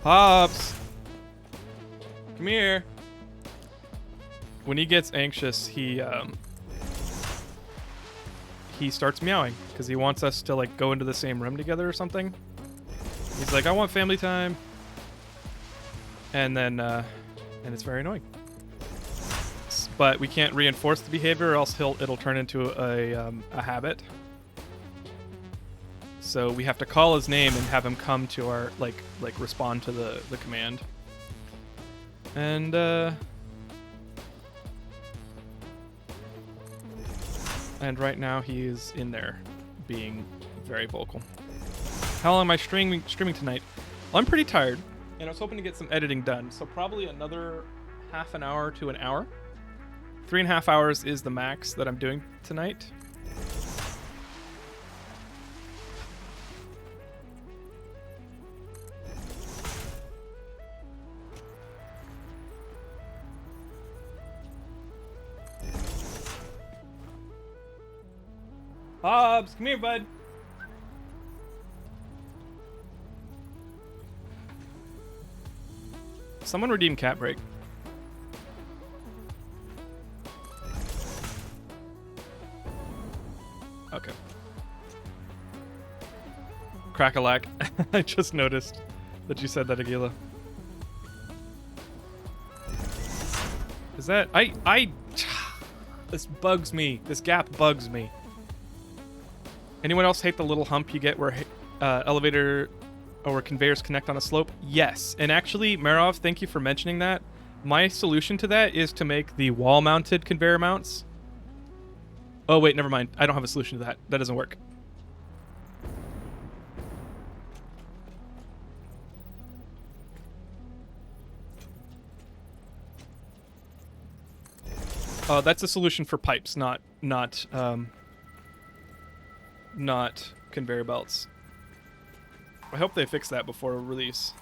Pops! Come here. When he gets anxious, he starts meowing because he wants us to like go into the same room together or something. He's like, I want family time. And then and it's very annoying. But we can't reinforce the behavior or else it'll turn into a habit. So we have to call his name and have him come to our like respond to the command. And right now he is in there being very vocal. How long am I streaming tonight? Well, I'm pretty tired, and I was hoping to get some editing done, so probably another half an hour to an hour. 3.5 hours is the max that I'm doing tonight. Hobbs, come here, bud. Someone redeem cat break. Okay. Crack-a-lack. I just noticed that you said that, Aguila. Is that... This bugs me. This gap bugs me. Anyone else hate the little hump you get where elevator or conveyors connect on a slope? Yes. And actually, Marov, thank you for mentioning that. My solution to that is to make the wall-mounted conveyor mounts. Oh, wait, never mind. I don't have a solution to that. That doesn't work. That's a solution for pipes, not conveyor belts. I hope they fix that before release.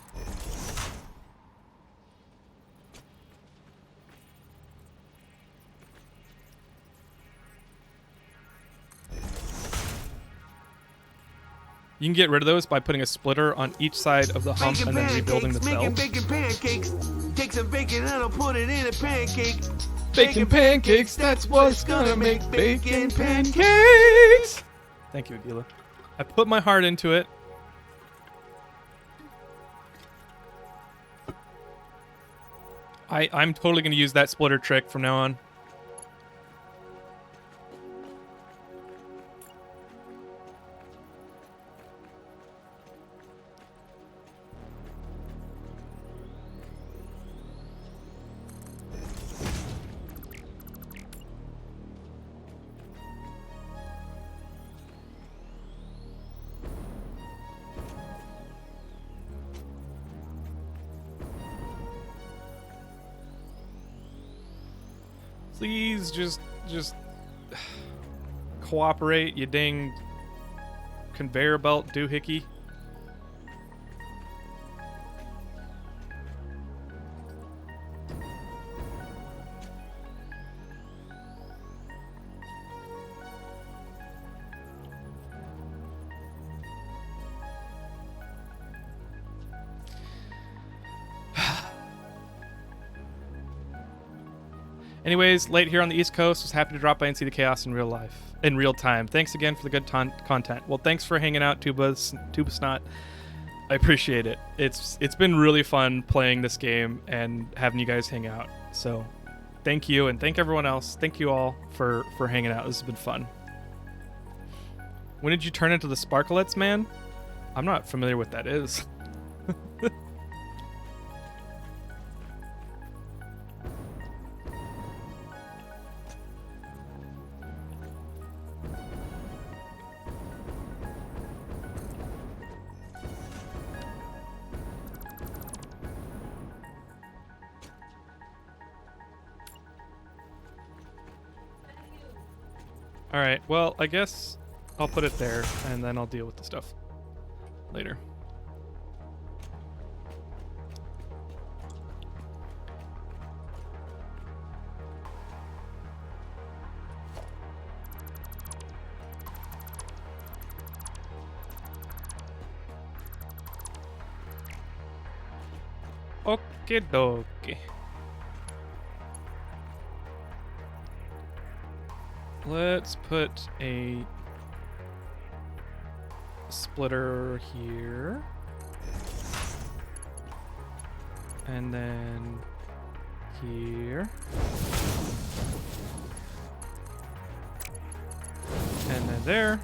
You can get rid of those by putting a splitter on each side of the hump and then rebuilding the belt. Making bacon pancakes. Take some bacon and I'll put it in a pancake. Bacon pancakes, that's what's gonna make bacon pancakes! Thank you, Aguila. I put my heart into it. I'm totally gonna use that splitter trick from now on. Please just cooperate, you dang conveyor belt doohickey. Anyways, late here on the East Coast. Was happy to drop by and see the chaos in real time. Thanks again for the good content. Well, thanks for hanging out, Tuba Snot. I appreciate it. It's been really fun playing this game and having you guys hang out. So, thank you, and thank everyone else. Thank you all for hanging out. This has been fun. When did you turn into the Sparklets, man? I'm not familiar what that is. Alright, well, I guess I'll put it there, and then I'll deal with the stuff later. Okie dokie. Let's put a splitter here. And then here. And then there.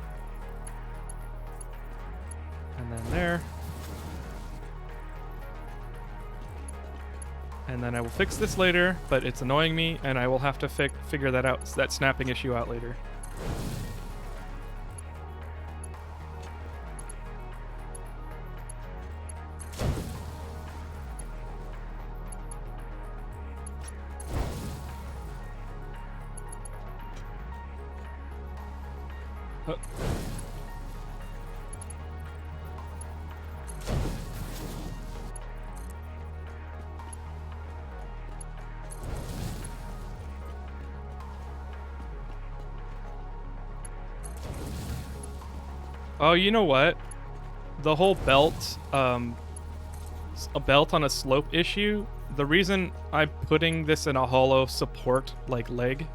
And then I will fix this later, but it's annoying me, and I will have to figure that out, that snapping issue out later. Oh, you know what? The whole belt, a belt on a slope issue, the reason I'm putting this in a hollow support, like, leg...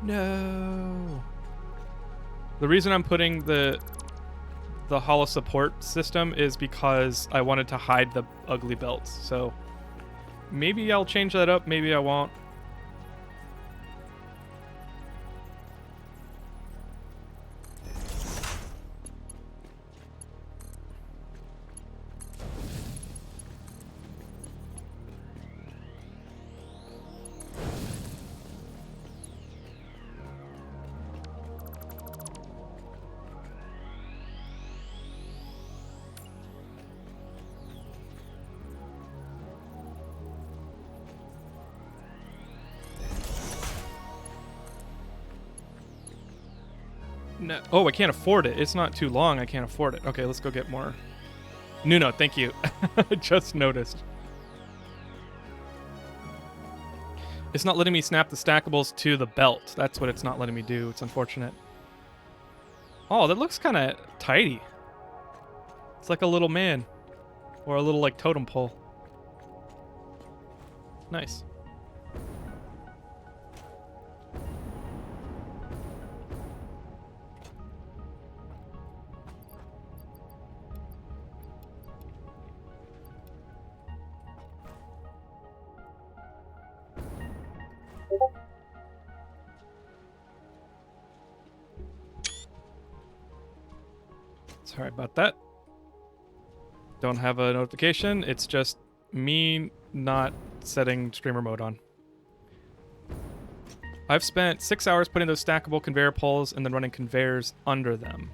No. The reason I'm putting the hollow support system is because I wanted to hide the ugly belts. So maybe I'll change that up, maybe I won't. No. Oh, I can't afford it. It's not too long. I can't afford it. Okay, let's go get more. No, thank you. I just noticed. It's not letting me snap the stackables to the belt. That's what it's not letting me do. It's unfortunate. Oh, that looks kind of tidy. It's like a little man. Or a little, like, totem pole. Nice. Sorry about that. Don't have a notification. It's just me not setting streamer mode on. I've spent 6 hours putting those stackable conveyor poles and then running conveyors under them.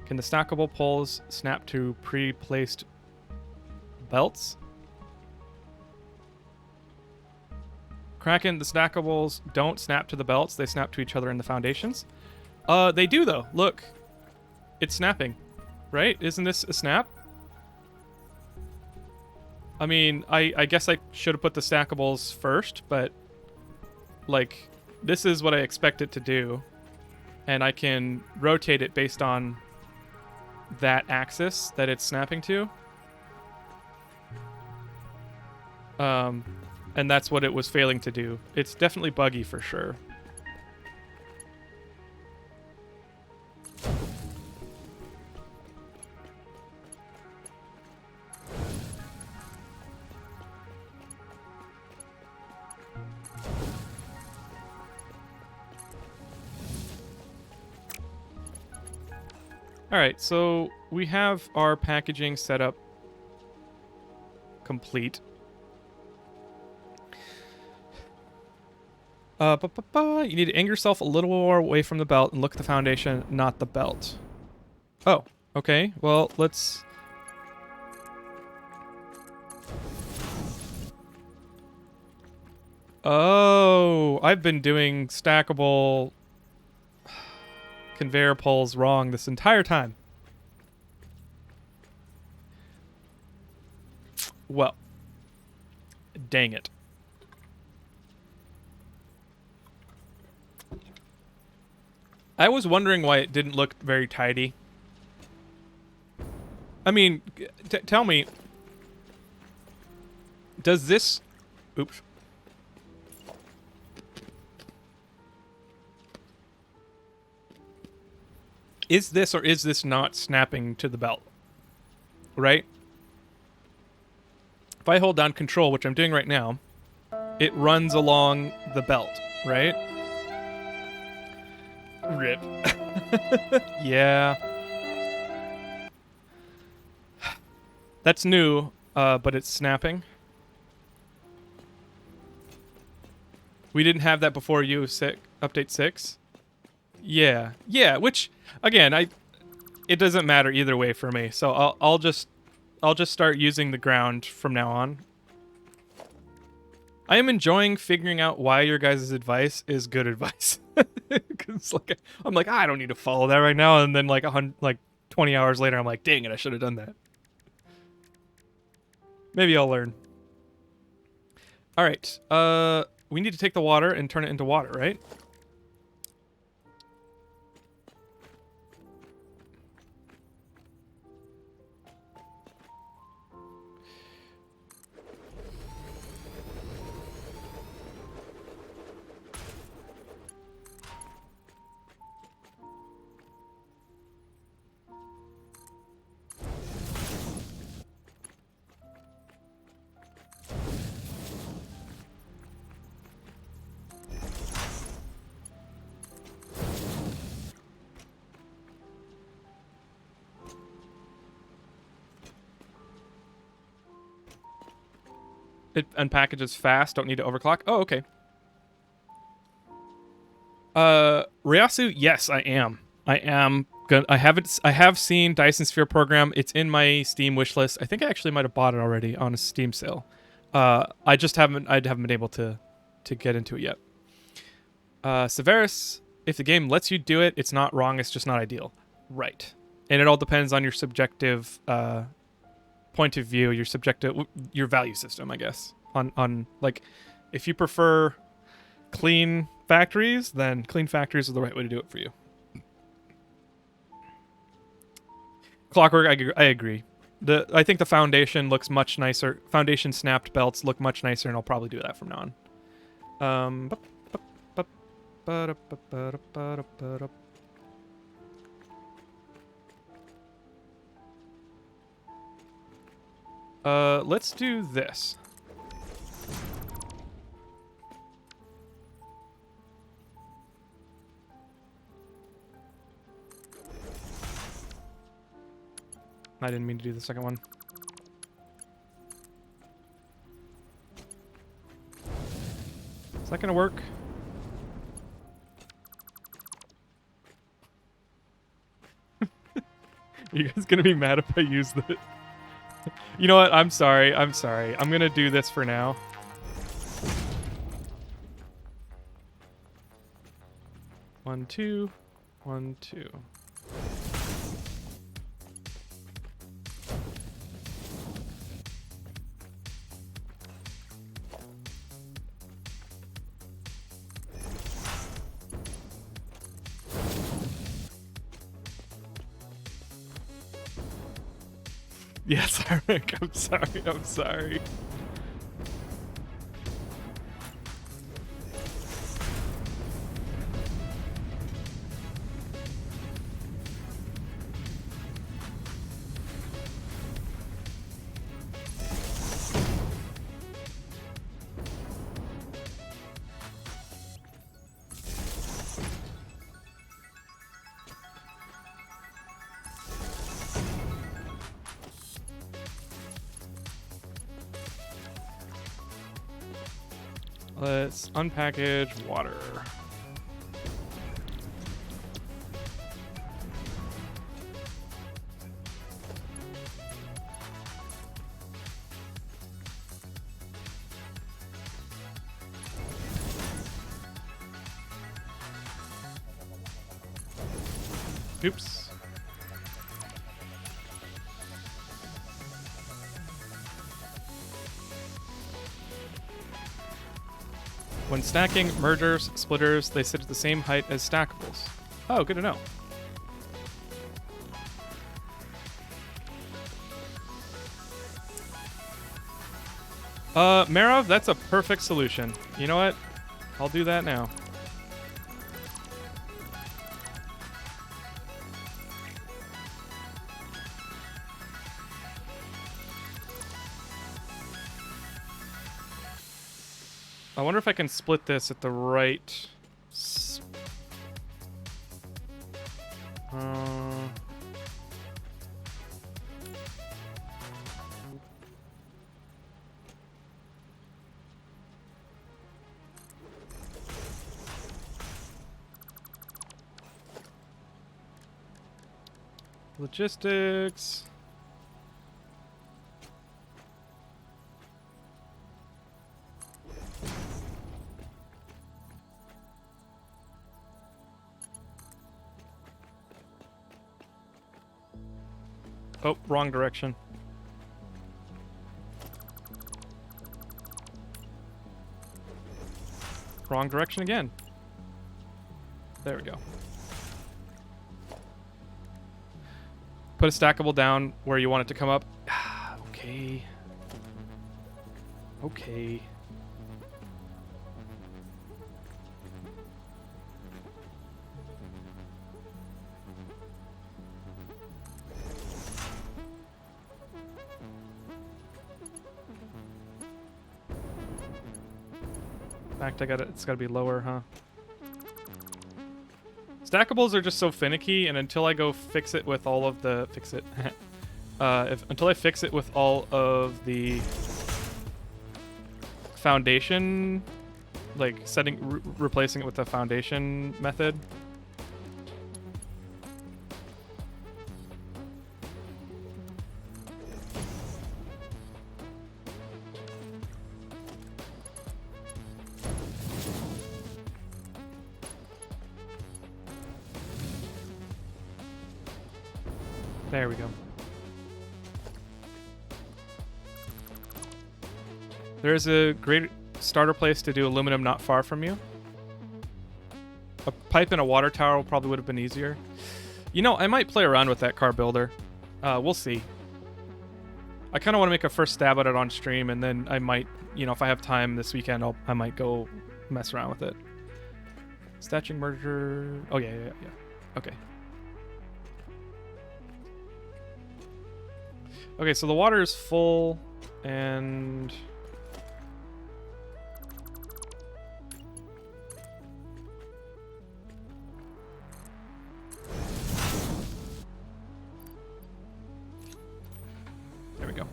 Can the stackable poles snap to pre-placed belts? Kraken, the stackables don't snap to the belts. They snap to each other in the foundations. They do, though. Look. It's snapping. Right? Isn't this a snap? I mean, I guess I should have put the stackables first, but, like, this is what I expect it to do. And I can rotate it based on that axis that it's snapping to. And that's what it was failing to do. It's definitely buggy for sure. Alright, so we have our packaging set up complete. You need to angle yourself a little more away from the belt and look at the foundation, not the belt. Oh, okay. Well, let's... Oh, I've been doing stackable conveyor poles wrong this entire time. Well, dang it. I was wondering why it didn't look very tidy. I mean, tell me, does this... Oops. Is this or is this not snapping to the belt? Right? If I hold down control, which I'm doing right now, it runs along the belt, right? Rip. Yeah. That's new, but it's snapping. We didn't have that before update 6. Yeah, yeah. Which again, it doesn't matter either way for me. So I'll just start using the ground from now on. I am enjoying figuring out why your guys' advice is good advice. Cause I'm like, I don't need to follow that right now, and then like 20 hours later, I'm like, dang it, I should have done that. Maybe I'll learn. All right. We need to take the water and turn it into water, right? It unpackages fast. Don't need to overclock. Oh, okay. Ryasu, yes, I am. I have seen Dyson Sphere program. It's in my Steam wishlist. I think I actually might have bought it already on a Steam sale. I haven't been able to get into it yet. Severus, if the game lets you do it, it's not wrong. It's just not ideal. Right. And it all depends on your subjective point of view, your value system, I guess. On like, if you prefer clean factories, then clean factories are the right way to do it for you. Clockwork, I agree. I think the foundation looks much nicer. Foundation snapped belts look much nicer, and I'll probably do that from now on. Let's do this. I didn't mean to do the second one. Is that gonna work? You guys gonna be mad if I use the... You know what? I'm sorry. I'm gonna do this for now. One, two. 1, 2. Yes, Eric, I'm sorry. Let's unpackage water. Oops. When stacking mergers, splitters, they sit at the same height as stackables. Oh, good to know. Marov, that's a perfect solution. You know what? I'll do that now. I wonder if I can split this at the right... Logistics. Oh, wrong direction. Wrong direction again. There we go. Put a stackable down where you want it to come up. Okay. Okay. In fact, it's gotta be lower, huh? Stackables are just so finicky, and until I go fix it with all of the until I fix it with all of the foundation, like replacing it with the foundation method. There we go. There's a great starter place to do aluminum not far from you. A pipe and a water tower probably would have been easier. You know, I might play around with that car builder. We'll see. I kind of want to make a first stab at it on stream, and then I might, you know, if I have time this weekend, I might go mess around with it. Statching merger. Oh, yeah. Okay. Okay, so the water is full, and there we go.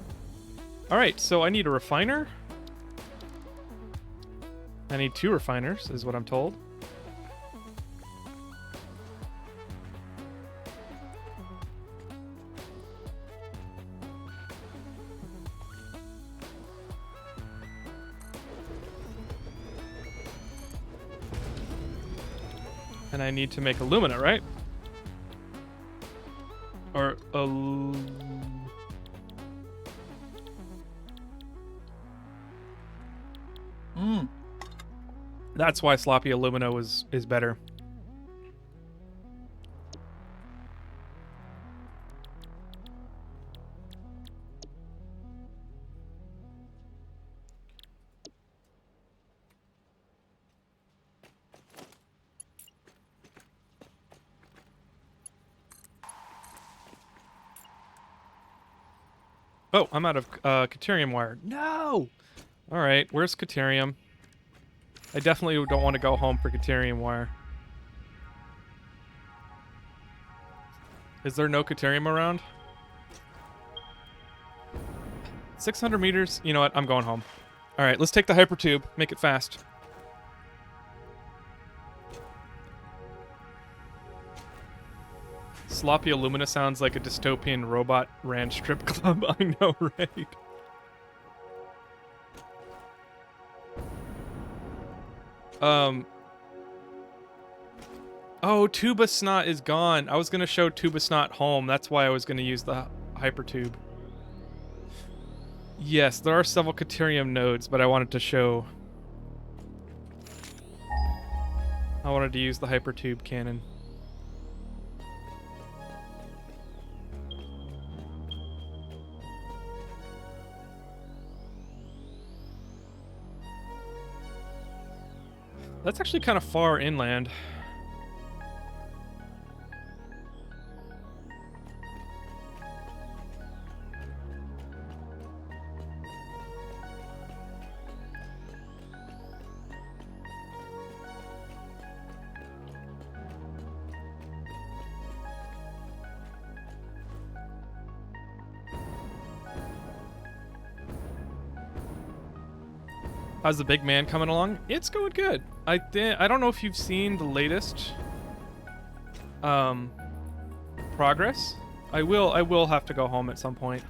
All right, so I need a refiner. I need 2 refiners, is what I'm told. And I need to make alumina, right? Or That's why sloppy alumina is better. Oh, I'm out of Caterium wire. No! Alright, where's Caterium? I definitely don't want to go home for Caterium wire. Is there no Caterium around? 600 meters? You know what? I'm going home. Alright, let's take the hypertube. Make it fast. Sloppy alumina sounds like a dystopian robot ran strip club. I know, right? Oh, Tuba Snot is gone. I was gonna show Tuba Snot home. That's why I was gonna use the hypertube. Yes, there are several Caterium nodes, but I wanted to show. I wanted to use the hypertube cannon. That's actually kind of far inland. How's the big man coming along? It's going good. I don't know if you've seen the latest progress. I will have to go home at some point.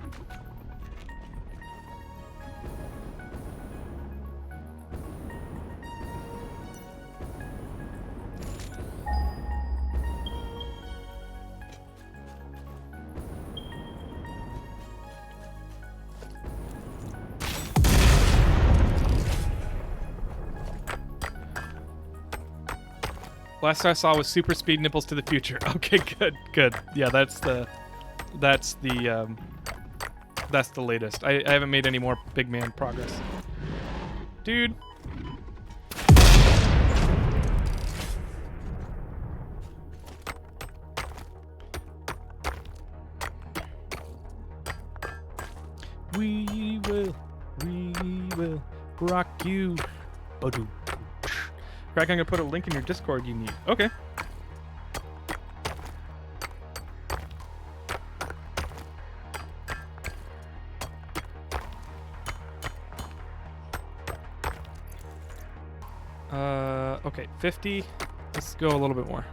Last I saw was super speed nipples to the future. Okay, good. Yeah, that's the latest. I haven't made any more big man progress. Dude. We will rock you. Badoo. Crack, I'm gonna put a link in your Discord you need. Okay. Okay, 50. Let's go a little bit more.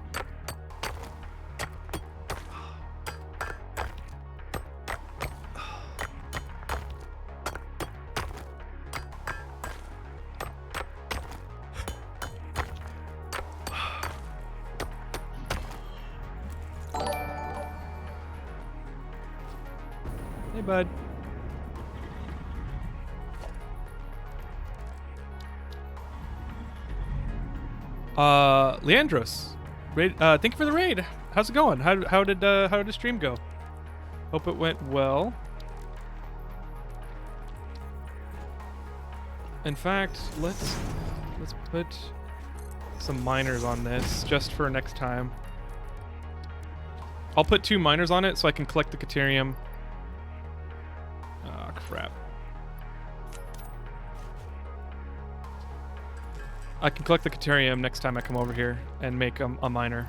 Hey, bud. Leandros, thank you for the raid. How's it going? How did the stream go? Hope it went well. In fact, let's put some miners on this just for next time. I'll put 2 miners on it so I can collect the Caterium. Ah, crap. I can collect the Caterium next time I come over here and make a miner.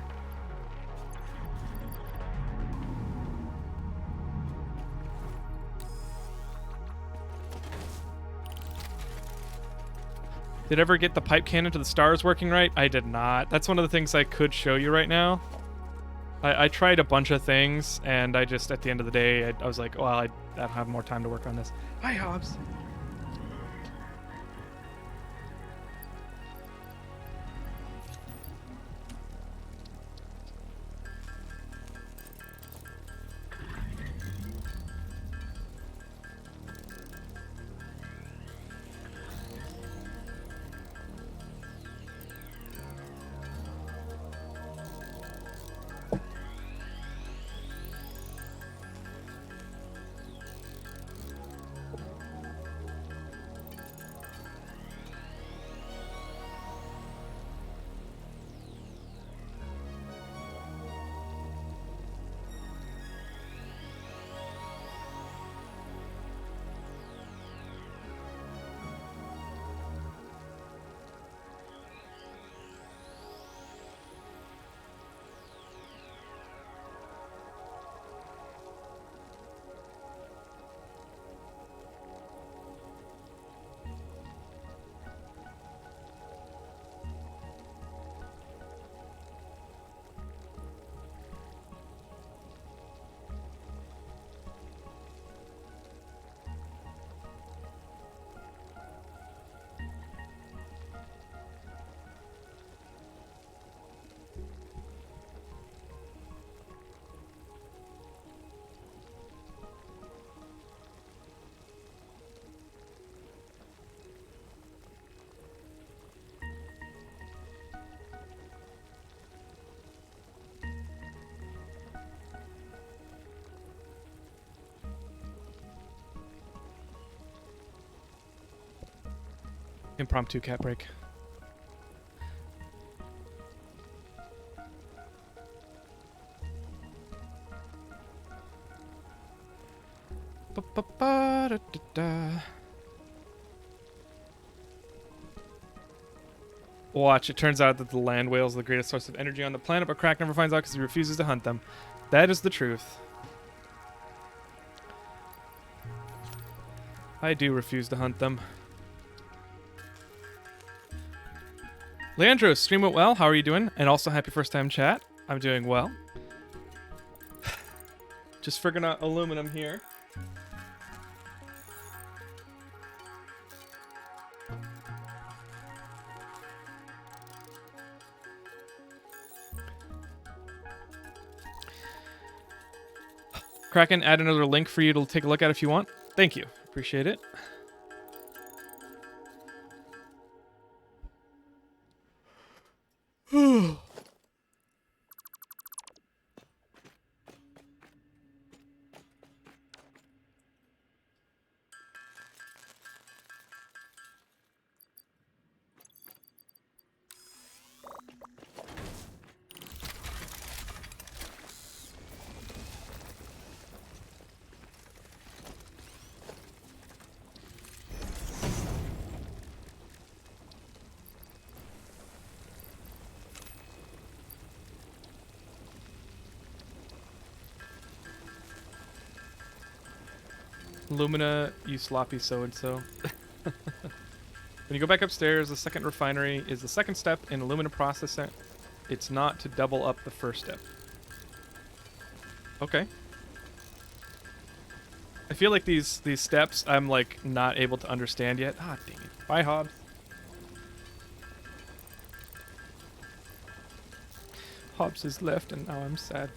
Did ever get the pipe cannon to the stars working right? I did not. That's one of the things I could show you right now. I tried a bunch of things, and I just, at the end of the day, I was like, well, I don't have more time to work on this. Hi, Hobbs. Impromptu cat break. Ba-ba-ba-da-da-da. Watch, it turns out that the land whale is the greatest source of energy on the planet, but Crack never finds out because he refuses to hunt them. That is the truth. I do refuse to hunt them. Leandro, stream went well. How are you doing? And also happy first time chat. I'm doing well. Just figuring out aluminum here. Kraken, add another link for you to take a look at if you want. Thank you. Appreciate it. Lumina, you sloppy so-and-so. When you go back upstairs, the second refinery is the second step in alumina processing. It's not to double up the first step. Okay. I feel like these steps I'm like not able to understand yet. Ah, dang it. Bye, Hobbs. Hobbs is left and now I'm sad.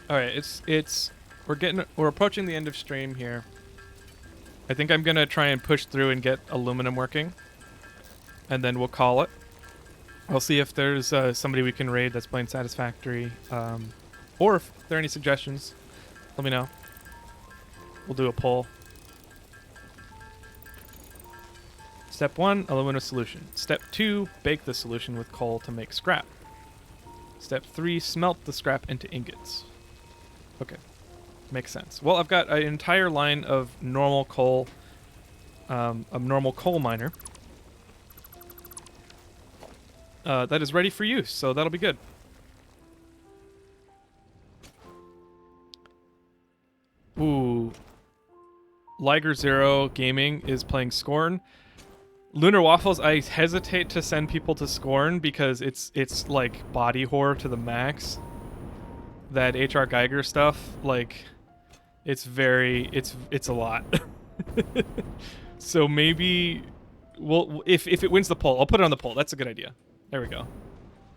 All right, we're approaching the end of stream here. I think I'm gonna try and push through and get aluminum working, and then we'll call it. I'll see if there's somebody we can raid that's playing Satisfactory, or if there are any suggestions, let me know. We'll do a poll. Step 1, aluminum solution. Step 2, bake the solution with coal to make scrap. Step 3, smelt the scrap into ingots. Okay, makes sense. Well, I've got an entire line of normal coal, a normal coal miner that is ready for use, so that'll be good. Ooh, Liger Zero Gaming is playing Scorn. Lunar Waffles, I hesitate to send people to Scorn because it's like body horror to the max. That H.R. Geiger stuff, like, it's a lot. So maybe, well, if it wins the poll, I'll put it on the poll. That's a good idea. There we go.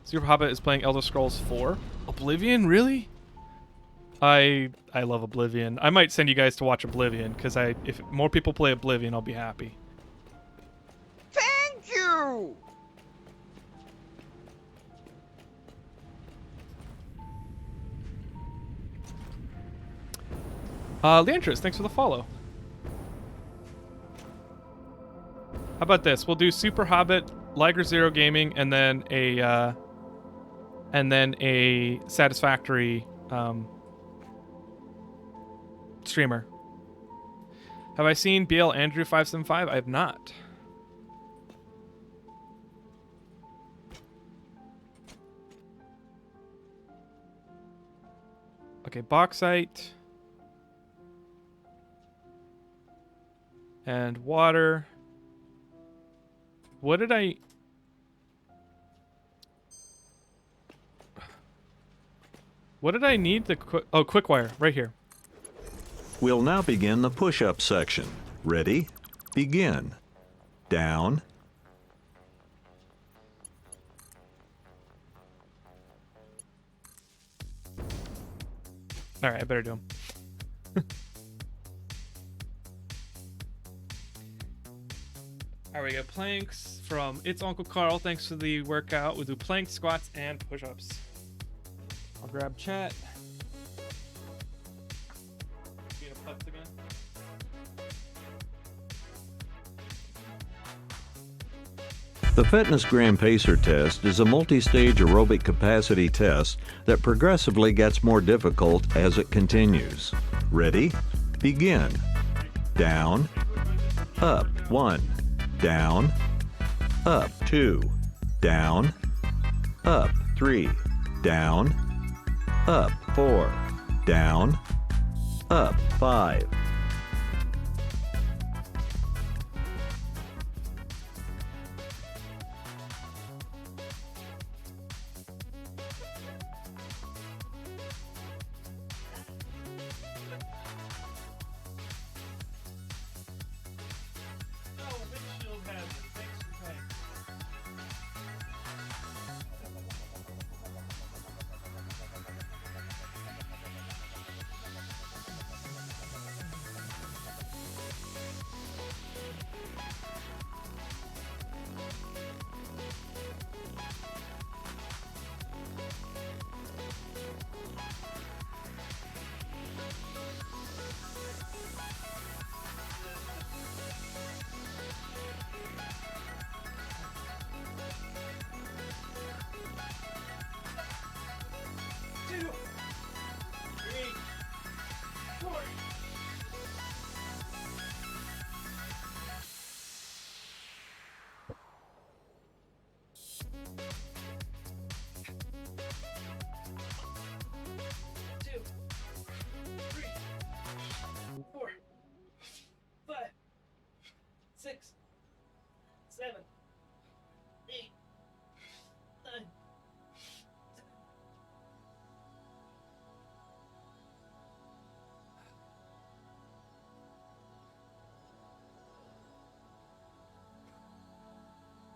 Super Hobbit is playing Elder Scrolls 4. Oblivion, really? I love Oblivion. I might send you guys to watch Oblivion, because if more people play Oblivion, I'll be happy. Thank you! Leandris, thanks for the follow. How about this? We'll do Super Hobbit, Liger Zero Gaming, and then a Satisfactory streamer. Have I seen BL Andrew 575? I have not. Okay, bauxite. And water. What did I... What did I need? Quick wire, right here. We'll now begin the push-up section. Ready? Begin. Down. All right, I better do them. All right, we got planks from It's Uncle Carl. Thanks for the workout. We'll do planks, squats, and push-ups. I'll grab chat. Being a putz again. The Fitness Gram Pacer test is a multi-stage aerobic capacity test that progressively gets more difficult as it continues. Ready? Begin. Down, up 1, down, up 2, down, up 3, down, up 4, down, up 5.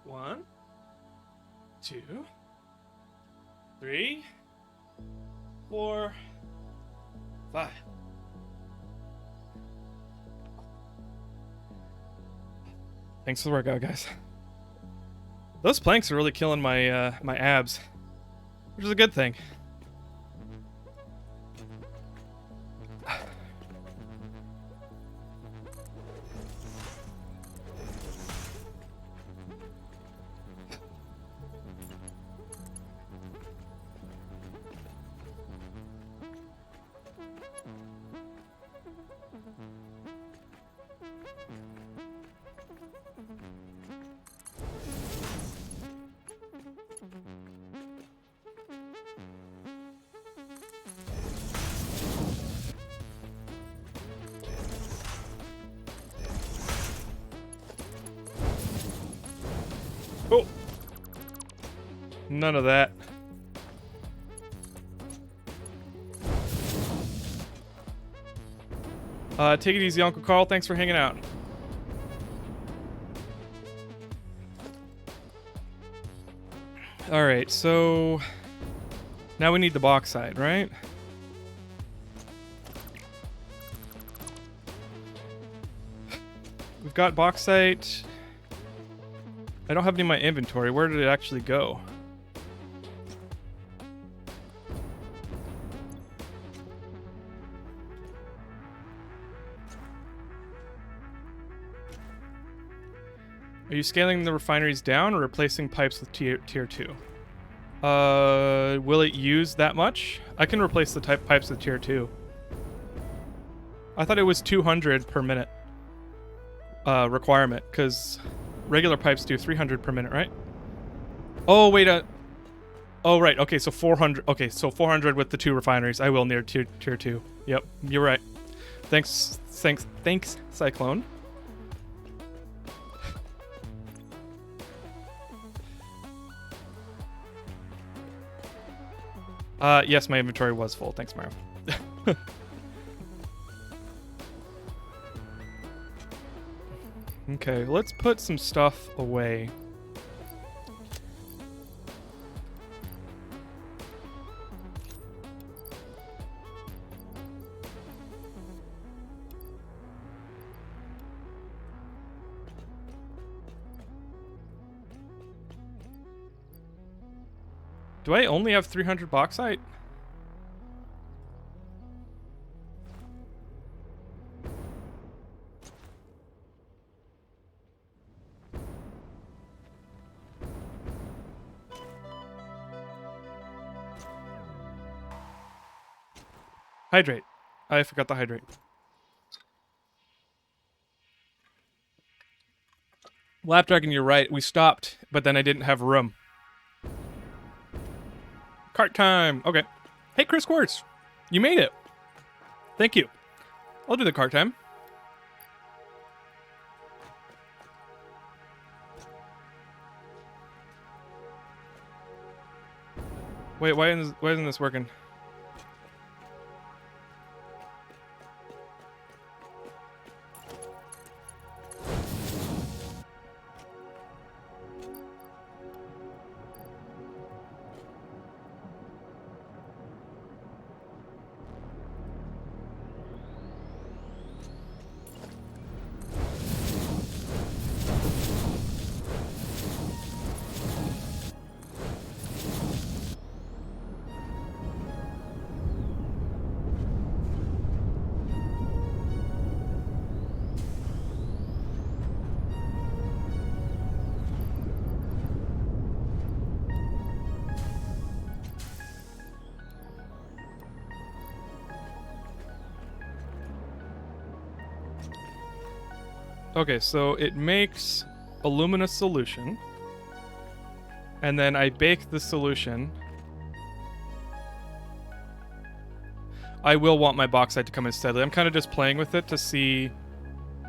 One, 2, 3, 4, 5. Thanks for the workout, guys. Those planks are really killing my my abs, which is a good thing. Oh! None of that. Take it easy, Uncle Carl. Thanks for hanging out. Alright, so... now we need the bauxite, right? We've got bauxite... I don't have any in my inventory. Where did it actually go? Are you scaling the refineries down or replacing pipes with tier 2? Will it use that much? I can replace the pipes with tier 2. I thought it was 200 per minute requirement, because regular pipes do 300 per minute, right? Oh, wait. Oh, right. Okay, so 400. Okay, so 400 with the 2 refineries. I will near tier 2. Yep, you're right. Thanks, Cyclone. Yes, my inventory was full. Thanks, Mario. Okay, let's put some stuff away. Do I only have 300 bauxite? Hydrate. I forgot to hydrate. Lapdragon, you're right. We stopped, but then I didn't have room. Cart time. Okay. Hey, Chris Quartz. You made it. Thank you. I'll do the cart time. Wait, why isn't this working? Okay, so it makes a luminous solution, and then I bake the solution. I will want my bauxite to come in steadily. I'm kind of just playing with it to see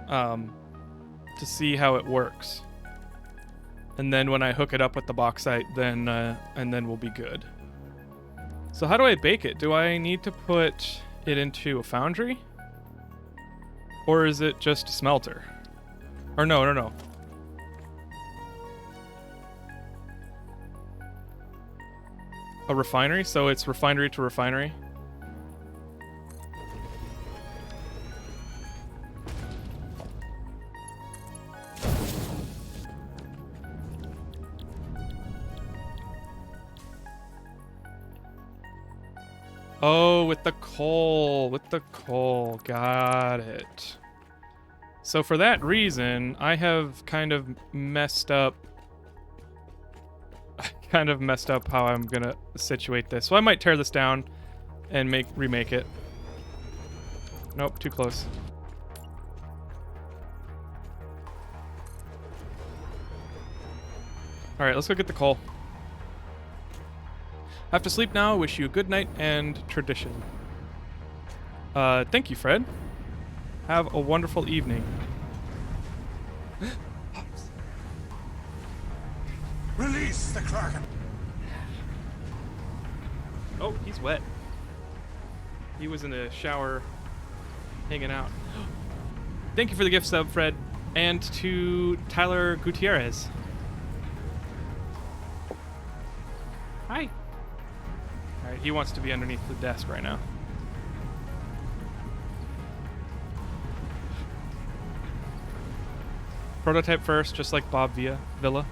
how it works. And then when I hook it up with the bauxite, then we'll be good. So how do I bake it? Do I need to put it into a foundry? Or is it just a smelter? Or no. A refinery? So it's refinery to refinery? Oh, with the coal. Got it. So for that reason, I have kind of messed up how I'm gonna situate this. So I might tear this down and remake it. Nope, too close. Alright, let's go get the coal. I have to sleep now. I wish you a good night and tradition. Thank you, Fred. Have a wonderful evening. Release the Kraken. Oh, he's wet. He was in the shower hanging out. Thank you for the gift sub, Fred. And to Tyler Gutierrez. Hi. Alright, he wants to be underneath the desk right now. Prototype first, just like Bob Villa.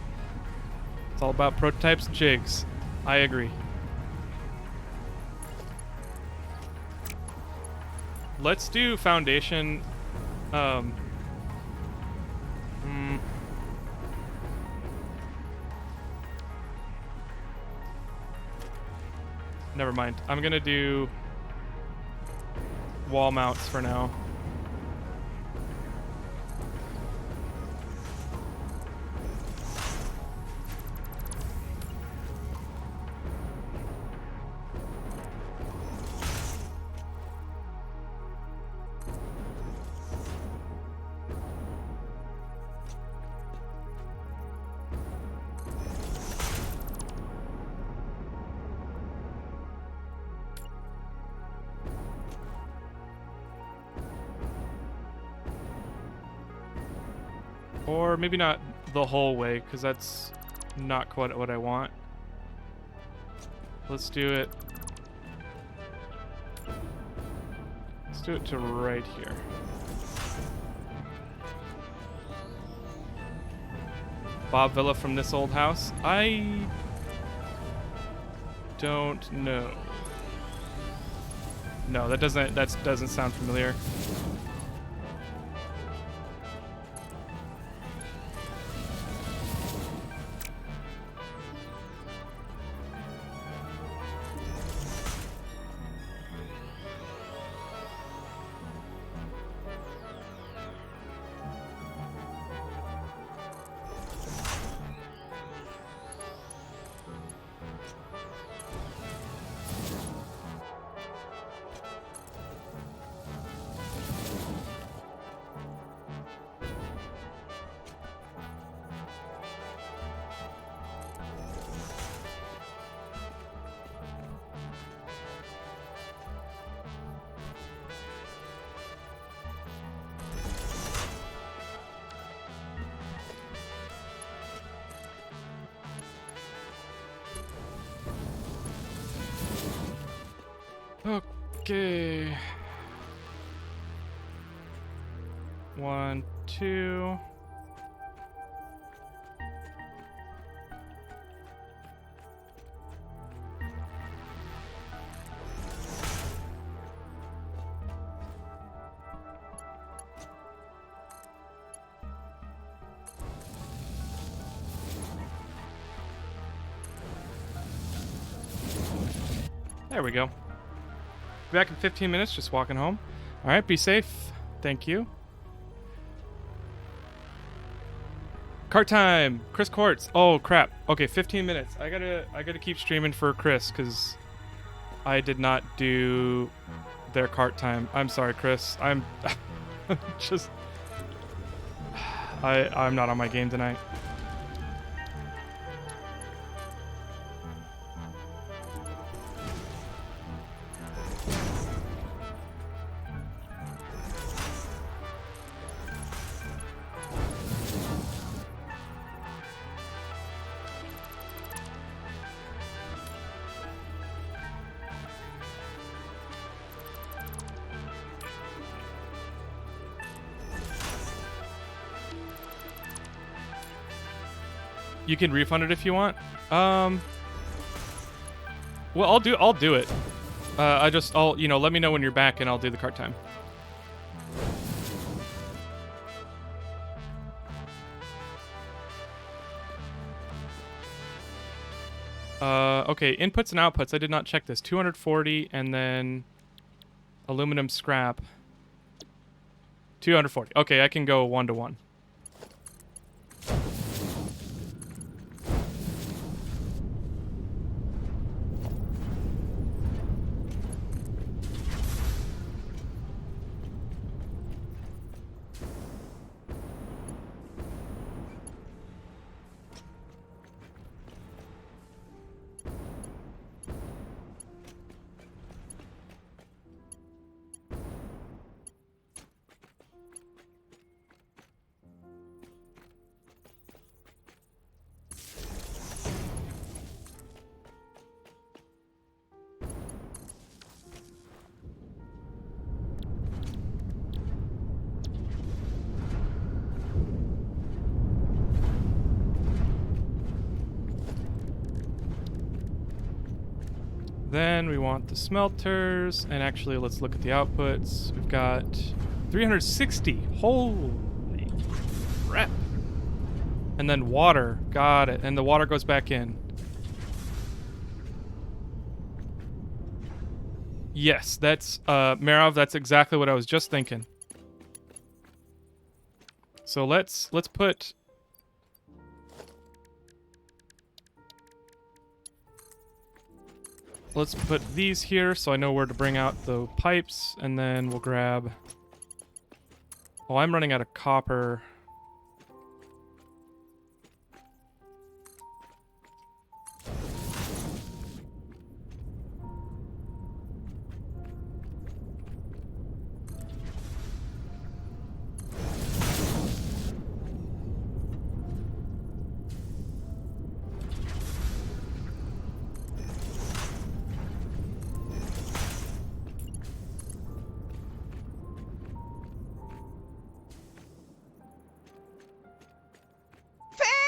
It's all about prototypes and jigs. I agree. Let's do foundation. Never mind. I'm gonna do wall mounts for now. Or maybe not the whole way, because that's not quite what I want. Let's do it. Let's do it to right here. Bob Villa from this old house? I don't know. No, that doesn't sound familiar. Okay. 1, 2. There we go. Back in 15 minutes, just walking home. All right, be safe. Thank you. Cart time. Chris Quartz. Oh crap. Okay, 15 minutes. I gotta keep streaming for Chris because I did not do their cart time. I'm sorry, Chris. I'm just I'm not on my game tonight. You can refund it if you want. Well, I'll do it. I'll let me know when you're back and I'll do the cart time. Okay, inputs and outputs. I did not check this. 240 and then aluminum scrap. 240. Okay, I can go 1 to 1. Then we want the smelters, and actually let's look at the outputs. We've got 360. Holy crap. And then water. Got it. And the water goes back in. Yes, that's Marov, that's exactly what I was just thinking. So let's put these here so I know where to bring out the pipes, and then we'll grab... Oh, I'm running out of copper.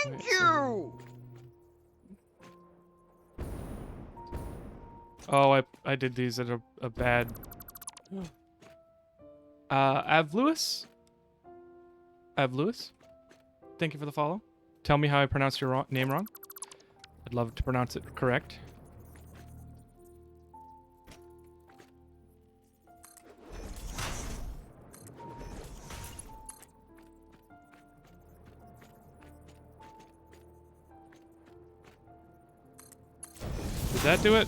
Thank you! Oh, I did these at a bad... Avluis? Avluis? Thank you for the follow. Tell me how I pronounced your name wrong. I'd love to pronounce it correct. Did that do it?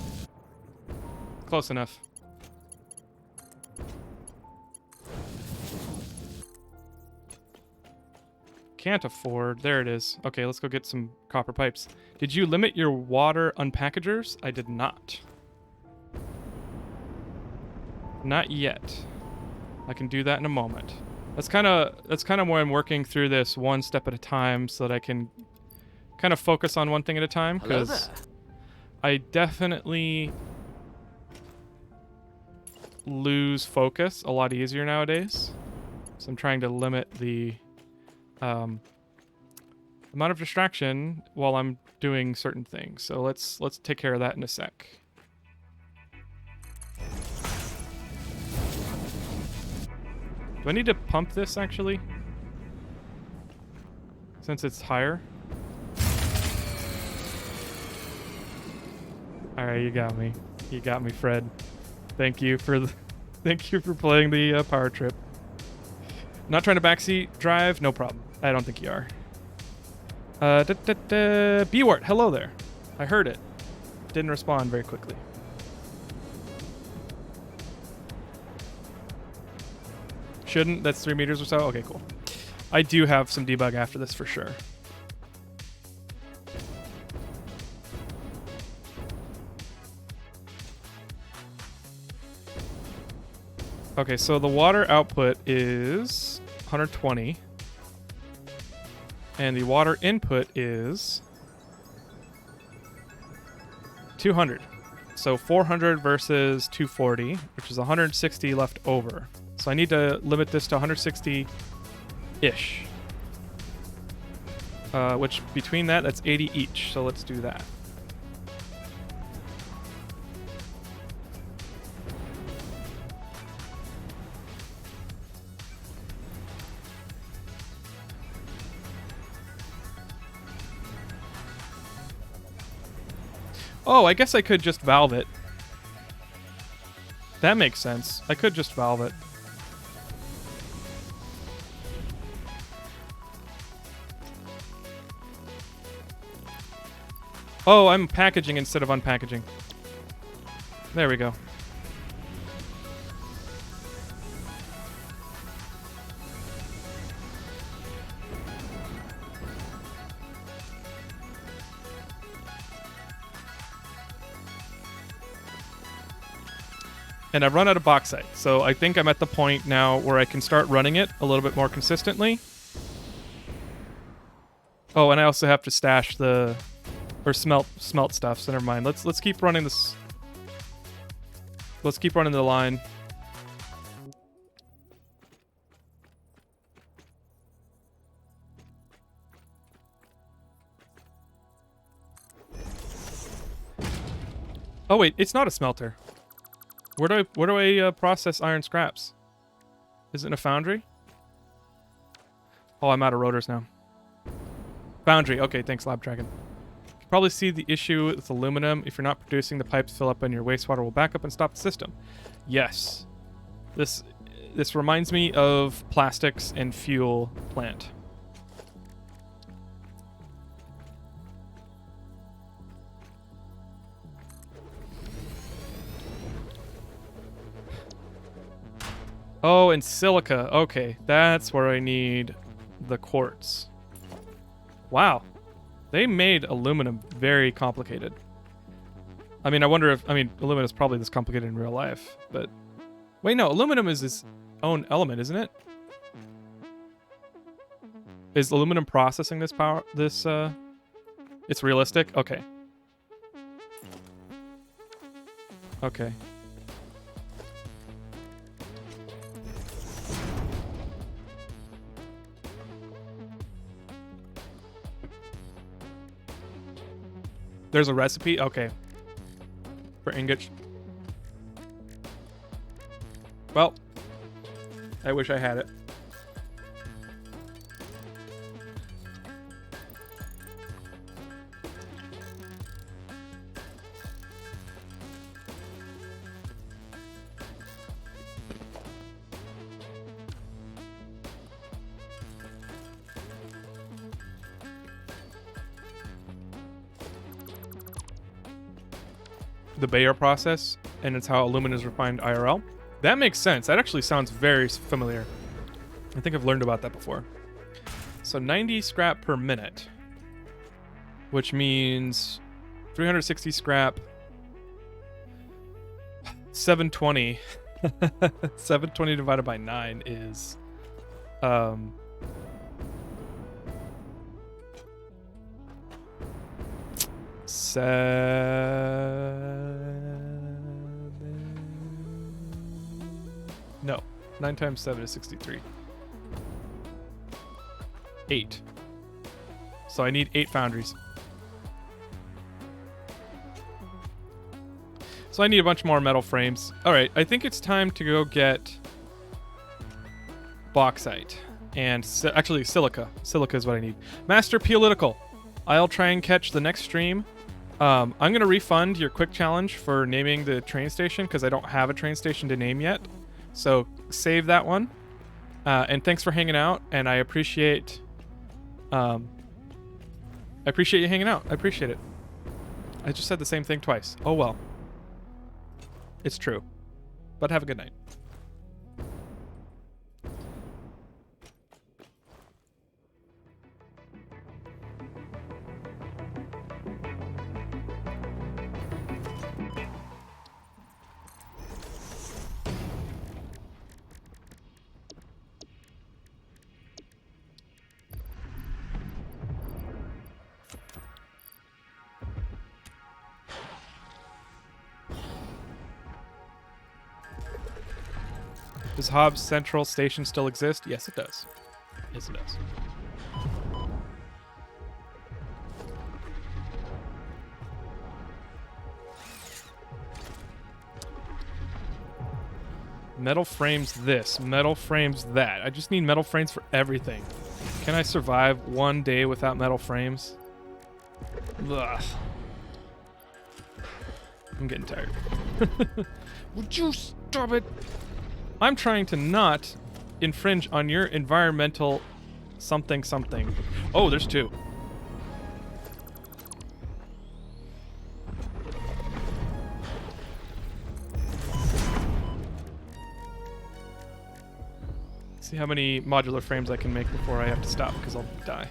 Close enough. Can't afford. There it is. Okay, let's go get some copper pipes. Did you limit your water unpackagers? I did not. Not yet. I can do that in a moment. That's kind of why I'm working through this one step at a time so that I can kind of focus on one thing at a time, because I definitely lose focus a lot easier nowadays. So I'm trying to limit the amount of distraction while I'm doing certain things. So let's take care of that in a sec. Do I need to pump this actually? Since it's higher? Alright, you got me. You got me, Fred. Thank you for playing the power trip. Not trying to backseat drive? No problem. I don't think you are. B-Wart, hello there. I heard it. Didn't respond very quickly. Shouldn't. That's 3 meters or so? Okay, cool. I do have some debug after this for sure. Okay, so the water output is 120. And the water input is 200. So 400 versus 240, which is 160 left over. So I need to limit this to 160-ish. Which between that's 80 each. So let's do that. Oh, I guess I could just valve it. That makes sense. I could just valve it. Oh, I'm packaging instead of unpackaging. There we go. And I've run out of bauxite, so I think I'm at the point now where I can start running it a little bit more consistently. Oh, and I also have to stash the... or smelt stuff, so never mind. Let's keep running this... Let's keep running the line. Oh wait, it's not a smelter. Where do I process iron scraps? Is it in a foundry? Oh, I'm out of rotors now. Foundry. Okay, thanks, Lab Dragon. You can probably see the issue with aluminum. If you're not producing, the pipes fill up and your wastewater will back up and stop the system. Yes. This reminds me of plastics and fuel plant. Oh, and silica. Okay, that's where I need the quartz. Wow. They made aluminum very complicated. I mean, I wonder if... I mean, aluminum is probably this complicated in real life, but... Wait, no. Aluminum is its own element, isn't it? Is aluminum processing this power... This, It's realistic? Okay. Okay. There's a recipe? Okay. For ingots. Well, I wish I had it. The Bayer process, and it's how aluminum is refined IRL. That makes sense. That actually sounds very familiar. I think I've learned about that before. So 90 scrap per minute, which means 360 scrap, 720. 720 divided by 9 is 9 times 7 is 63. 8. So I need 8 foundries. So I need a bunch more metal frames. All right, I think it's time to go get bauxite and actually silica. Silica is what I need. Master Political. I'll try and catch the next stream. I'm going to refund your quick challenge for naming the train station because I don't have a train station to name yet. So save that one. And thanks for hanging out. And I appreciate you hanging out. I appreciate it. I just said the same thing twice. Oh well. It's true. But have a good night. Does Hobbs Central Station still exist? Yes, it does. Yes, it does. Metal frames this. Metal frames that. I just need metal frames for everything. Can I survive one day without metal frames? Ugh. I'm getting tired. Would you stop it? I'm trying to not infringe on your environmental something something. Oh, there's 2. See how many modular frames I can make before I have to stop because I'll die.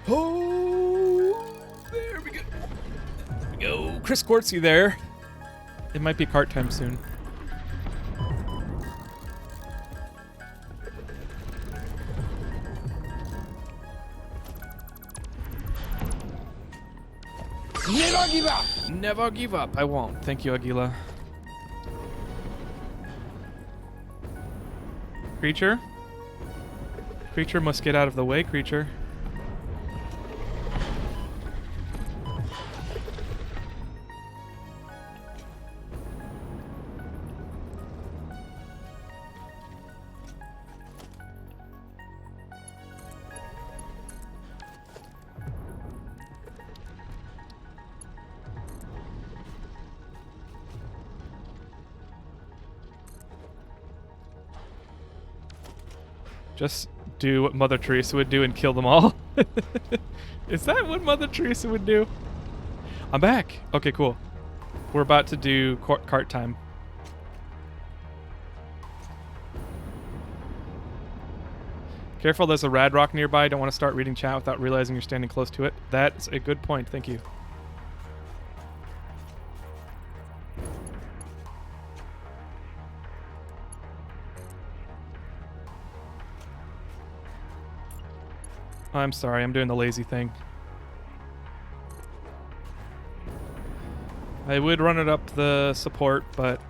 Oh, there we go. There we go. Chris Quartz, you there? It might be cart time soon. Never give up! Never give up. I won't. Thank you, Aguila. Creature? Creature must get out of the way, creature. Just do what Mother Teresa would do and kill them all. Is that what Mother Teresa would do? I'm back. Okay, cool. We're about to do cart time. Careful, there's a rad rock nearby. Don't want to start reading chat without realizing you're standing close to it. That's a good point. Thank you. I'm sorry, I'm doing the lazy thing. I would run it up the support, but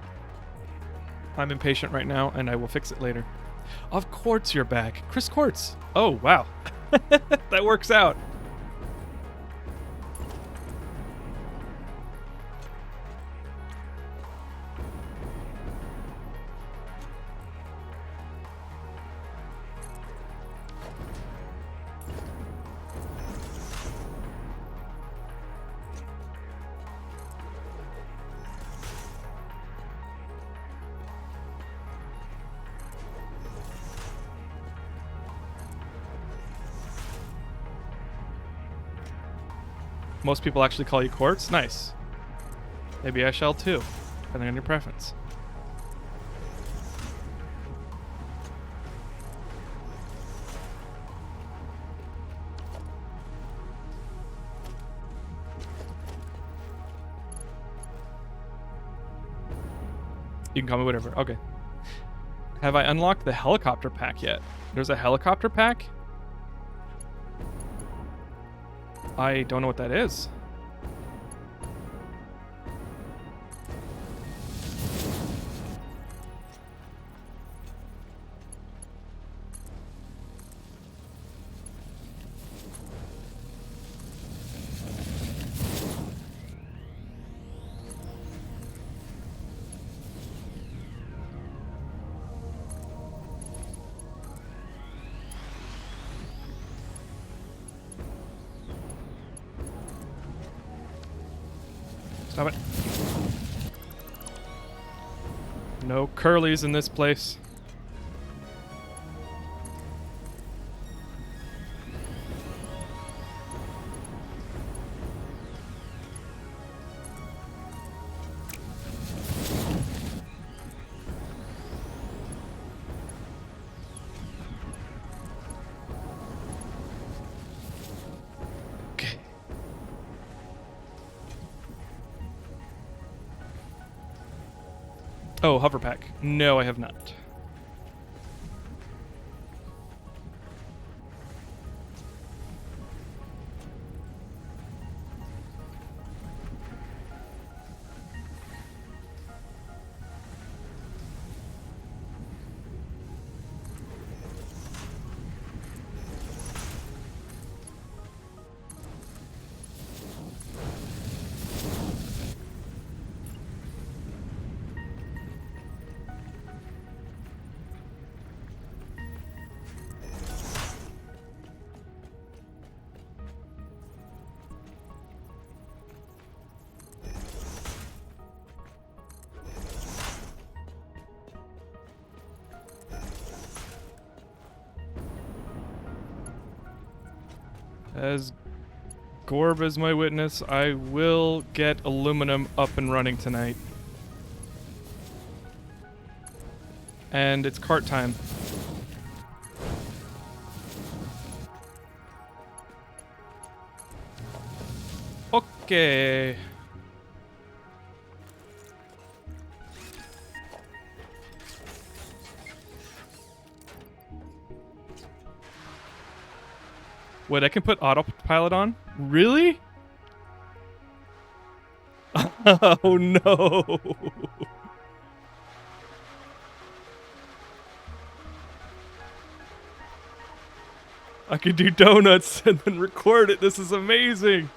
I'm impatient right now, and I will fix it later. Of course you're back. Chris Quartz. Oh, wow. That works out. Most people actually call you Quartz? Nice. Maybe I shall too, depending on your preference. You can call me whatever. Okay. Have I unlocked the helicopter pack yet? There's a helicopter pack? I don't know what that is. Stop it. No curlies in this place. Okay. Oh, hover pack. No, I have not. As Gorb is my witness, I will get aluminum up and running tonight. And it's cart time. Okay. Wait, I can put autopilot on? Really? Oh no. I could do donuts and then record it. This is amazing.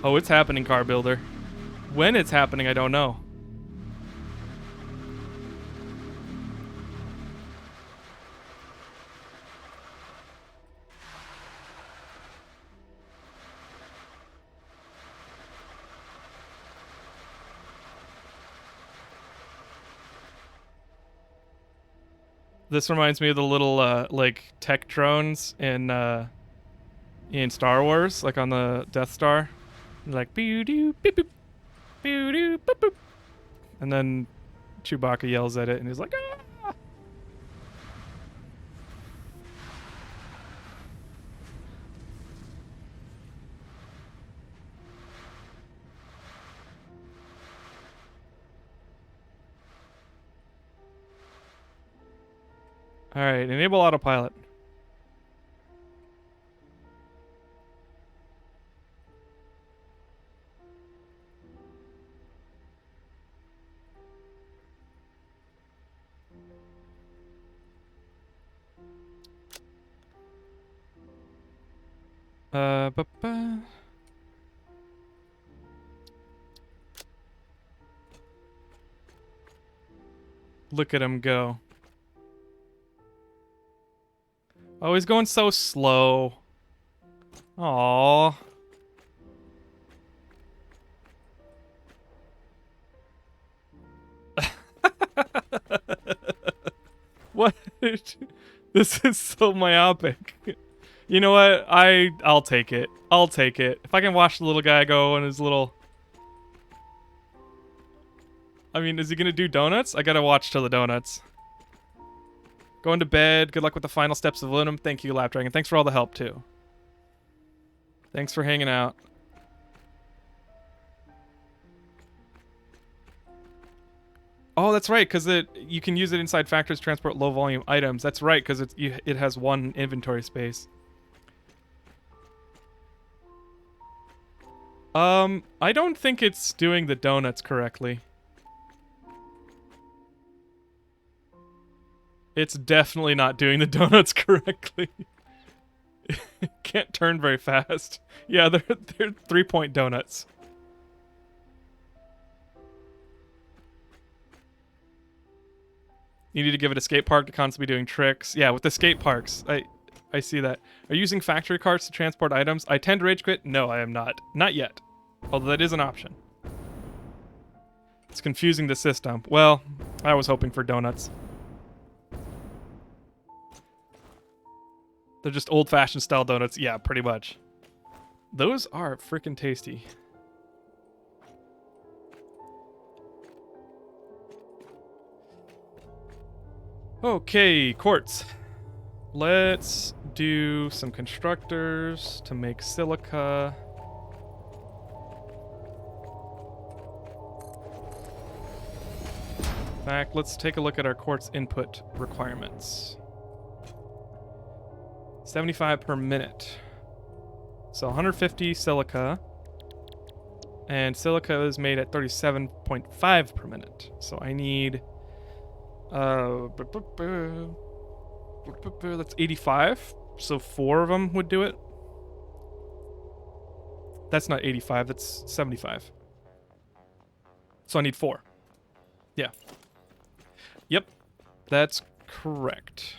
Oh, it's happening, car builder. When it's happening, I don't know. This reminds me of the little like tech drones in Star Wars, like on the Death Star. Like boo doo beep boop, boo doo boop boop, and then Chewbacca yells at it, and he's like, ah! All right, enable autopilot. Ba-ba. Look at him go. Oh, he's going so slow. Aww. What? This is so myopic. You know what? I'll take it. I'll take it. If I can watch the little guy go and his little... I mean, is he gonna do donuts? I gotta watch till the donuts. Going to bed. Good luck with the final steps of Aluminum. Thank you, Lap Dragon. Thanks for all the help, too. Thanks for hanging out. Oh, that's right, because you can use it inside factories to transport low-volume items. That's right, because it has one inventory space. I don't think it's doing the donuts correctly. It's definitely not doing the donuts correctly. Can't turn very fast. Yeah, they're 3-point donuts. You need to give it a skate park to constantly be doing tricks. Yeah, with the skate parks, I see that. Are you using factory carts to transport items? I tend to rage quit. No, I am not. Not yet. Although that is an option. It's confusing the system. Well, I was hoping for donuts. They're just old-fashioned style donuts. Yeah, pretty much. Those are freaking tasty. Okay, quartz. Let's do some constructors to make silica. In fact, let's take a look at our quartz input requirements. 75 per minute. So 150 silica. And silica is made at 37.5 per minute. So I need... that's 85. So 4 of them would do it. That's not 85, that's 75. So I need 4. Yeah. Yep. That's correct.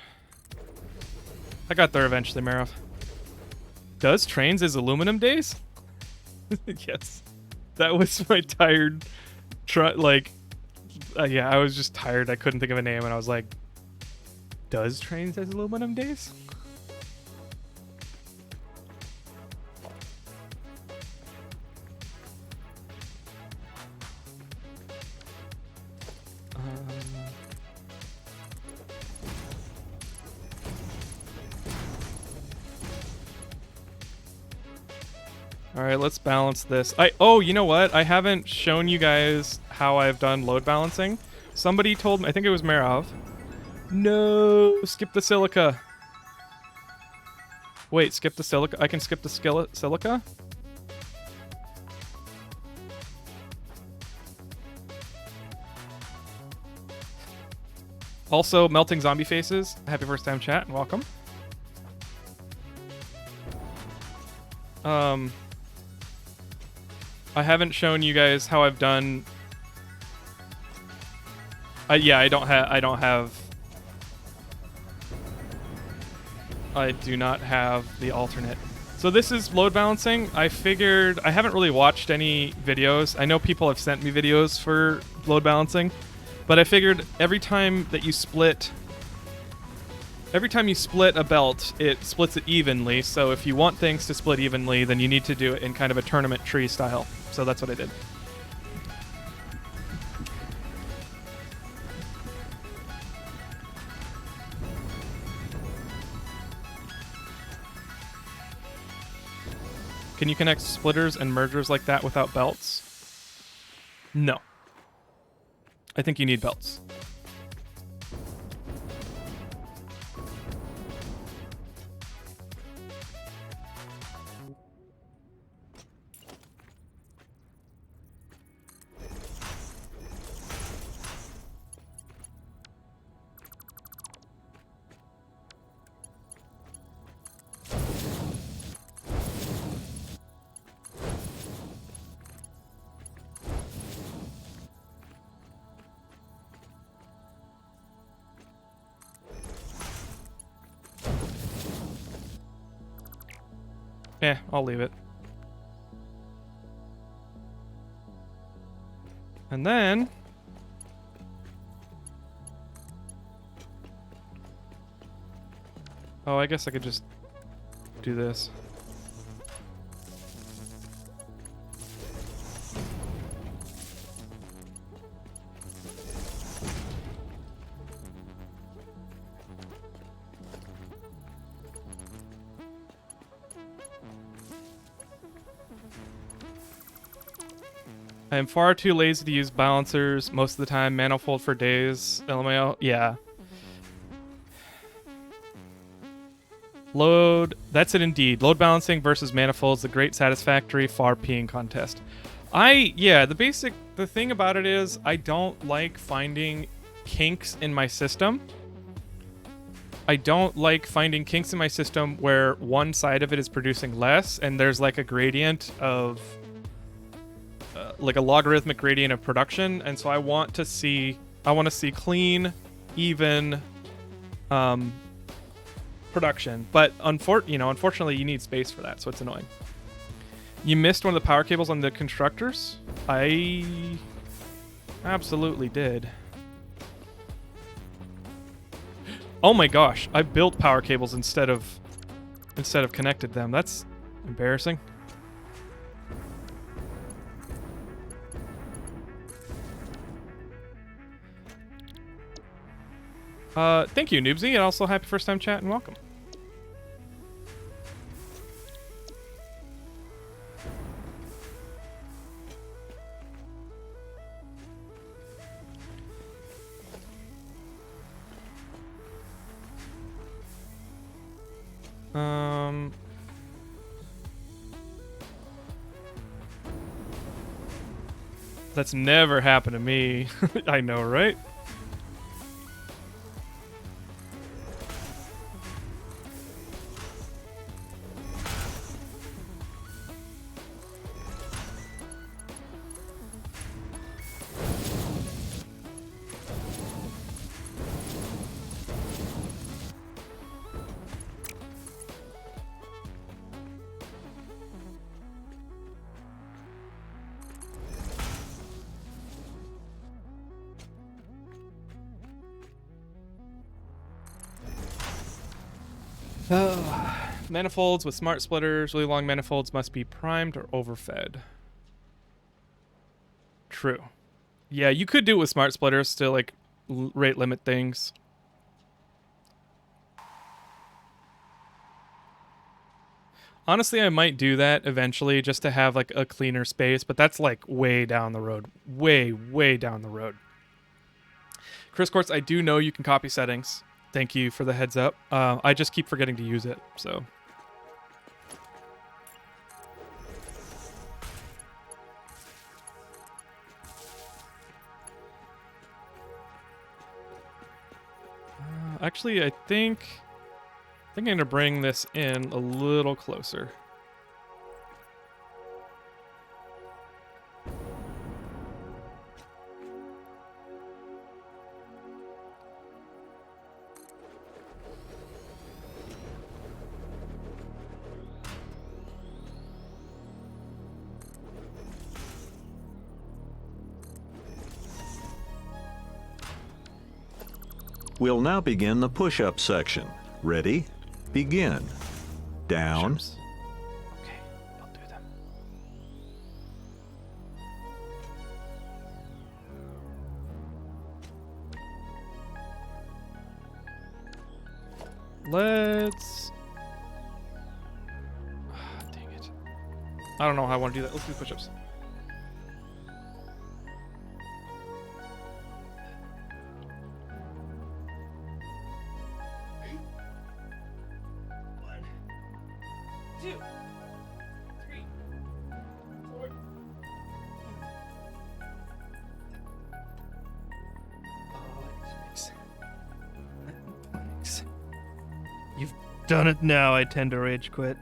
I got there eventually, Marov. Does trains as aluminum days? Yes. That was my tired... yeah, I was just tired. I couldn't think of a name, and I was like, does trains as aluminum days? All right, let's balance this. Oh, you know what? I haven't shown you guys how I've done load balancing. Somebody told me, I think it was Marov. No, skip the silica. Wait, skip the silica. I can skip the silica? Also, melting zombie faces. Happy first time chat and welcome. I haven't shown you guys how I've done. Yeah, I do not have the alternate. So this is load balancing. I figured I haven't really watched any videos. I know people have sent me videos for load balancing, but I figured every time you split a belt, it splits it evenly. So if you want things to split evenly, then you need to do it in kind of a tournament tree style. So that's what I did. Can you connect splitters and mergers like that without belts? No. I think you need belts. I'll leave it. And then... oh, I guess I could just do this. I am far too lazy to use balancers most of the time. Manifold for days. LMAO. Yeah. Load. That's it indeed. Load balancing versus manifolds. The great satisfactory far peeing contest. The thing about it is I don't like finding kinks in my system. I don't like finding kinks in my system where one side of it is producing less and there's like a gradient of like a logarithmic gradient of production, and so I want to see clean, even production. But unfortunately you need space for that, so it's annoying. You missed one of the power cables on the constructors? I absolutely did. Oh my gosh, I built power cables instead of connected them. That's embarrassing. Thank you, Noobsy, and also happy first time chat and welcome. That's never happened to me. I know, right? Manifolds with smart splitters, really long manifolds must be primed or overfed. True. Yeah, you could do it with smart splitters to like rate limit things. Honestly, I might do that eventually just to have like a cleaner space, but that's like way down the road. Way down the road. Chris Quartz, I do know you can copy settings. Thank you for the heads up. I just keep forgetting to use it, so. Actually, I think I'm going to bring this in a little closer. We'll now begin the push-up section. Ready? Begin. Down. Push-ups. Okay, I'll do them. Let's... dang it. I don't know how I want to do that. Let's do push-ups. Done it now, I tend to rage quit.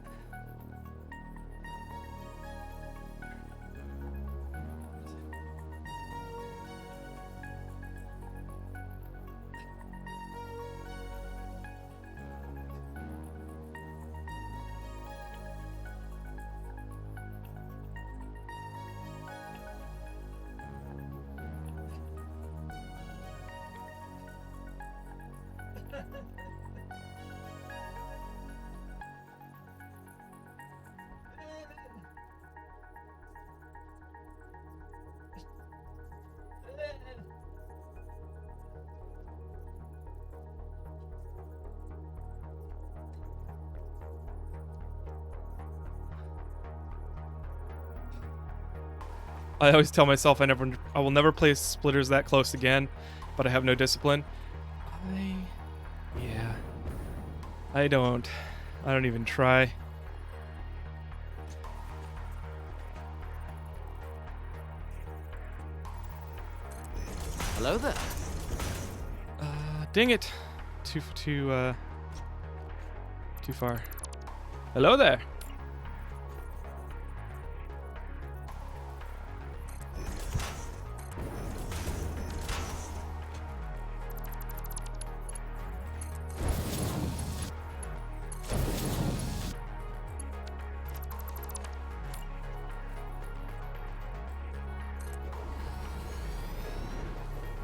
I always tell myself I will never play splitters that close again, but I have no discipline. Yeah. I don't even try. Hello there. Dang it. Too far. Hello there.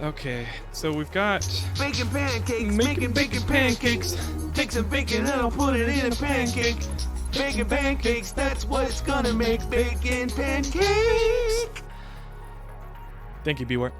Okay, so we've got Bacon pancakes, making bacon pancakes. Take some bacon and I'll put it in a pancake. Bacon pancakes, that's what it's gonna make. Bacon pancakes. Thank you, Beware.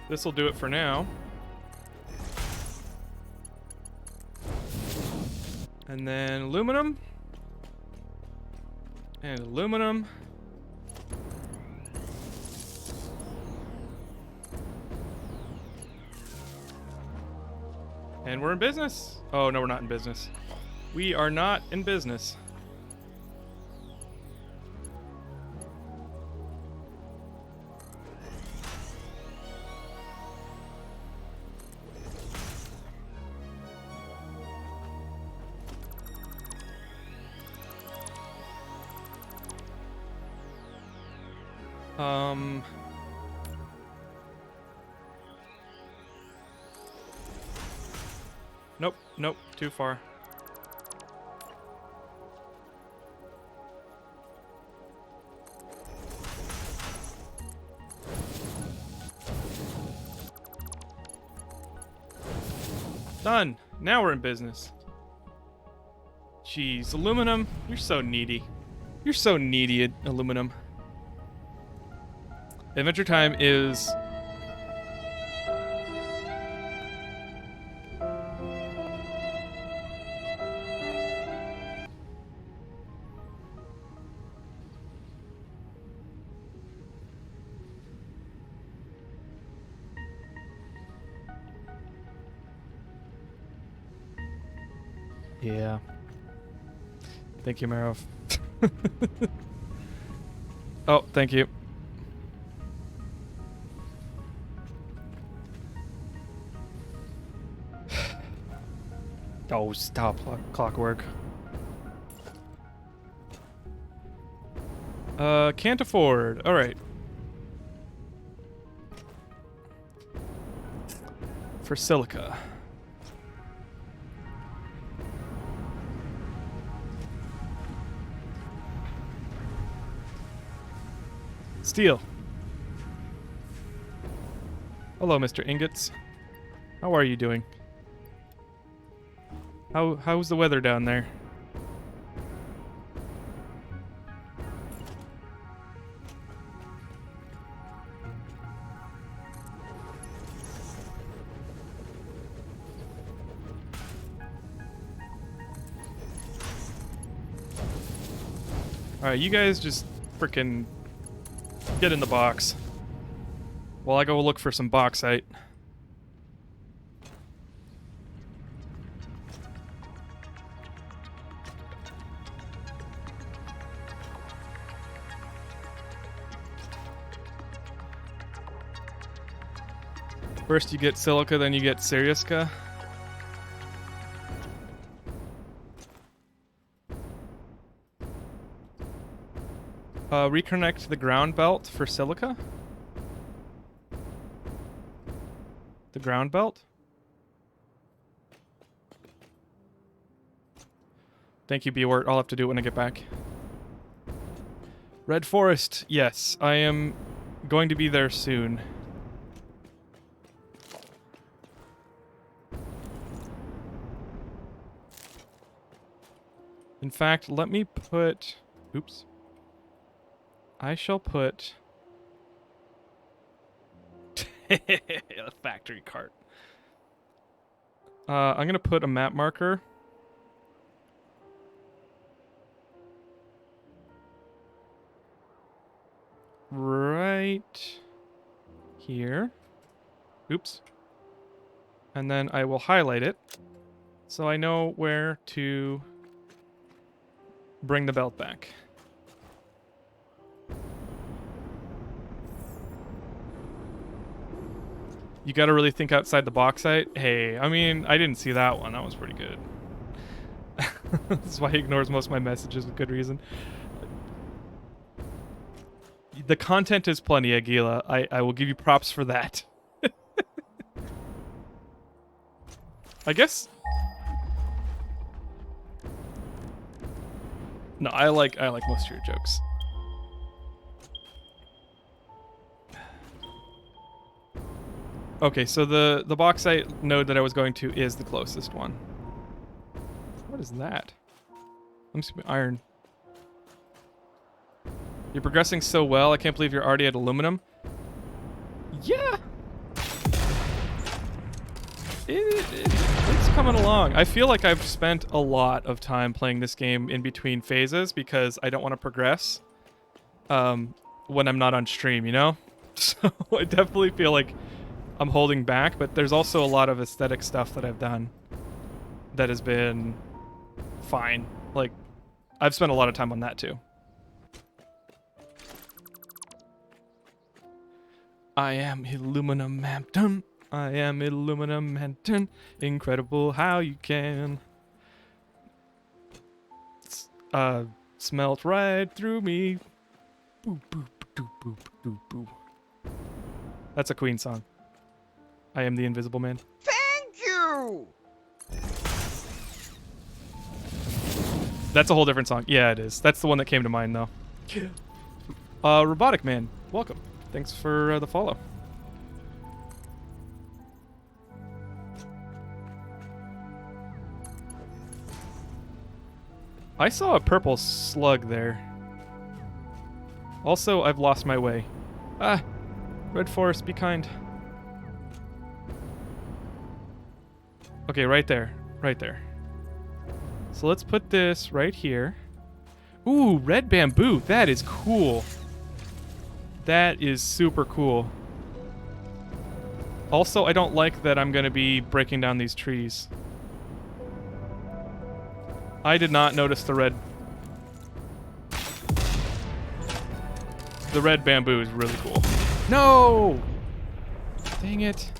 This will do it for now. And then aluminum. And aluminum. And we're in business. Oh, no, we're not in business. We are not in business. Nope, too far. Done. Now we're in business. Jeez, aluminum, you're so needy. You're so needy, aluminum. Adventure time is... Yeah. Thank you, Marov. Oh, thank you. Oh, stop, clockwork. Can't afford. All right. For silica. Steel. Hello, Mr. Ingots. How are you doing? How's the weather down there? Alright, you guys just frickin' get in the box while I go look for some bauxite. First you get silica, then you get Siriusca. Reconnect the ground belt for silica. The ground belt? Thank you, Bewart. I'll have to do it when I get back. Red Forest. Yes, I am going to be there soon. In fact, let me put... Oops. I shall put... a factory cart. I'm going to put a map marker... right here. Oops. And then I will highlight it so I know where to bring the belt back. You gotta really think outside the bauxite. Hey, I mean, I didn't see that one. That was pretty good. This is why he ignores most of my messages with good reason. The content is plenty, Aguila. I will give you props for that. I guess... No, I like most of your jokes. Okay, so the bauxite node that I was going to is the closest one. What is that? Let me see my iron. You're progressing so well. I can't believe you're already at aluminum. Yeah. It's coming along. I feel like I've spent a lot of time playing this game in between phases because I don't want to progress when I'm not on stream, you know? So I definitely feel like I'm holding back, but there's also a lot of aesthetic stuff that I've done that has been fine. Like, I've spent a lot of time on that too. I am Aluminum Hampton. I am Aluminum Hampton. Incredible how you can smelt right through me. Boop, boop, doop, boop, doop, boop. That's a Queen song. I am the Invisible Man. Thank you! That's a whole different song. Yeah, it is. That's the one that came to mind, though. Robotic Man, welcome. Thanks for the follow. I saw a purple slug there. Also, I've lost my way. Ah, Red Forest, be kind. Okay, right there. Right there. So let's put this right here. Ooh, red bamboo. That is cool. That is super cool. Also, I don't like that I'm going to be breaking down these trees. I did not notice the red... The red bamboo is really cool. No! Dang it.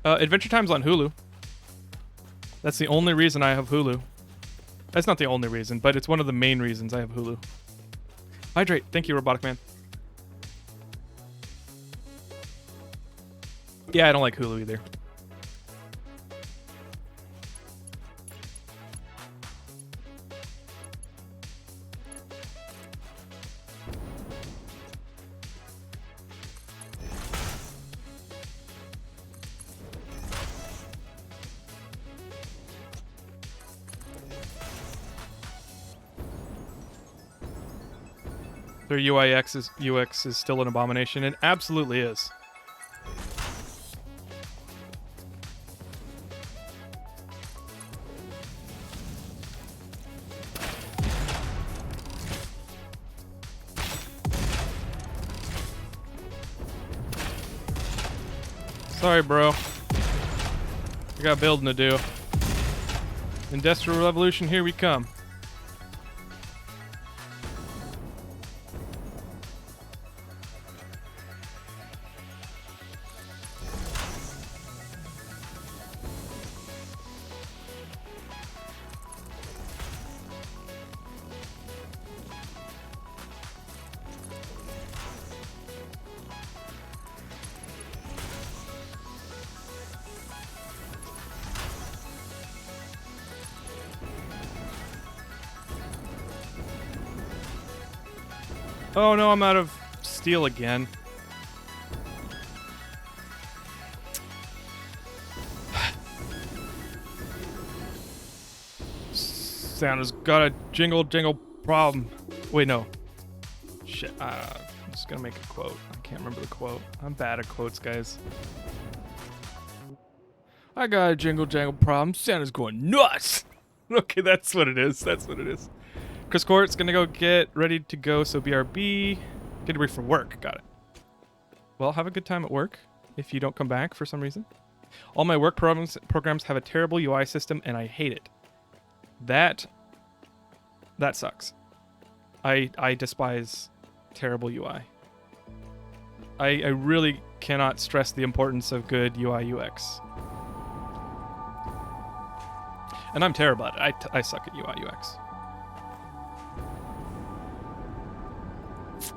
Adventure Time's on Hulu. That's the only reason I have Hulu. That's not the only reason, but it's one of the main reasons I have Hulu. Hydrate. Thank you, Robotic Man. Yeah, I don't like Hulu either. Their UX is still an abomination. It absolutely is. Sorry, bro. I got building to do. Industrial Revolution, here we come. Oh no, I'm out of steel again. Santa's got a jingle problem. Wait, no. Shit. I'm just gonna make a quote. I can't remember the quote. I'm bad at quotes, guys. I got a jingle problem. Santa's going nuts. Okay, that's what it is. That's what it is. Chris Court's gonna go get ready to go. So BRB, get ready for work. Got it. Well, have a good time at work. If you don't come back for some reason, all my work programs have a terrible UI system, and I hate it. That sucks. I despise terrible UI. I really cannot stress the importance of good UI UX. And I'm terrible at it. I suck at UI UX.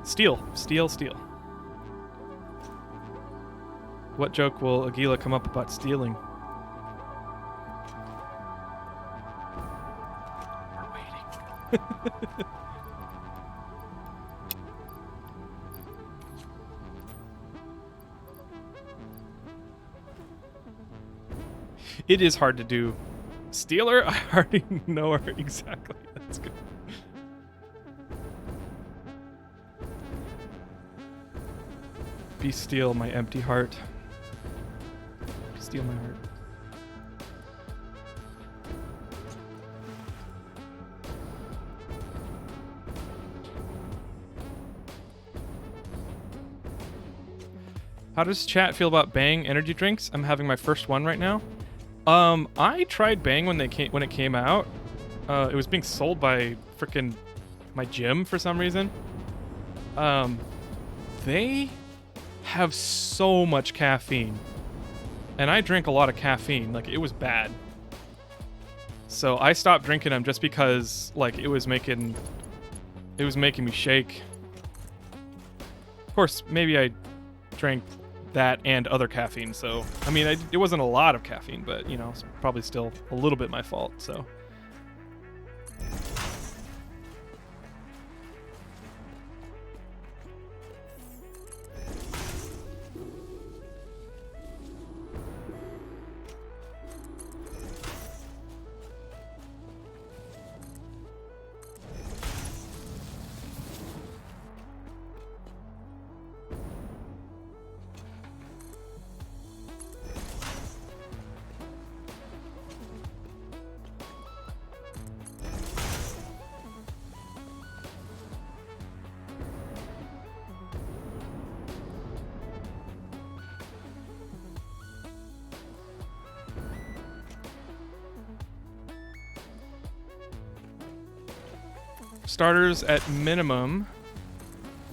Steal. What joke will Aguila come up about stealing? We're waiting. It is hard to do. Stealer? I already know her exactly. That's good. Be steal my empty heart. Steal my heart. How does chat feel about Bang energy drinks? I'm having my first one right now. I tried Bang when it came out. It was being sold by frickin' my gym for some reason. They have so much caffeine, and I drink a lot of caffeine. Like, it was bad. So I stopped drinking them just because, like, it was making me shake. Of course, maybe I drank that and other caffeine, so I mean, it wasn't a lot of caffeine, but you know, it's probably still a little bit my fault. So starters at minimum,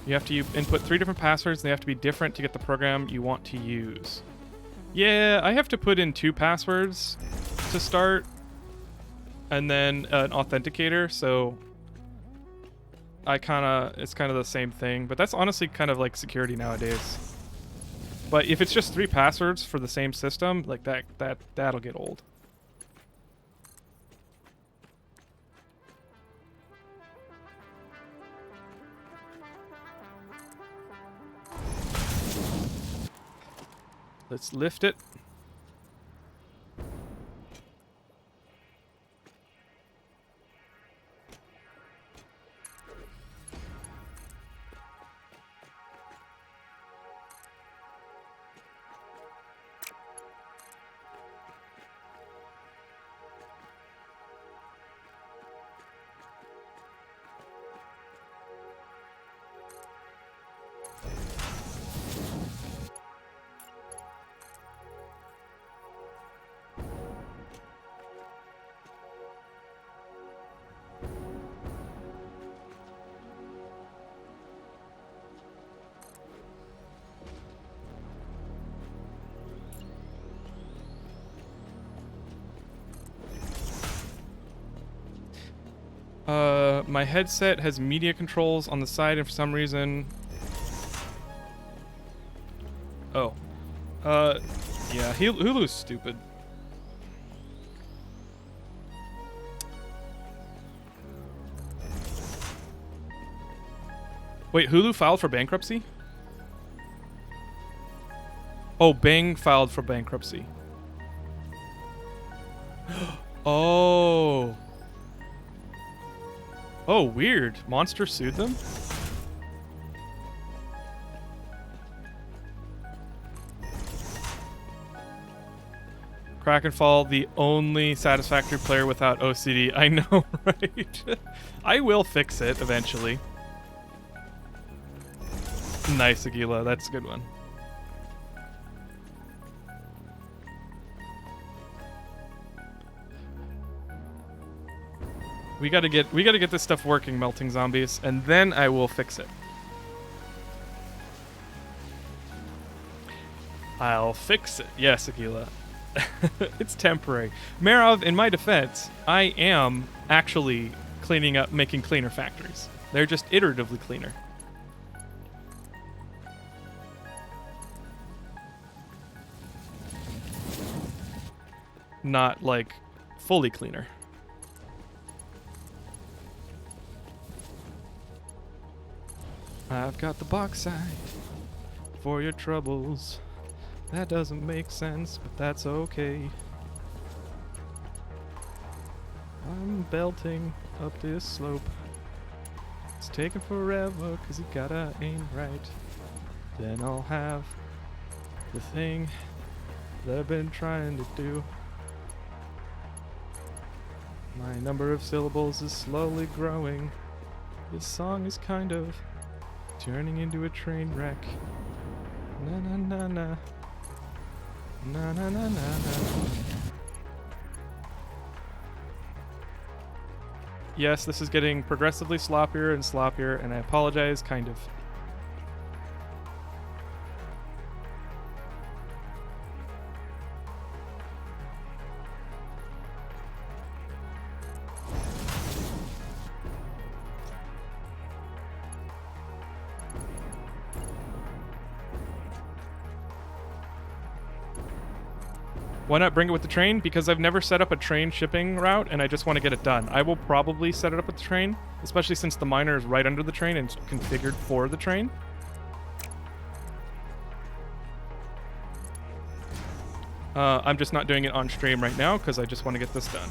you have to input 3 different passwords. They have to be different to get the program you want to use. Yeah, I have to put in 2 passwords to start, and then an authenticator. So it's kind of the same thing, but that's honestly kind of like security nowadays. But if it's just 3 passwords for the same system, like that'll get old. Let's lift it. My headset has media controls on the side, and for some reason... Oh. Yeah, Hulu's stupid. Wait, Hulu filed for bankruptcy? Oh, Bang filed for bankruptcy. Oh. Oh, weird. Monster sued them? Krakenfall, the only Satisfactory player without OCD. I know, right? I will fix it eventually. Nice, Aguila. That's a good one. We gotta get this stuff working, Melting Zombies, and then I will fix it. I'll fix it. Yes, Aguila. It's temporary. Marov, in my defense, I am actually cleaning up, making cleaner factories. They're just iteratively cleaner. Not, like, fully cleaner. I've got the bauxite for your troubles. That doesn't make sense, but that's okay. I'm belting up this slope. It's taking forever, cause you gotta aim right. Then I'll have the thing that I've been trying to do. My number of syllables is slowly growing. This song is kind of turning into a train wreck. Na na na na. Na na na na na. Yes, this is getting progressively sloppier and sloppier, and I apologize, kind of. Why not bring it with the train? Because I've never set up a train shipping route, and I just want to get it done. I will probably set it up with the train, especially since the miner is right under the train and it's configured for the train. I'm just not doing it on stream right now because I just want to get this done.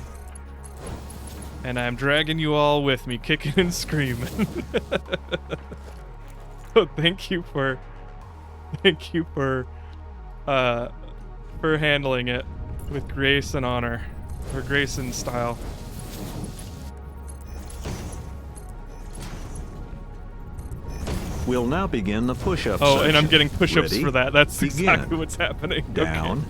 And I'm dragging you all with me, kicking and screaming. So thank you for handling it with grace and honor, or grace and style. We'll now begin the push-up Oh, section. and I'm getting push-ups Ready? for that. That's Begin. exactly what's happening. Down. Okay.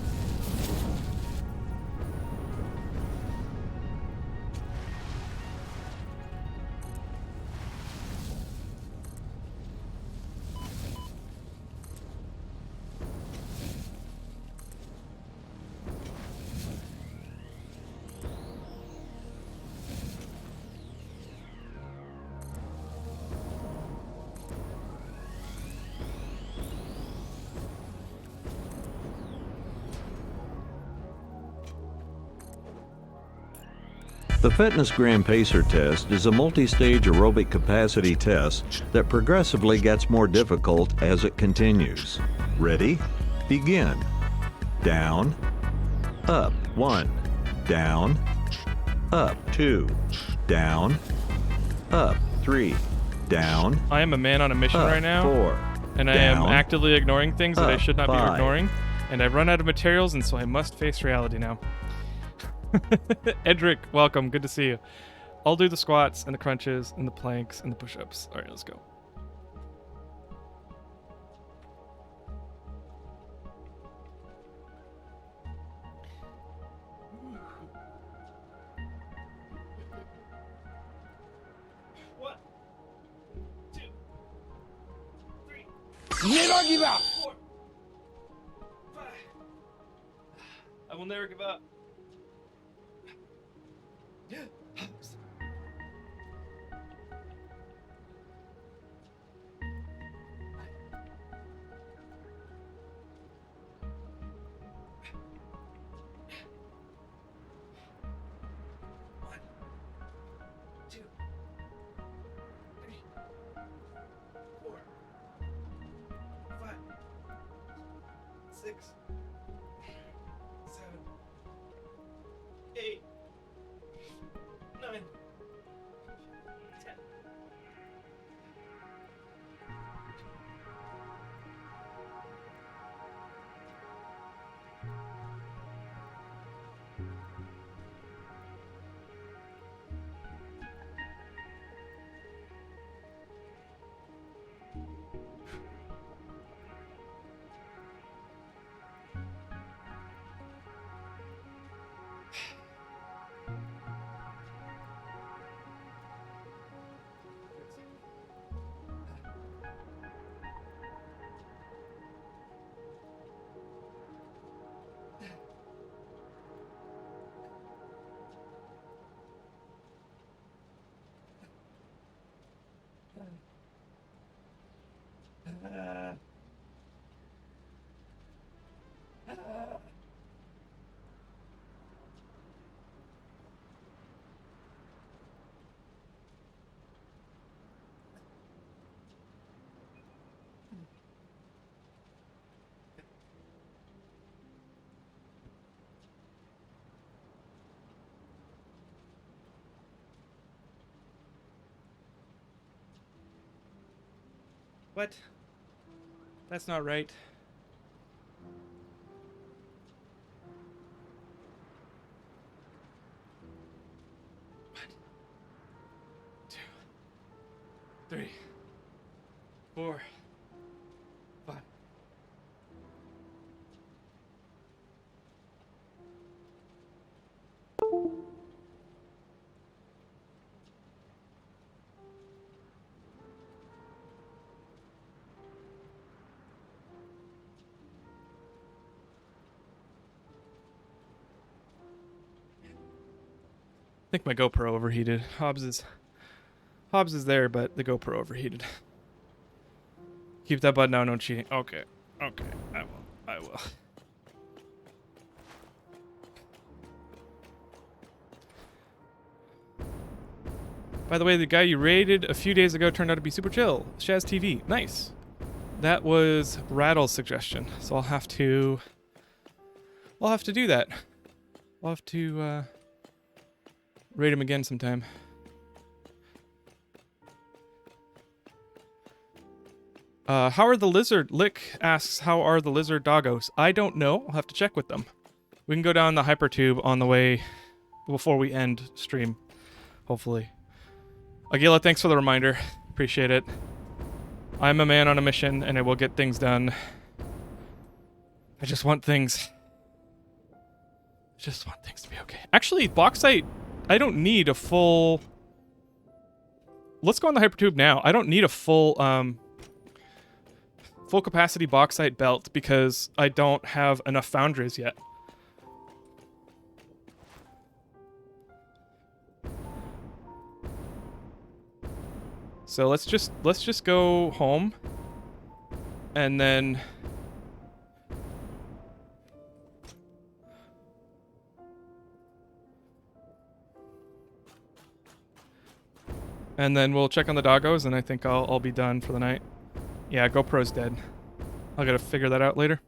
The Fitness Gram Pacer test is a multi-stage aerobic capacity test that progressively gets more difficult as it continues. Ready? Begin. Down, up, 1, down, up, 2, down, up, 3, down. I am a man on a mission up, right now, 4, and I down, am actively ignoring things that I up, should not 5. be ignoring, and I've run out of materials, and so I must face reality now. Edric, welcome. Good to see you. I'll do the squats and the crunches and the planks and the push-ups. All right, let's go. One, 2, 3. Never give up! 4, 5. I will never give up. 6, 7, 8, 9, 10. What? That's not right. One, 2, 3, 4, 5. I think my GoPro overheated. Hobbs is there, but the GoPro overheated. Keep that button down, no cheating. Okay. Okay. I will. By the way, the guy you raided a few days ago turned out to be super chill. Shaz TV. Nice. That was Rattle's suggestion. So I'll have to do that. I'll have to raid him again sometime. How are the lizard? Lick asks, how are the lizard doggos? I don't know. I'll have to check with them. We can go down the hypertube on the way before we end stream, hopefully. Agila, thanks for the reminder. Appreciate it. I'm a man on a mission, and I will get things done. I just want things to be okay. Actually, bauxite, I don't need a full... Let's go on the hypertube now. I don't need a full capacity bauxite belt because I don't have enough foundries yet. So let's just go home and then we'll check on the doggos, and I think I'll be done for the night. Yeah, GoPro's dead. I'll gotta figure that out later.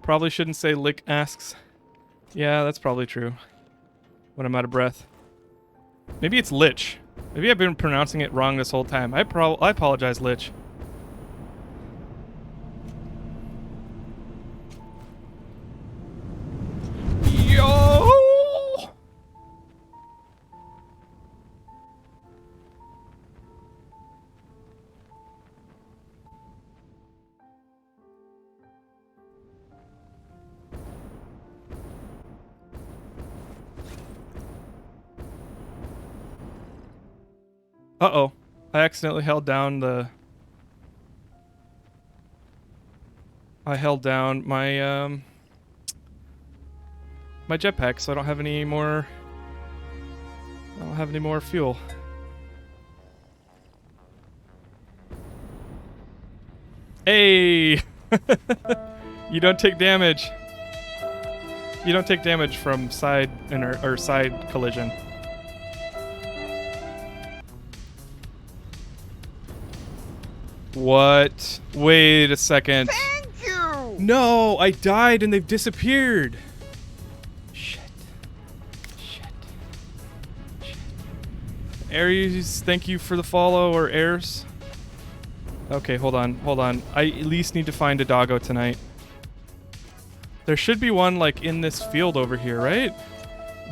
Probably shouldn't say Lick asks. Yeah, that's probably true. When I'm out of breath. Maybe it's Lich. Maybe I've been pronouncing it wrong this whole time. I apologize, Lich. Yo! Uh-oh. I accidentally held down the... I held down my, my jetpack, so I don't have any more... I don't have any more fuel. Hey! You don't take damage. You don't take damage from side or side collision. What? Wait a second. Thank you! No, I died and they've disappeared. Shit. Aries, thank you for the follow, or Airs. Okay, hold on. I at least need to find a doggo tonight. There should be one, like, in this field over here, right?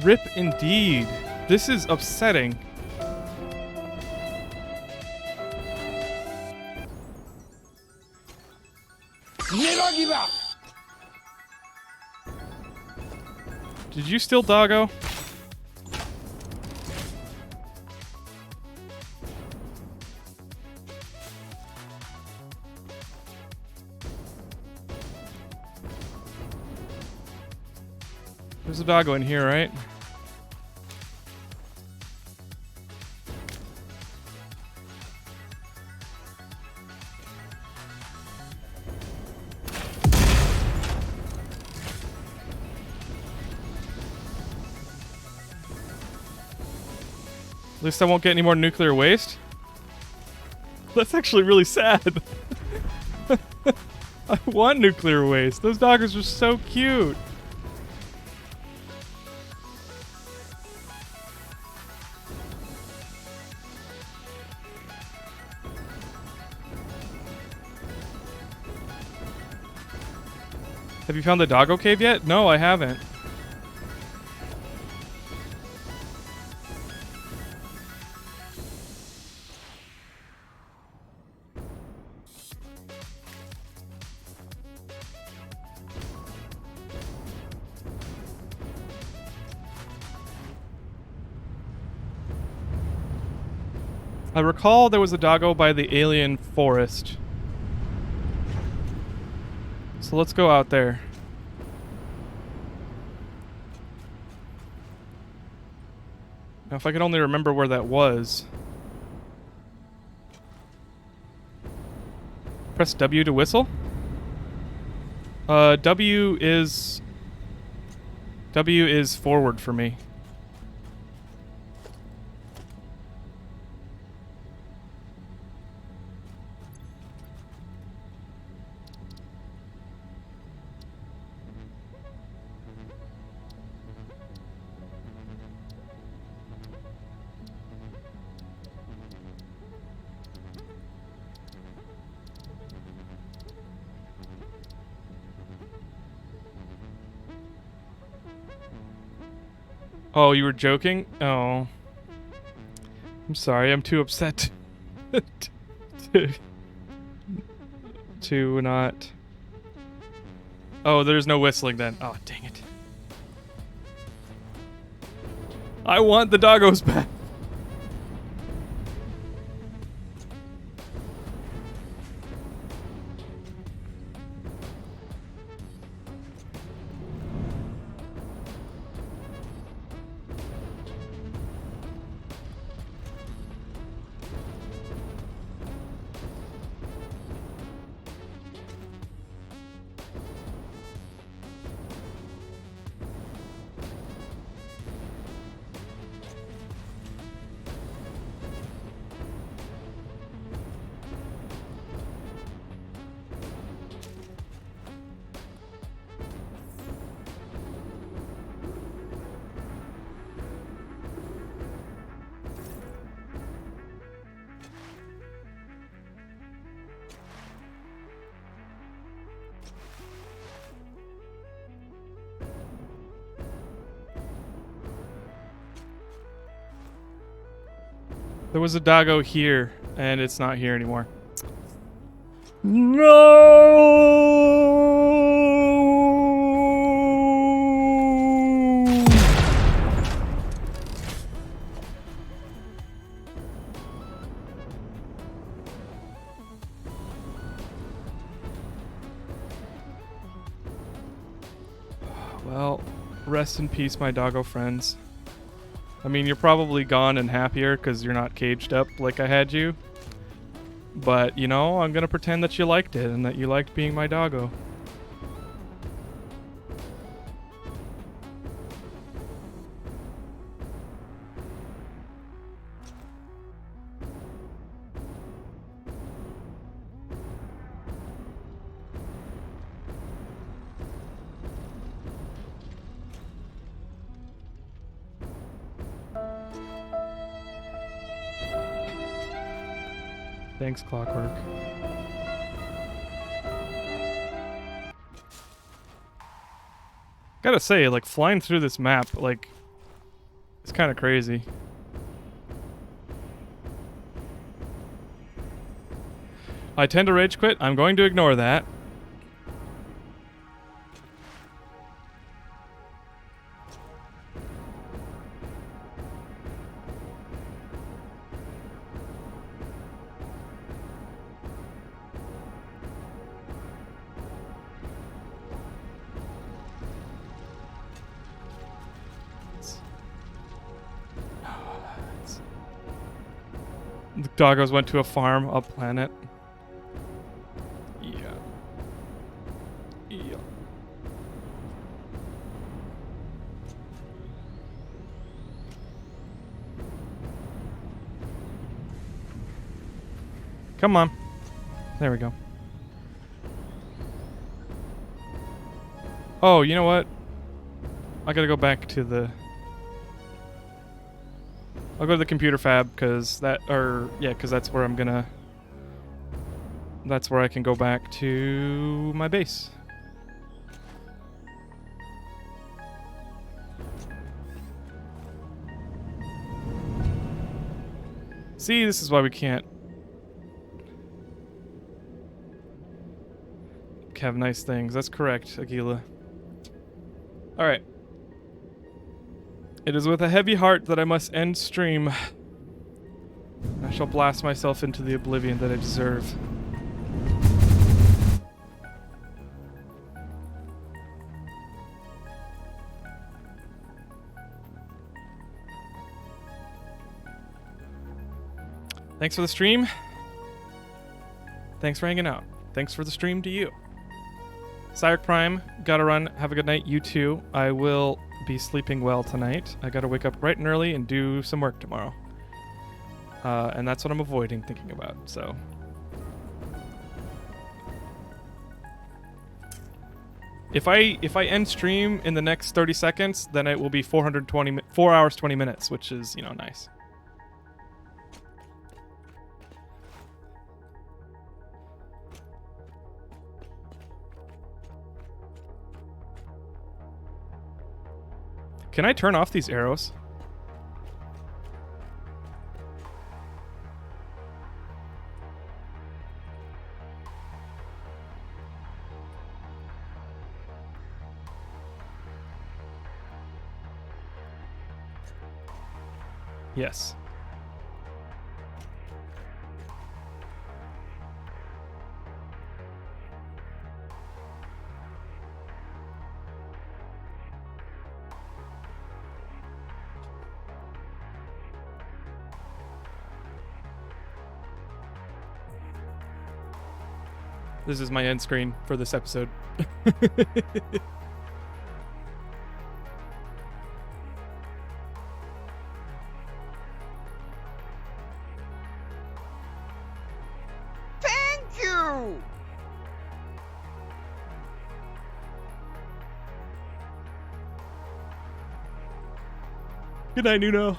Rip indeed. This is upsetting. Never give up! Did you steal doggo? There's a doggo in here, right? At least I won't get any more nuclear waste. That's actually really sad. I want nuclear waste. Those doggos are so cute. Have you found the doggo cave yet? No, I haven't. I recall there was a doggo by the alien forest. So let's go out there. Now, if I could only remember where that was. Press W to whistle? W is forward for me. Oh, you were joking? Oh. I'm sorry, I'm too upset to not... Oh, there's no whistling then. Oh, dang it. I want the doggos back. There was a doggo here, and it's not here anymore. No! Well, rest in peace, my doggo friends. I mean, you're probably gone and happier because you're not caged up like I had you. But, you know, I'm going to pretend that you liked it and that you liked being my doggo. Thanks, Clockwork. Gotta say, like, flying through this map, like, it's kind of crazy. I tend to rage quit. I'm going to ignore that. The doggos went to a farm, a planet. Yeah. Yeah. Come on. There we go. Oh, you know what? I gotta go back to the... I'll go to the computer fab, because that's where I'm gonna... That's where I can go back to my base. See, this is why we can't have nice things. That's correct, Aguila. Alright. It is with a heavy heart that I must end stream. I shall blast myself into the oblivion that I deserve. Thanks for the stream. Thanks for hanging out. Thanks for the stream to you. Cyric Prime, gotta run. Have a good night. You too. I will be sleeping well tonight. I gotta wake up bright and early and do some work tomorrow. And that's what I'm avoiding thinking about, so. If I end stream in the next 30 seconds, then it will be 4 hours 20 minutes, which is, you know, nice. Can I turn off these arrows? Yes. This is my end screen for this episode. Thank you! Good night, Nuno.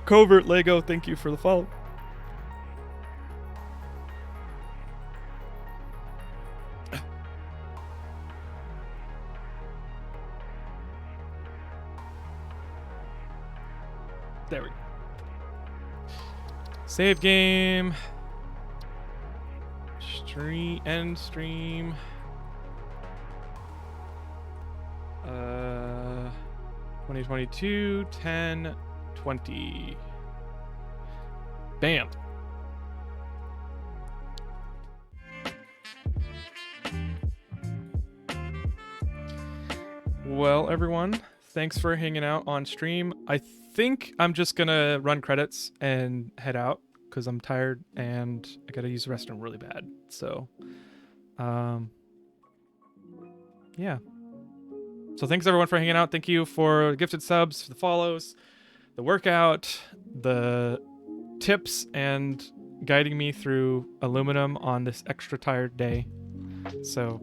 Covert Lego, thank you for the follow. There we go. Save game. End stream. 2022 10 20. Bam. Well, everyone, thanks for hanging out on stream. I think I'm just gonna run credits and head out because I'm tired and I gotta use the restroom really bad. So, yeah. So thanks everyone for hanging out. Thank you for gifted subs, for the follows, the workout, the tips, and guiding me through aluminum on this extra tired day. So,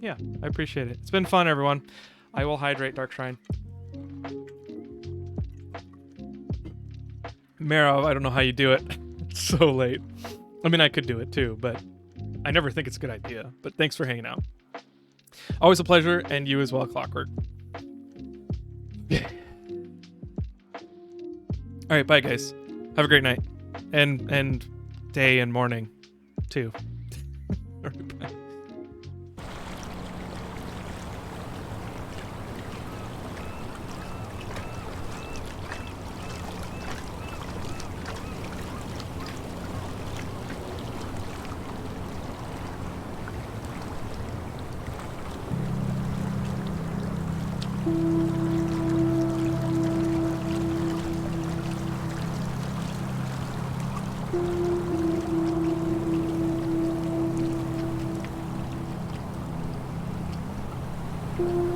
yeah, I appreciate it. It's been fun, everyone. I will hydrate, Dark Shrine. Marrow, I don't know how you do it. So late. I mean, I could do it too, but I never think it's a good idea. But thanks for hanging out. Always a pleasure, and you as well, Clockwork. All right, bye, guys. Have a great night, and day and morning, too. All right, bye. you.